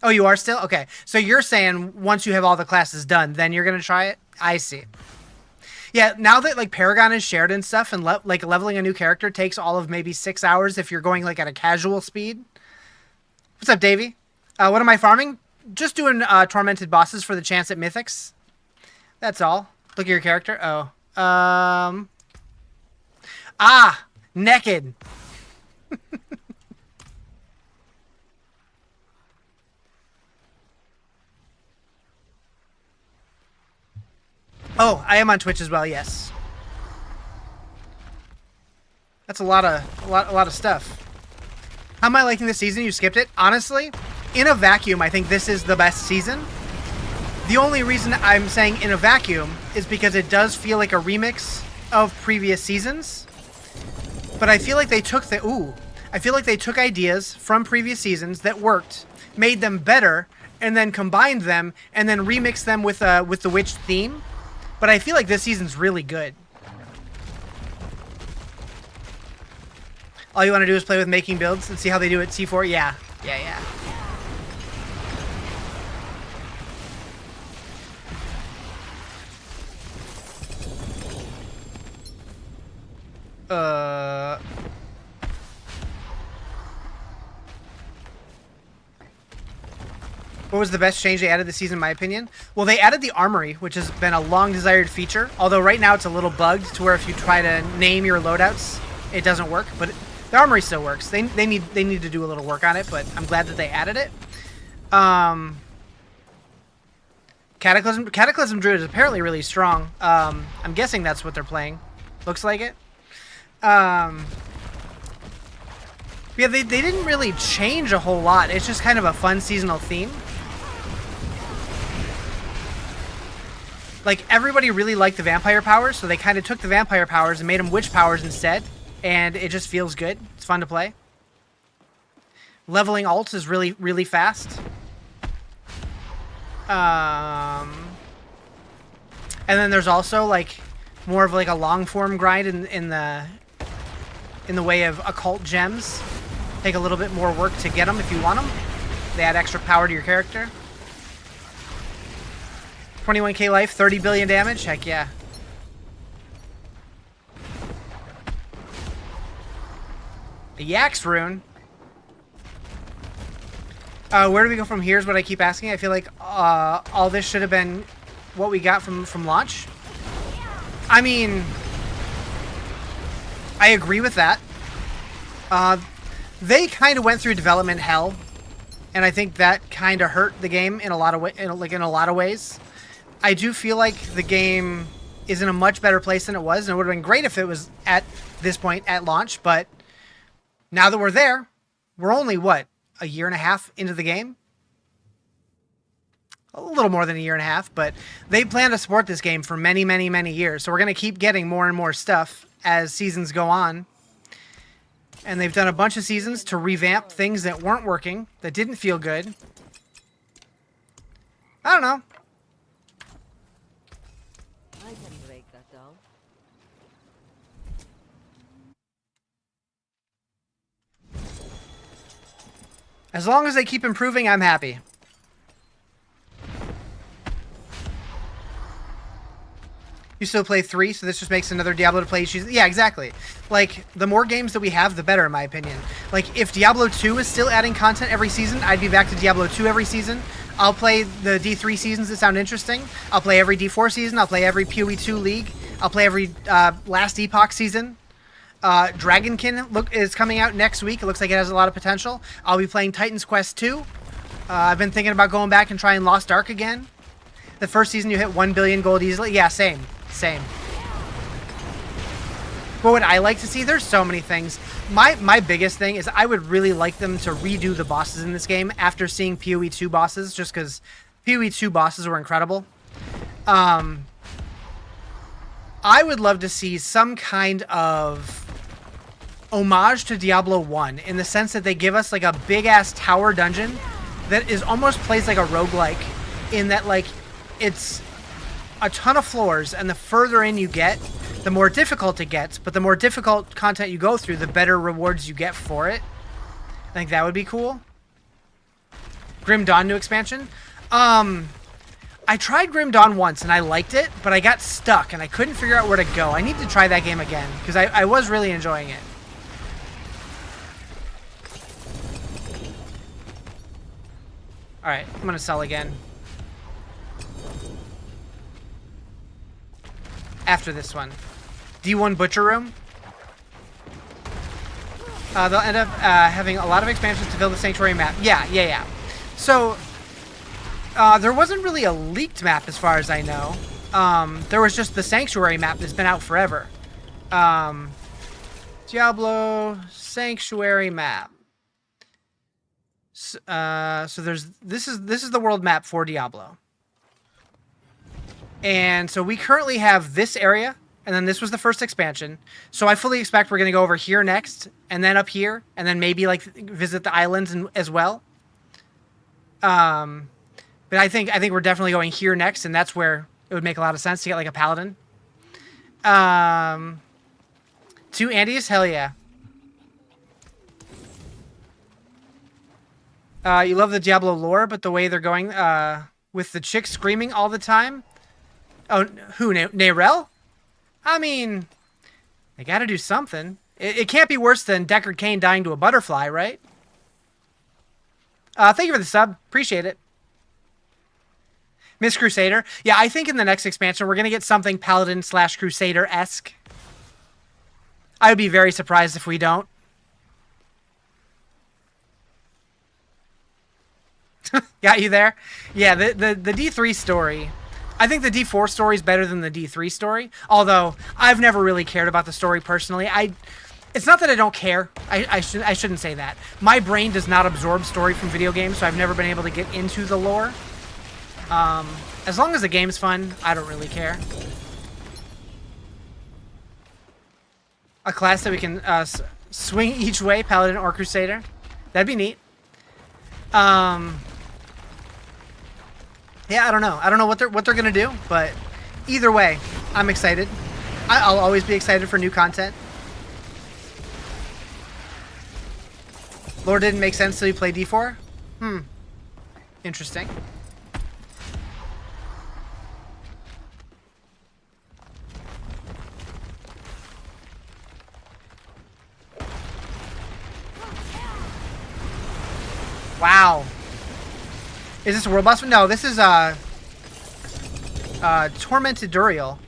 Oh, you are still? Okay. So you're saying once you have all the classes done, then you're going to try it? I see. Yeah, now that like Paragon is shared and stuff, and like leveling a new character takes all of maybe 6 hours if you're going like at a casual speed. What's up, Davey? What am I farming? Just doing tormented bosses for the chance at mythics. That's all. Look at your character. Oh. Naked. Oh, I am on Twitch as well. Yes. That's a lot of stuff. How am I liking this season? You skipped it. Honestly, in a vacuum, I think this is the best season. The only reason I'm saying in a vacuum is because it does feel like a remix of previous seasons. But I feel like they took I feel like they took ideas from previous seasons that worked, made them better, and then combined them, and then remixed them with the witch theme. But I feel like this season's really good. All you want to do is play with making builds and see how they do at C4? Yeah. What was the best change they added this season, in my opinion? Well, they added the armory, which has been a long-desired feature. Although right now it's a little bugged to where if you try to name your loadouts, it doesn't work. But the armory still works. They need to do a little work on it, but I'm glad that they added it. Cataclysm Druid is apparently really strong. I'm guessing that's what they're playing. Looks like it. Yeah, they didn't really change a whole lot. It's just kind of a fun seasonal theme. Like, everybody really liked the vampire powers, so they kind of took the vampire powers and made them witch powers instead, and it just feels good. It's fun to play. Leveling alts is really, really fast. And then there's also, like, more of, like, a long-form grind in the way of occult gems. Take a little bit more work to get them if you want them. They add extra power to your character. 21k life, 30 billion damage. Heck yeah. A Yax rune. Where do we go from here is what I keep asking. I feel like all this should have been what we got from launch. I mean, I agree with that. They kind of went through development hell, and I think that kind of hurt the game in a lot of ways. I do feel like the game is in a much better place than it was, and it would have been great if it was at this point at launch, but now that we're there, we're only, what, a year and a half into the game? A little more than a year and a half, but they plan to support this game for many, many, many years, so we're going to keep getting more and more stuff as seasons go on. And they've done a bunch of seasons to revamp things that weren't working, that didn't feel good. I don't know. I can break that down. As long as they keep improving, I'm happy. You still play 3, so this just makes another Diablo to play each season. Yeah, exactly. Like, the more games that we have, the better, in my opinion. Like, if Diablo 2 is still adding content every season, I'd be back to Diablo 2 every season. I'll play the D3 seasons that sound interesting. I'll play every D4 season. I'll play every PoE 2 League. I'll play every Last Epoch season. Dragonkin is coming out next week. It looks like it has a lot of potential. I'll be playing Titan's Quest 2. I've been thinking about going back and trying Lost Ark again. The first season you hit 1 billion gold easily. Yeah, same. What would I like to see? There's so many things. My biggest thing is I would really like them to redo the bosses in this game after seeing PoE 2 bosses, just because PoE 2 bosses were incredible. I would love to see some kind of homage to Diablo 1 in the sense that they give us like a big-ass tower dungeon that is almost plays like a roguelike, in that like it's a ton of floors, and the further in you get, the more difficult it gets, but the more difficult content you go through, the better rewards you get for it. I think that would be cool. Grim Dawn new expansion. I tried Grim Dawn once and I liked it, but I got stuck and I couldn't figure out where to go. I need to try that game again because I was really enjoying it. Alright, I'm gonna sell again. After this one. D1 Butcher Room. They'll end up having a lot of expansions to fill the Sanctuary map. Yeah. So, there wasn't really a leaked map as far as I know. There was just the Sanctuary map that's been out forever. Diablo Sanctuary map. So this is the world map for Diablo. And so we currently have this area, and then this was the first expansion. So I fully expect we're going to go over here next, and then up here, and then maybe like visit the islands as well. But I think we're definitely going here next, and that's where it would make a lot of sense to get like a paladin. 2 Andes, hell yeah. You love the Diablo lore, but the way they're going with the chick screaming all the time. Oh, who? Narelle? I mean, they gotta do something. It can't be worse than Deckard Cain dying to a butterfly, right? Thank you for the sub. Appreciate it. Miss Crusader. Yeah, I think in the next expansion, we're gonna get something Paladin/Crusader-esque. I would be very surprised if we don't. Got you there? Yeah, the D3 story. I think the D4 story is better than the D3 story. Although, I've never really cared about the story personally. It's not that I don't care. I shouldn't say that. My brain does not absorb story from video games, so I've never been able to get into the lore. As long as the game's fun, I don't really care. A class that we can swing each way, Paladin or Crusader. That'd be neat. Yeah, I don't know. I don't know what they're gonna do, but either way, I'm excited. I'll always be excited for new content. Lore didn't make sense till you play D4? Interesting. Wow. Is this a world boss? No, this is Tormented Duriel.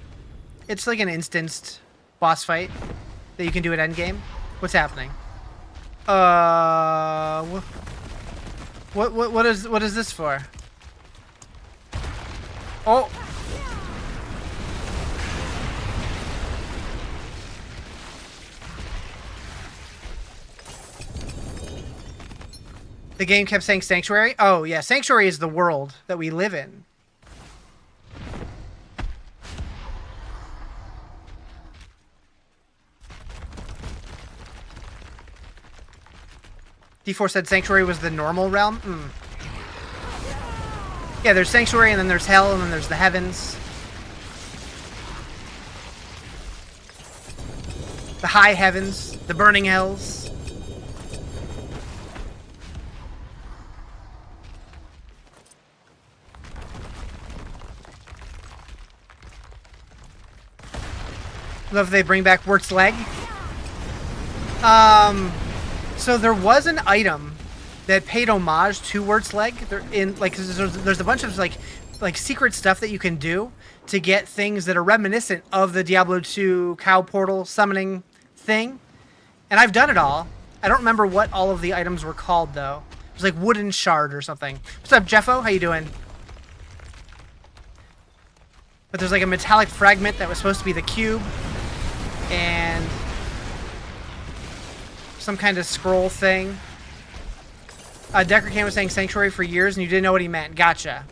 It's like an instanced boss fight that you can do at endgame. What's happening? What is this for? Oh. The game kept saying Sanctuary? Oh, yeah. Sanctuary is the world that we live in. D4 said Sanctuary was the normal realm? Yeah, there's Sanctuary, and then there's Hell, and then there's the Heavens. The High Heavens. The Burning Hells. Love if they bring back Wirt's leg. So there was an item that paid homage to Wirt's leg. There's a bunch of like secret stuff that you can do to get things that are reminiscent of the Diablo 2 cow portal summoning thing. And I've done it all. I don't remember what all of the items were called though. It was like wooden shard or something. What's up, Jeffo? How you doing? But there's like a metallic fragment that was supposed to be the cube. And some kind of scroll thing. Decker Cam was saying Sanctuary for years and you didn't know what he meant. Gotcha.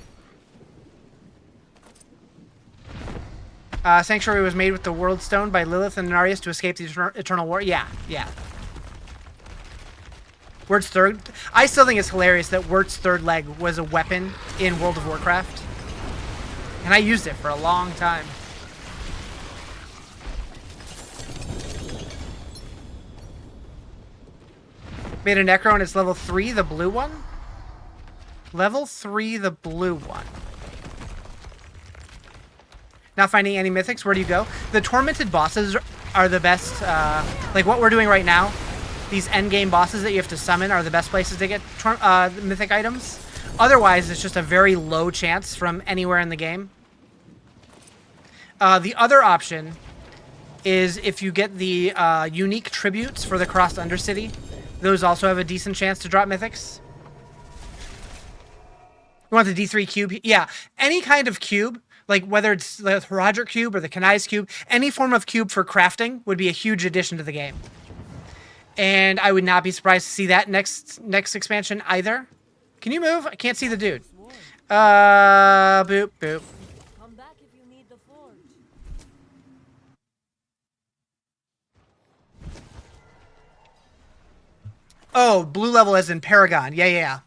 Sanctuary was made with the World Stone by Lilith and Narius to escape the Eternal War. Yeah, yeah. Wirt's third... I still think it's hilarious that Wirt's third leg was a weapon in World of Warcraft. And I used it for a long time. Made a Necro and it's level 3, the blue one? Level 3, the blue one. Not finding any mythics, where do you go? The tormented bosses are the best, like what we're doing right now. These endgame bosses that you have to summon are the best places to get mythic items. Otherwise, it's just a very low chance from anywhere in the game. The other option is if you get the unique tributes for the Crossed Undercity. Those also have a decent chance to drop mythics. You want the D3 cube? Yeah, any kind of cube. Like whether it's the Rizarjay cube or the Kanai's cube, any form of cube for crafting would be a huge addition to the game. And I would not be surprised to see that next expansion either. Can you move? I can't see the dude. Boop, boop. Come back if you need the forge. Oh, blue level as in Paragon. Yeah, yeah, yeah.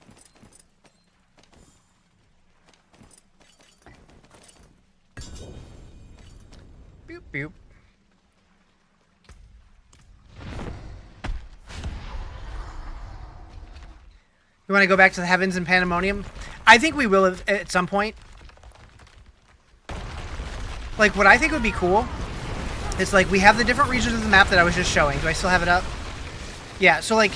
Boop, boop. You want to go back to the Heavens and Pandemonium? I think we will at some point. Like, what I think would be cool is, like, we have the different regions of the map that I was just showing. Do I still have it up? Yeah, so, like,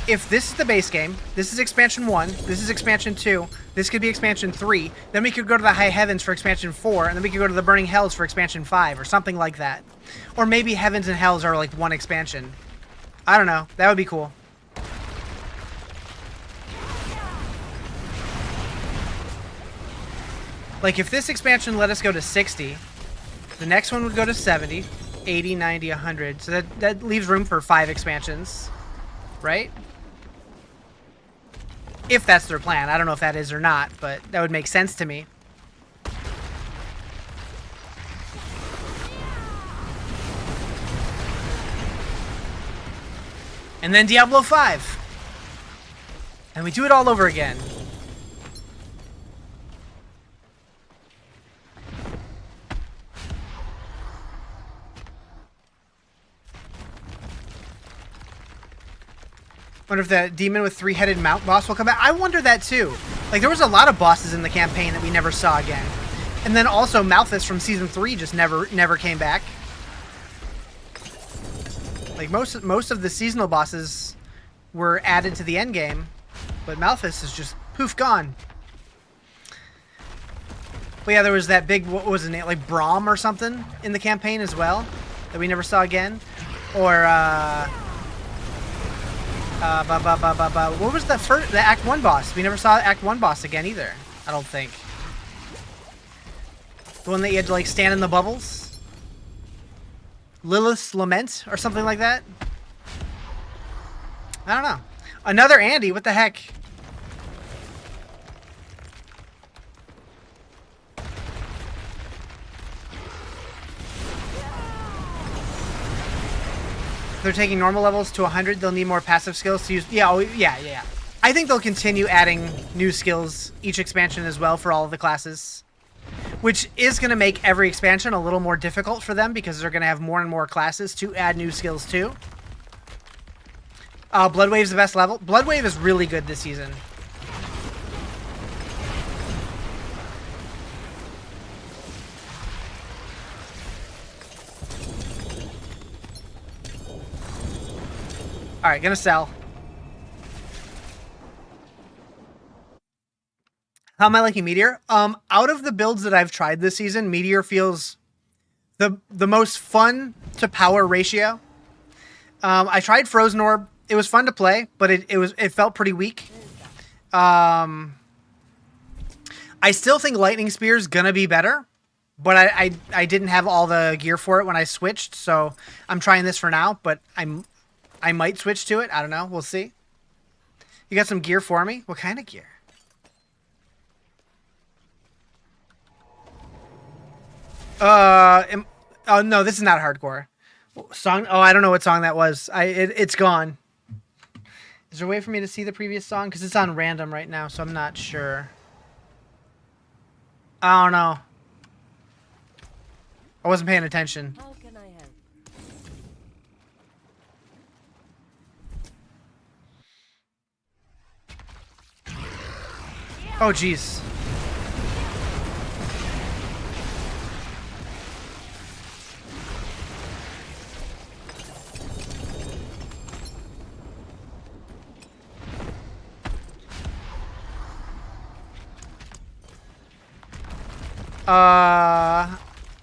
if this is the base game, this is Expansion 1, this is Expansion 2, this could be Expansion 3, then we could go to the High Heavens for Expansion 4, and then we could go to the Burning Hells for Expansion 5, or something like that. Or maybe Heavens and Hells are, like, one expansion. I don't know. That would be cool. Like, if this expansion let us go to 60, the next one would go to 70, 80, 90, 100. So that leaves room for 5 expansions, right? If that's their plan. I don't know if that is or not, but that would make sense to me. And then Diablo 5. And we do it all over again. Wonder if the demon with 3-headed mount boss will come back. I wonder that too. Like, there was a lot of bosses in the campaign that we never saw again. And then also Malthus from Season 3 just never came back. Like, most of the seasonal bosses were added to the end game, but Malthus is just poof gone. But yeah, there was that big, what was his name, like Braum or something in the campaign as well that we never saw again. Or what was the Act 1 boss? We never saw Act 1 boss again either, I don't think. The one that you had to, like, stand in the bubbles? Lilith's Lament or something like that? I don't know. Another Andy, what the heck? They're taking normal levels to 100, they'll need more passive skills to use. Yeah, oh, yeah. I think they'll continue adding new skills each expansion as well for all of the classes. Which is going to make every expansion a little more difficult for them because they're going to have more and more classes to add new skills to. Bloodwave's the best level. Bloodwave is really good this season. Alright, gonna sell. How am I liking Meteor? Out of the builds that I've tried this season, Meteor feels the most fun to power ratio. I tried Frozen Orb. It was fun to play, but it felt pretty weak. I still think Lightning Spear is gonna be better, but I didn't have all the gear for it when I switched, so I'm trying this for now. But I might switch to it. I don't know. We'll see. You got some gear for me? What kind of gear? Oh no, this is not hardcore. Song? Oh, I don't know what song that was. It's gone. Is there a way for me to see the previous song? Because it's on random right now, so I'm not sure. I don't know. I wasn't paying attention. How can I help? Oh, jeez.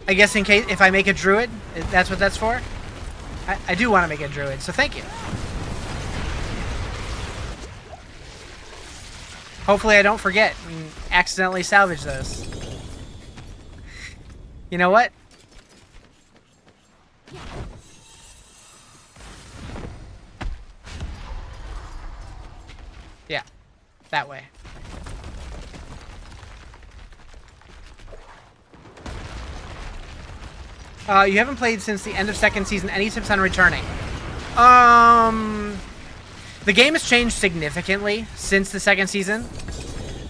I guess in case if I make a druid, that's what that's for. I do want to make a druid, so thank you. Hopefully I don't forget and accidentally salvage those. You know what? Yeah, that way. You haven't played since the end of second season. Any tips on returning? The game has changed significantly since the second season.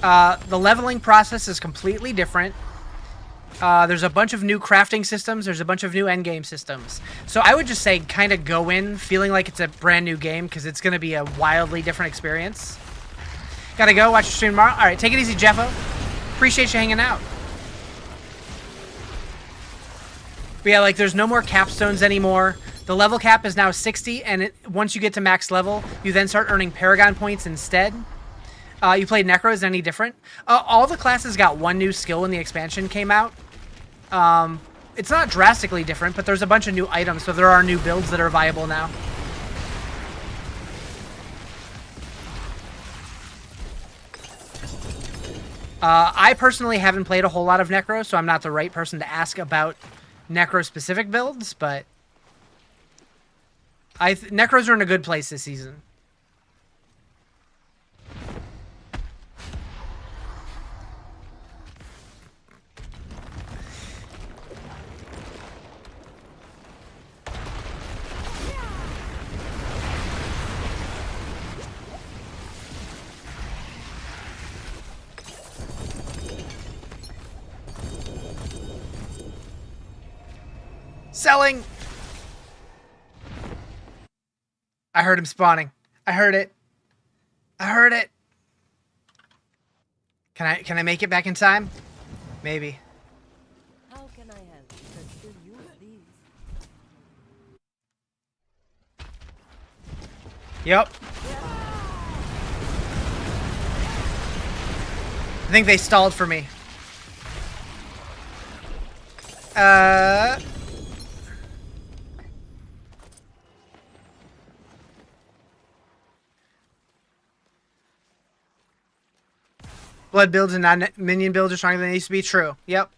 The leveling process is completely different. There's a bunch of new crafting systems. There's a bunch of new endgame systems. So I would just say kind of go in feeling like it's a brand new game because it's going to be a wildly different experience. Gotta go. Watch your stream tomorrow. All right, take it easy, Jeffo. Appreciate you hanging out. But yeah, like, there's no more capstones anymore. The level cap is now 60, and once you get to max level, you then start earning Paragon points instead. You played Necro, is it any different? All the classes got one new skill when the expansion came out. It's not drastically different, but there's a bunch of new items, so there are new builds that are viable now. I personally haven't played a whole lot of Necro, so I'm not the right person to ask about Necro-specific builds, but Necros are in a good place this season. Selling! I heard him spawning. I heard it. I heard it. Can I make it back in time? Maybe. How can I help? You can still use these. Yep. I think they stalled for me. Blood builds and non-minion builds are stronger than they used to be. True. Yep.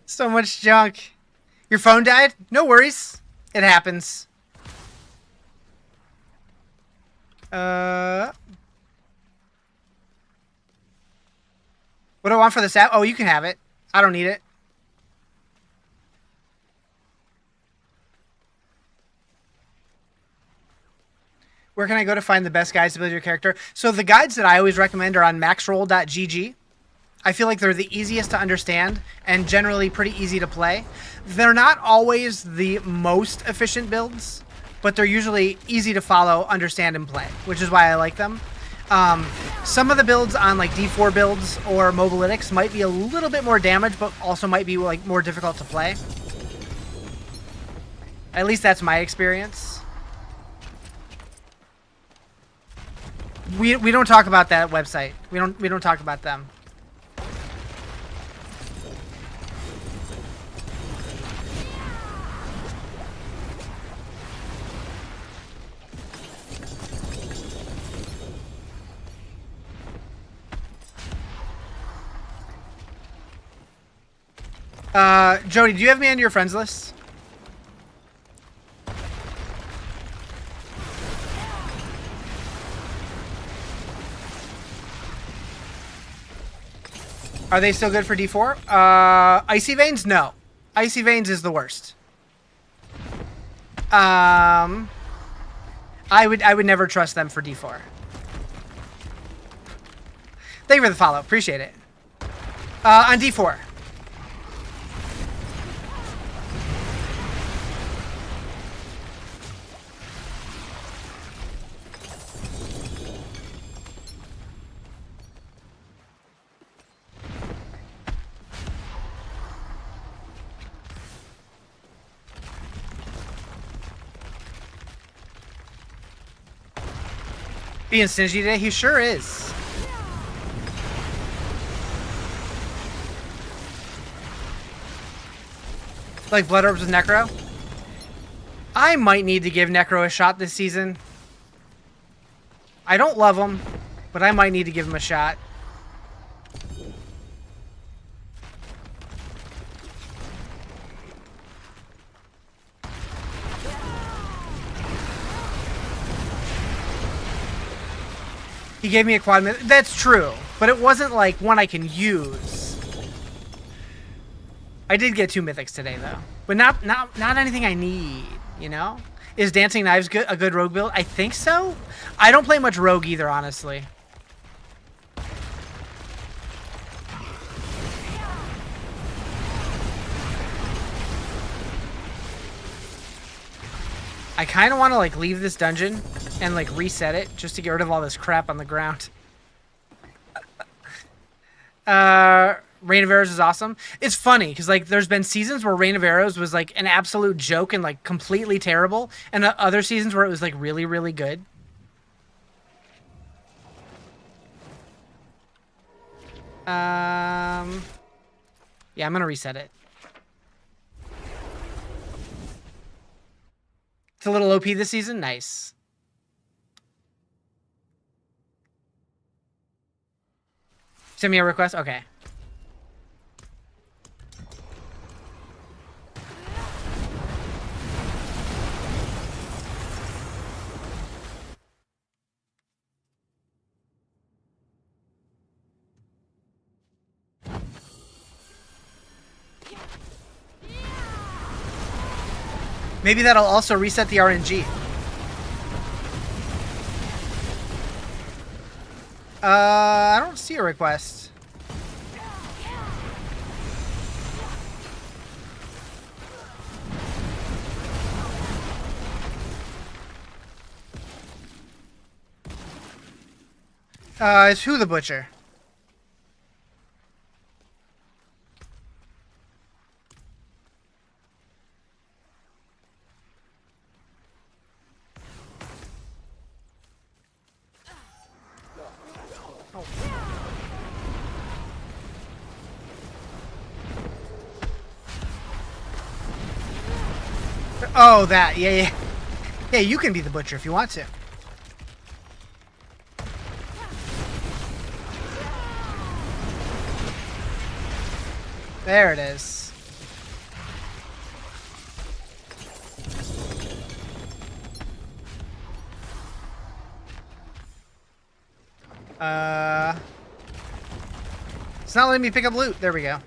So much junk. Your phone died? No worries. It happens. What do I want for this app? Oh, you can have it. I don't need it. Where can I go to find the best guides to build your character? So the guides that I always recommend are on maxroll.gg. I feel like they're the easiest to understand and generally pretty easy to play. They're not always the most efficient builds, but they're usually easy to follow, understand, and play, which is why I like them. Some of the builds on like D4 builds or Mobilytics might be a little bit more damage, but also might be like more difficult to play. At least that's my experience. We don't talk about that website. We don't talk about them. Jody, do you have me on your friends list? Are they still good for D4? Icy Veins? No. Icy Veins is the worst. I would never trust them for D4. Thank you for the follow. Appreciate it. On D4. Being stingy today? He sure is. Like Blood Orbs with Necro? I might need to give Necro a shot this season. I don't love him, but I might need to give him a shot. He gave me a quad mythic. That's true, but it wasn't like one I can use. I did get 2 mythics today though, but not anything I need. You know, is Dancing Knives a good rogue build? I think so. I don't play much rogue either, honestly. I kind of want to like leave this dungeon and like reset it just to get rid of all this crap on the ground. Rain of Arrows is awesome. It's funny because like there's been seasons where Rain of Arrows was like an absolute joke and like completely terrible, and other seasons where it was like really, really good. Yeah, I'm gonna reset it. It's a little OP this season. Nice. Send me a request? Okay. Maybe that'll also reset the RNG. I don't see a request. It's Who the Butcher. Oh, that. Yeah, yeah. Yeah, you can be the butcher if you want to. There it is. It's not letting me pick up loot. There we go.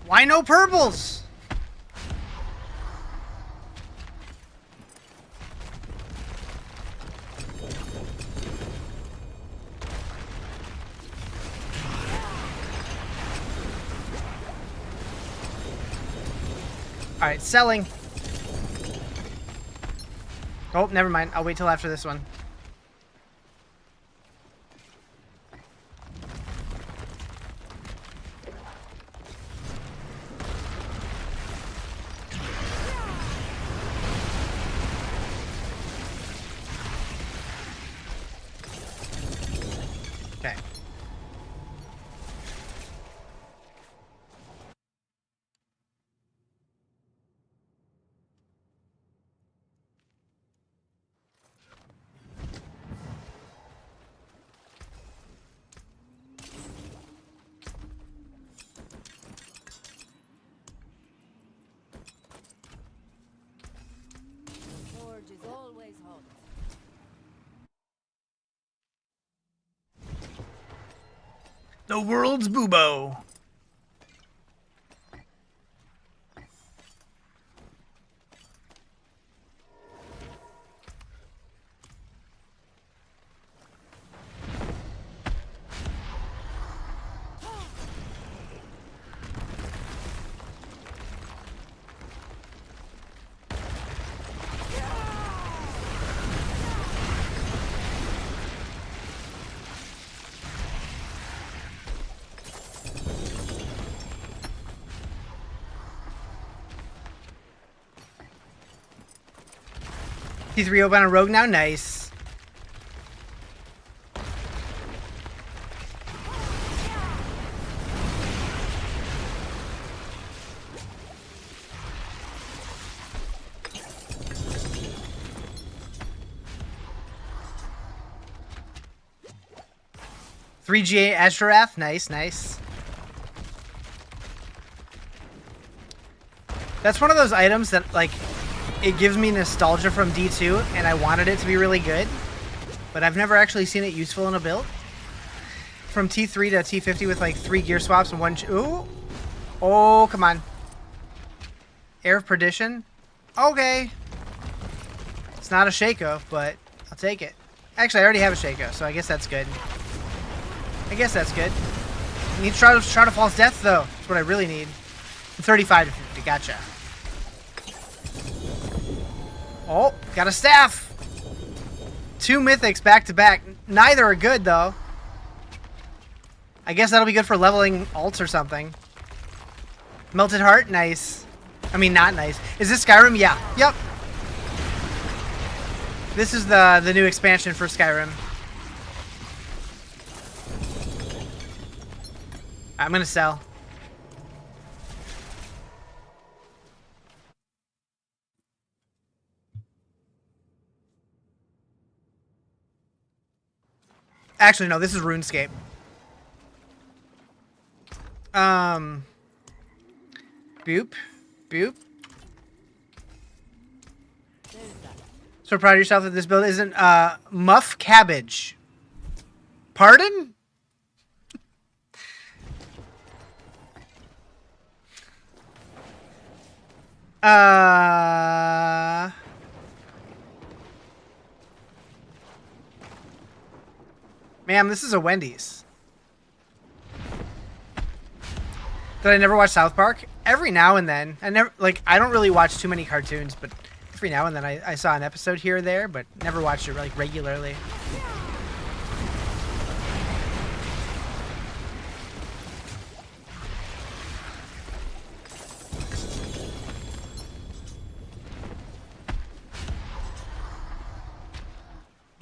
Why no purples? Alright, selling. Oh, never mind. I'll wait till after this one. Okay. The forge is always hot. The world's boobo. T3 open on a rogue now, nice. Three GA Ashrath, nice, nice. That's one of those items that, like, it gives me nostalgia from D2, and I wanted it to be really good, but I've never actually seen it useful in a build. From T3 to T50 with, like, 3 gear swaps and 1... Ooh! Oh, come on. Air of Perdition? Okay. It's not a Shaco, but I'll take it. Actually, I already have a Shaco, so I guess that's good. I guess that's good. I need Shroud of False Death, though. That's what I really need. 35 to 50, gotcha. Oh, got a staff. 2 mythics back to back. Neither are good, though. I guess that'll be good for leveling alts or something. Melted Heart, nice. I mean, not nice. Is this Skyrim? Yeah. Yep. This is the new expansion for Skyrim. I'm gonna sell. Actually, no, this is RuneScape. Boop. Boop. So proud of yourself that this build isn't, Muff Cabbage. Pardon? Ma'am, this is a Wendy's. Did I never watch South Park? Every now and then. I don't really watch too many cartoons, but every now and then I saw an episode here or there, but never watched it, like, regularly.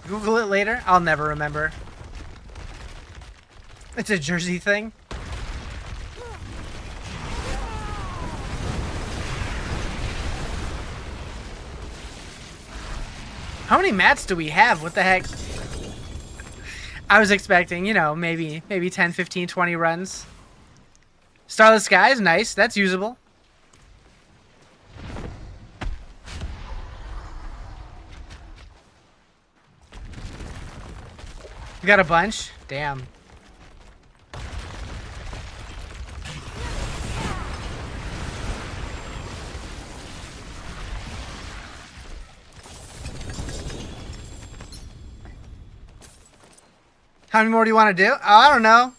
Google it later? I'll never remember. It's a Jersey thing. How many mats do we have? What the heck? I was expecting, you know, maybe 10, 15, 20 runs. Starless Skies, nice. That's usable. We got a bunch. Damn. How many more do you want to do? Oh, I don't know.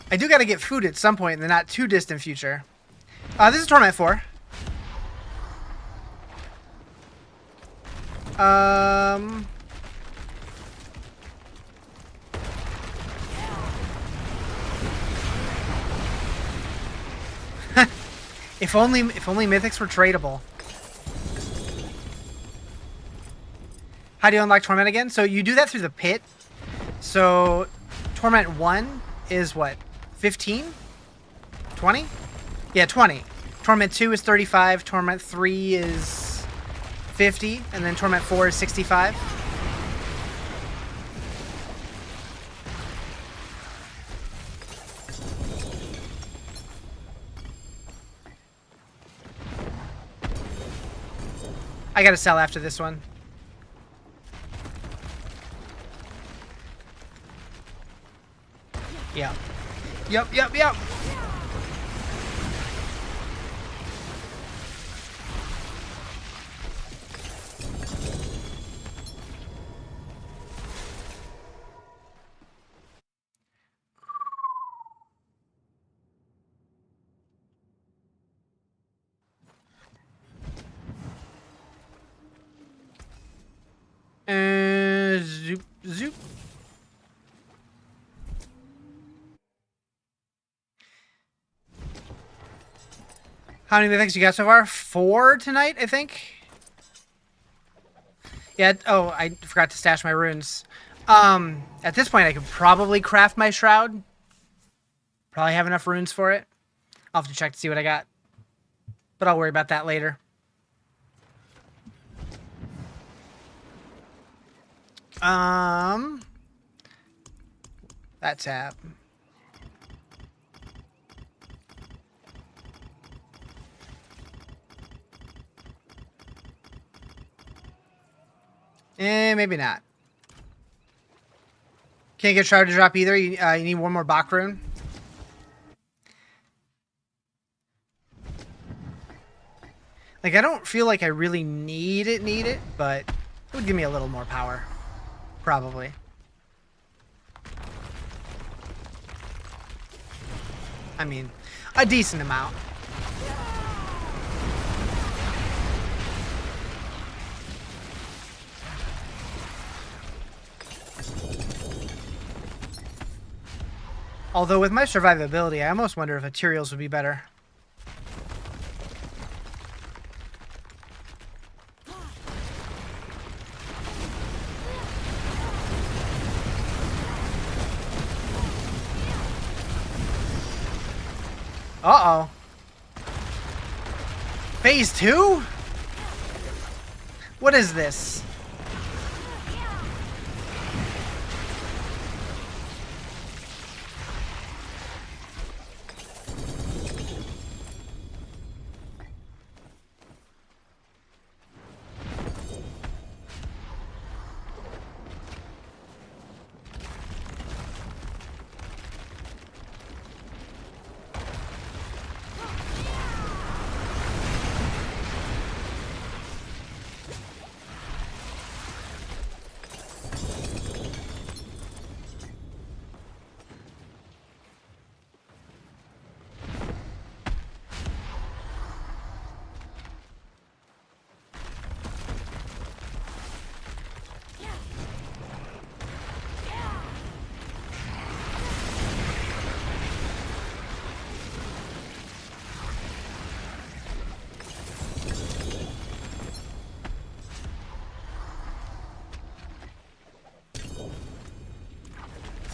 I do got to get food at some point in the not too distant future. This is Torment 4. If only mythics were tradable. How do you unlock Torment again? So you do that through the pit. So Torment 1 is what? 15? 20? Yeah, 20. Torment 2 is 35. Torment 3 is 50. And then Torment 4 is 65. I gotta sell after this one. Yeah. Yep. Zoop. How many mythics you got so far? 4 tonight, I think. Yeah. Oh, I forgot to stash my runes. At this point, I could probably craft my shroud. Probably have enough runes for it. I'll have to check to see what I got. But I'll worry about that later. That tab. Maybe not. Can't get Shroud to drop either. You need one more Bach rune. Like, I don't feel like I really need it, but it would give me a little more power. Probably. I mean, a decent amount. Although with my survivability, I almost wonder if materials would be better. Uh-oh. Phase 2? What is this?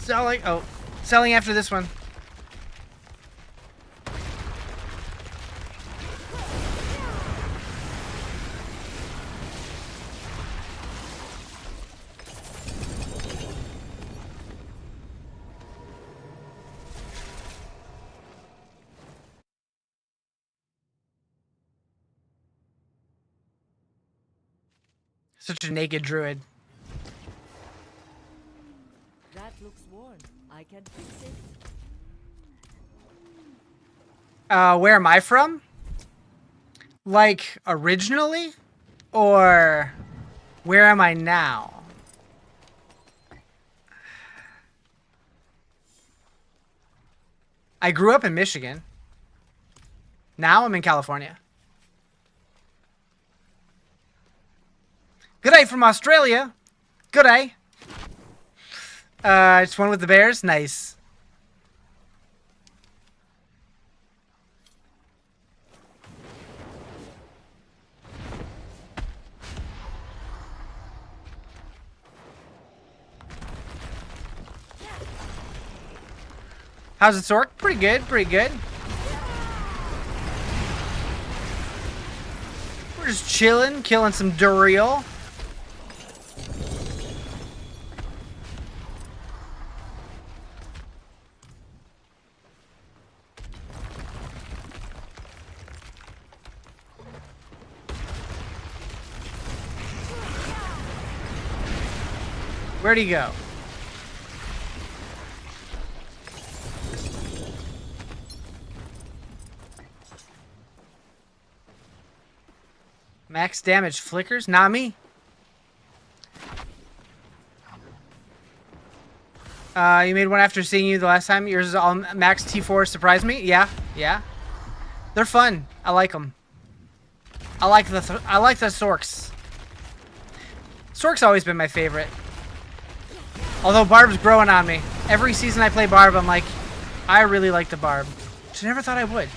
Selling. Oh, selling after this one. Such a naked druid. That looks worn. I can fix it. Where am I from? Like, originally? Or where am I now? I grew up in Michigan. Now I'm in California. Good day from Australia. Good day. Just one with the Bears. Nice. How's it, Sork? Pretty good, pretty good. We're just chilling, killing some Duriel. Where'd he go? Max damage flickers? Not me. You made one after seeing you the last time. Yours is all max T4 surprised me. Yeah, yeah. They're fun. I like them. I like the Sorks. Sork's always been my favorite. Although Barb's growing on me. Every season I play Barb, I'm like, I really like the Barb. Which I never thought I would.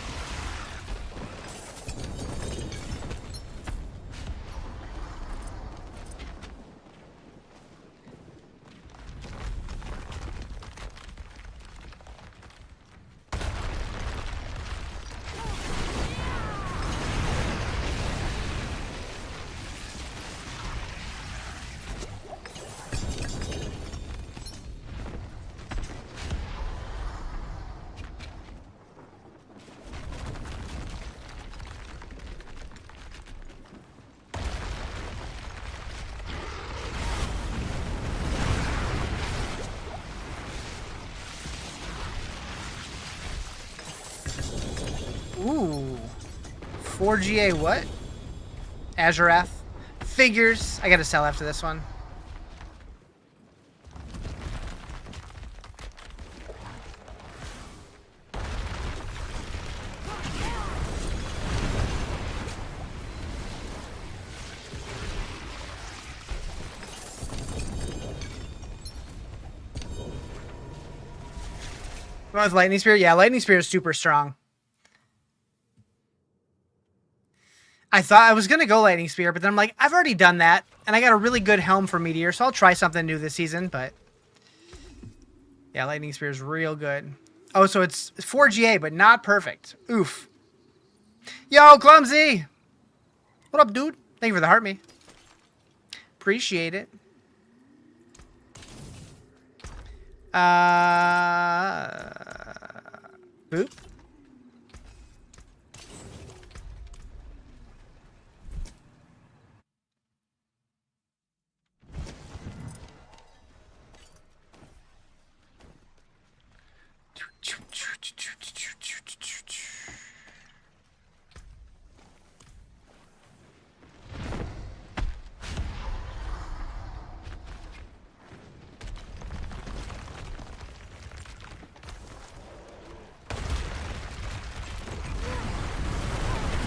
Ooh. 4GA what? Azurath. Figures. I gotta sell after this one. Going with Lightning Spear? Yeah, Lightning Spear is super strong. I thought I was going to go Lightning Spear, but then I'm like, I've already done that, and I got a really good helm for Meteor, so I'll try something new this season, but... Yeah, Lightning Spear is real good. Oh, so it's 4GA, but not perfect. Oof. Yo, Clumsy! What up, dude? Thank you for the heart me. Appreciate it. Boop.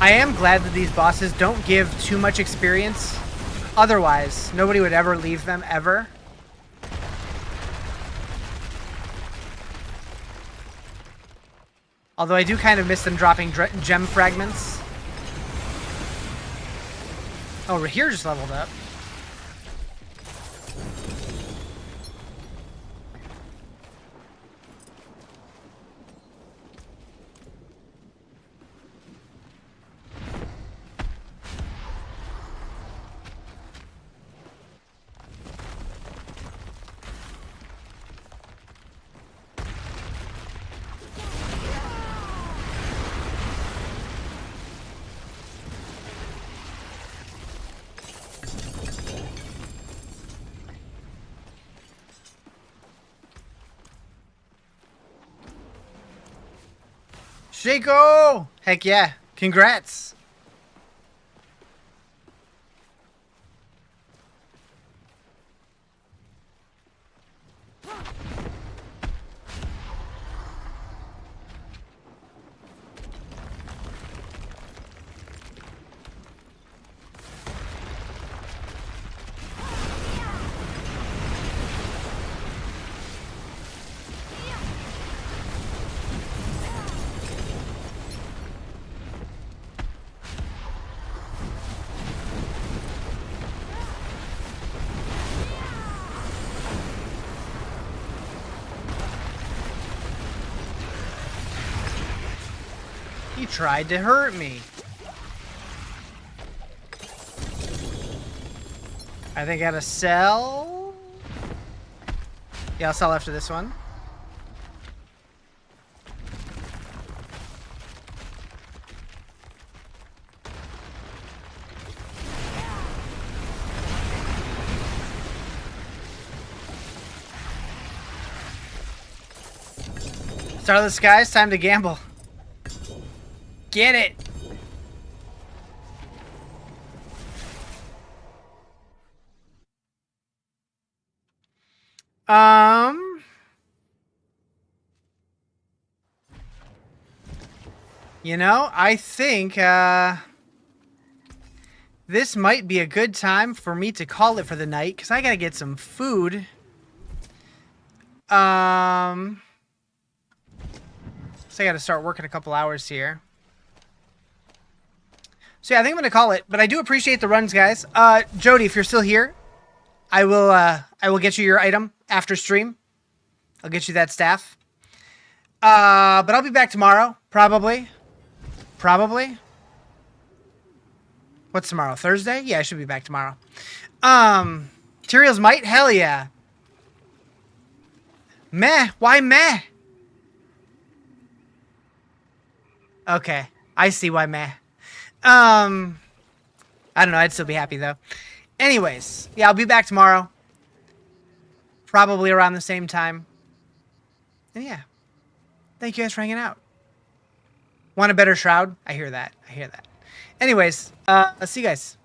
I am glad that these bosses don't give too much experience. Otherwise, nobody would ever leave them, ever. Although I do kind of miss them dropping gem fragments. Oh, Rahir just leveled up. Shaco! Heck yeah. Congrats. He tried to hurt me. I think I gotta sell. Yeah, I'll sell after this one. Start of the skies, time to gamble. Get it! You know, I think, this might be a good time for me to call it for the night, because I gotta get some food. So I gotta start working a couple hours here. So yeah, I think I'm gonna call it, but I do appreciate the runs, guys. Jody, if you're still here, I will get you your item after stream. I'll get you that staff. But I'll be back tomorrow, probably. Probably. What's tomorrow? Thursday? Yeah, I should be back tomorrow. Materials might? Hell yeah. Meh. Why meh? Okay. I see why meh. I don't know. I'd still be happy, though. Anyways. Yeah, I'll be back tomorrow. Probably around the same time. And yeah. Thank you guys for hanging out. Want a better shroud? I hear that. I hear that. Anyways, I'll see you guys.